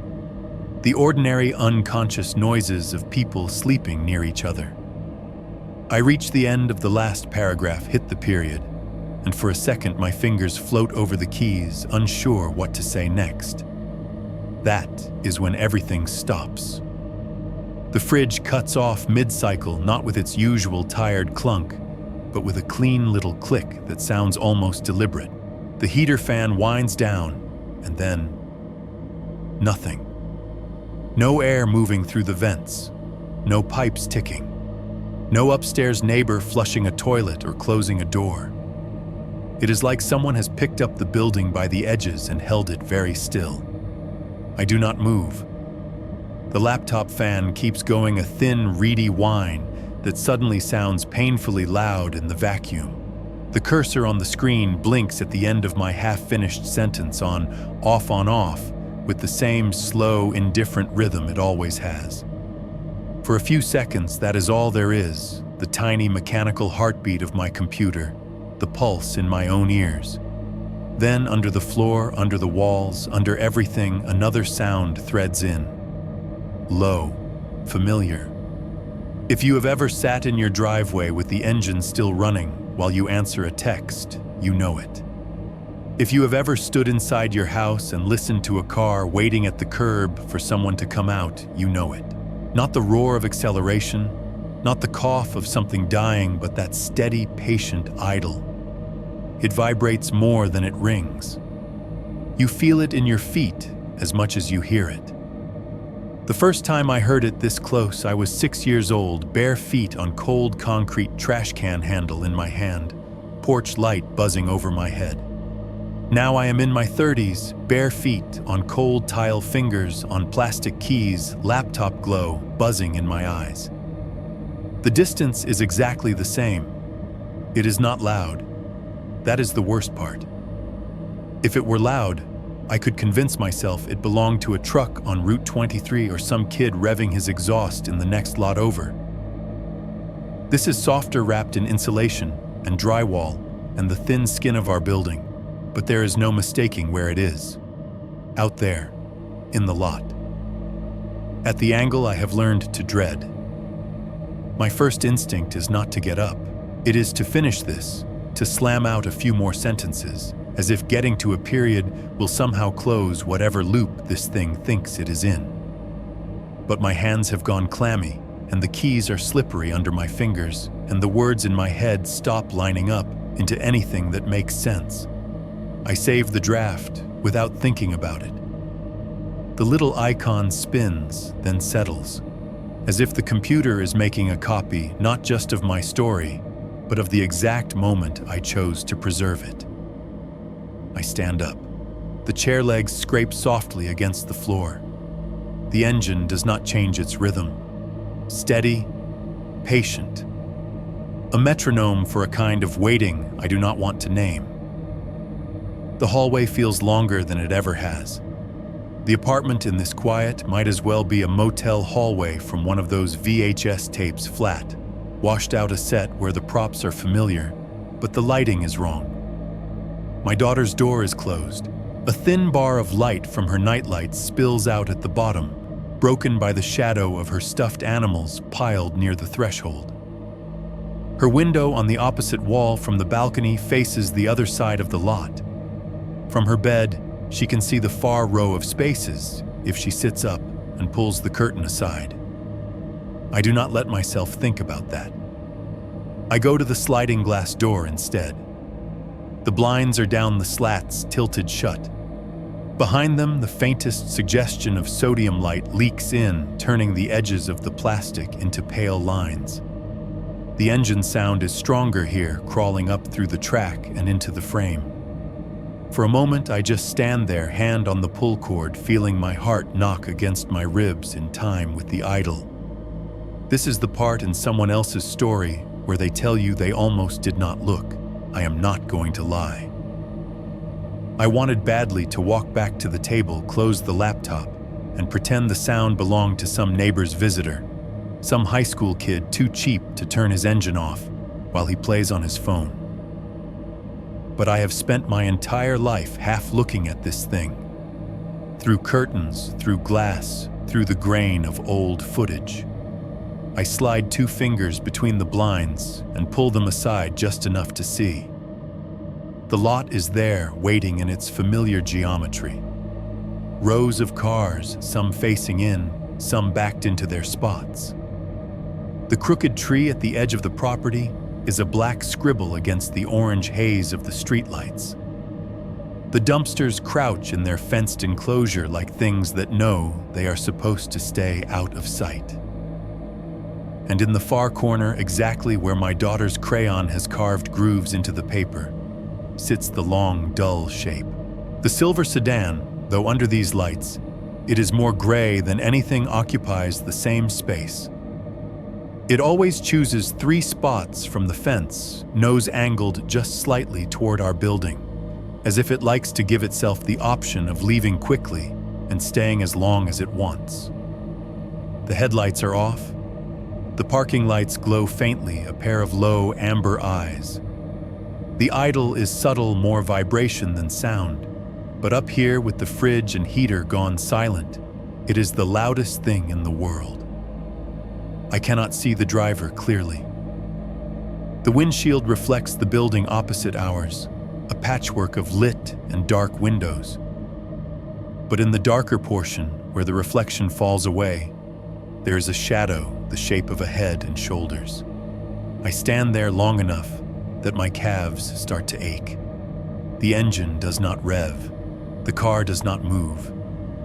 The ordinary, unconscious noises of people sleeping near each other. I reach the end of the last paragraph, hit the period, and for a second my fingers float over the keys, unsure what to say next. That is when everything stops. The fridge cuts off mid-cycle, not with its usual tired clunk, but with a clean little click that sounds almost deliberate. The heater fan winds down, and then nothing. No air moving through the vents, no pipes ticking, no upstairs neighbor flushing a toilet or closing a door. It is like someone has picked up the building by the edges and held it very still. I do not move. The laptop fan keeps going, a thin, reedy whine that suddenly sounds painfully loud in the vacuum. The cursor on the screen blinks at the end of my half-finished sentence on off, with the same slow, indifferent rhythm it always has. For a few seconds, that is all there is, the tiny mechanical heartbeat of my computer, the pulse in my own ears. Then, under the floor, under the walls, under everything, another sound threads in. Low, familiar. If you have ever sat in your driveway with the engine still running while you answer a text, you know it. If you have ever stood inside your house and listened to a car waiting at the curb for someone to come out, you know it. Not the roar of acceleration, not the cough of something dying, but that steady, patient idle. It vibrates more than it rings. You feel it in your feet as much as you hear it. The first time I heard it this close, I was 6 years old, bare feet on cold concrete trash can handle in my hand, porch light buzzing over my head. Now I am in my 30s, bare feet on cold tile fingers, on plastic keys, laptop glow buzzing in my eyes. The distance is exactly the same. It is not loud. That is the worst part. If it were loud, I could convince myself it belonged to a truck on Route 23 or some kid revving his exhaust in the next lot over. This is softer, wrapped in insulation and drywall and the thin skin of our building, but there is no mistaking where it is. Out there, in the lot. At the angle I have learned to dread. My first instinct is not to get up. It is to finish this, to slam out a few more sentences, as if getting to a period will somehow close whatever loop this thing thinks it is in. But my hands have gone clammy, and the keys are slippery under my fingers, and the words in my head stop lining up into anything that makes sense. I save the draft without thinking about it. The little icon spins, then settles, as if the computer is making a copy not just of my story, but of the exact moment I chose to preserve it. I stand up. The chair legs scrape softly against the floor. The engine does not change its rhythm. Steady, patient. A metronome for a kind of waiting I do not want to name. The hallway feels longer than it ever has. The apartment in this quiet might as well be a motel hallway from one of those VHS tapes, flat, washed out a set where the props are familiar, but the lighting is wrong. My daughter's door is closed. A thin bar of light from her nightlight spills out at the bottom, broken by the shadow of her stuffed animals piled near the threshold. Her window on the opposite wall from the balcony faces the other side of the lot. From her bed, She can see the far row of spaces if she sits up and pulls the curtain aside. I do not let myself think about that. I go to the sliding glass door instead. The blinds are down, the slats tilted shut. Behind them, the faintest suggestion of sodium light leaks in, turning the edges of the plastic into pale lines. The engine sound is stronger here, crawling up through the track and into the frame. For a moment, I just stand there, hand on the pull cord, feeling my heart knock against my ribs in time with the idle. This is the part in someone else's story where they tell you they almost did not look. I am not going to lie. I wanted badly to walk back to the table, close the laptop, and pretend the sound belonged to some neighbor's visitor, some high school kid too cheap to turn his engine off while he plays on his phone. But I have spent my entire life half looking at this thing. Through curtains, through glass, through the grain of old footage. I slide 2 fingers between the blinds and pull them aside just enough to see. The lot is there, waiting in its familiar geometry. Rows of cars, some facing in, some backed into their spots. The crooked tree at the edge of the property is a black scribble against the orange haze of the streetlights. The dumpsters crouch in their fenced enclosure like things that know they are supposed to stay out of sight. And in the far corner, exactly where my daughter's crayon has carved grooves into the paper, sits the long, dull shape. The silver sedan, though under these lights, it is more gray than anything, occupies the same space. It always chooses 3 spots from the fence, nose angled just slightly toward our building, as if it likes to give itself the option of leaving quickly and staying as long as it wants. The headlights are off. The parking lights glow faintly, a pair of low, amber eyes. The idle is subtle, more vibration than sound, but up here with the fridge and heater gone silent, it is the loudest thing in the world. I cannot see the driver clearly. The windshield reflects the building opposite ours, a patchwork of lit and dark windows. But in the darker portion, where the reflection falls away, there is a shadow the shape of a head and shoulders. I stand there long enough that my calves start to ache. The engine does not rev. The car does not move.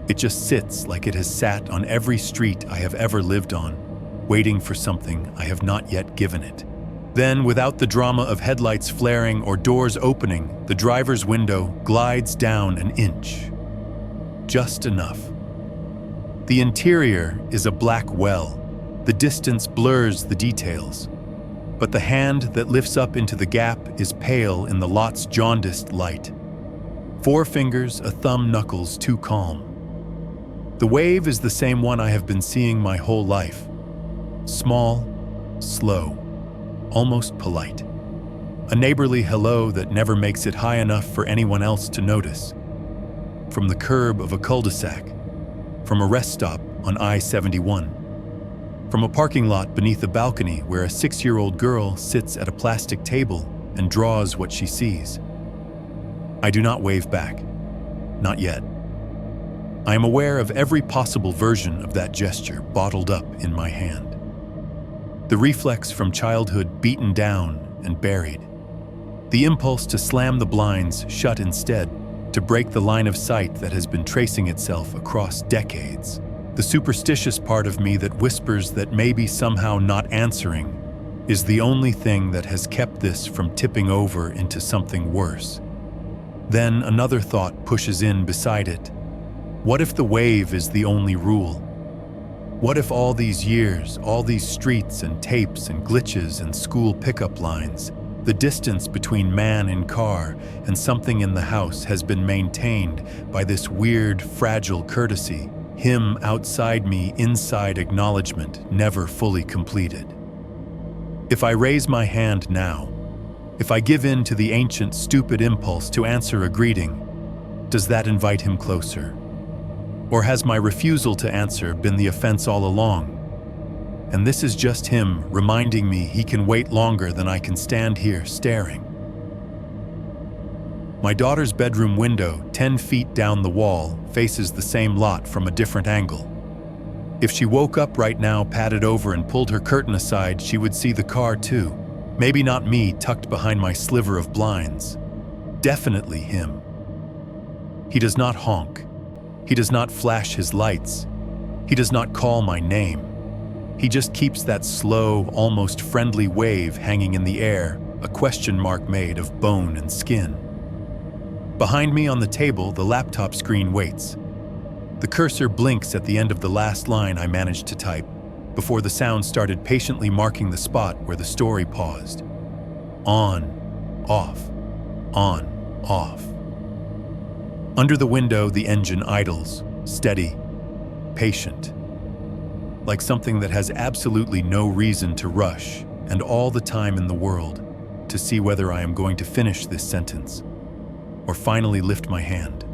It just sits like it has sat on every street I have ever lived on, waiting for something I have not yet given it. Then, without the drama of headlights flaring or doors opening, the driver's window glides down an inch. Just enough. The interior is a black well. The distance blurs the details. But the hand that lifts up into the gap is pale in the lot's jaundiced light. 4 fingers, a thumb, knuckles too calm. The wave is the same one I have been seeing my whole life. Small, slow, almost polite. A neighborly hello that never makes it high enough for anyone else to notice. From the curb of a cul-de-sac, from a rest stop on I-71, from a parking lot beneath a balcony where a 6-year-old girl sits at a plastic table and draws what she sees. I do not wave back. Not yet. I am aware of every possible version of that gesture bottled up in my hand. The reflex from childhood beaten down and buried. The impulse to slam the blinds shut instead, to break the line of sight that has been tracing itself across decades. The superstitious part of me that whispers that maybe somehow not answering is the only thing that has kept this from tipping over into something worse. Then another thought pushes in beside it. What if the wave is the only rule? What if all these years, all these streets and tapes and glitches and school pickup lines, the distance between man and car and something in the house has been maintained by this weird, fragile courtesy, him outside me, inside acknowledgement, never fully completed. If I raise my hand now, if I give in to the ancient, stupid impulse to answer a greeting, does that invite him closer? Or has my refusal to answer been the offense all along? And this is just him reminding me he can wait longer than I can stand here staring. My daughter's bedroom window, 10 feet down the wall, faces the same lot from a different angle. If she woke up right now, patted over and pulled her curtain aside, she would see the car too. Maybe not me tucked behind my sliver of blinds. Definitely him. He does not honk. He does not flash his lights. He does not call my name. He just keeps that slow, almost friendly wave hanging in the air, a question mark made of bone and skin. Behind me on the table, the laptop screen waits. The cursor blinks at the end of the last line I managed to type, before the sound started patiently marking the spot where the story paused. On, off, on, off. Under the window, the engine idles, steady, patient, like something that has absolutely no reason to rush and all the time in the world to see whether I am going to finish this sentence or finally lift my hand.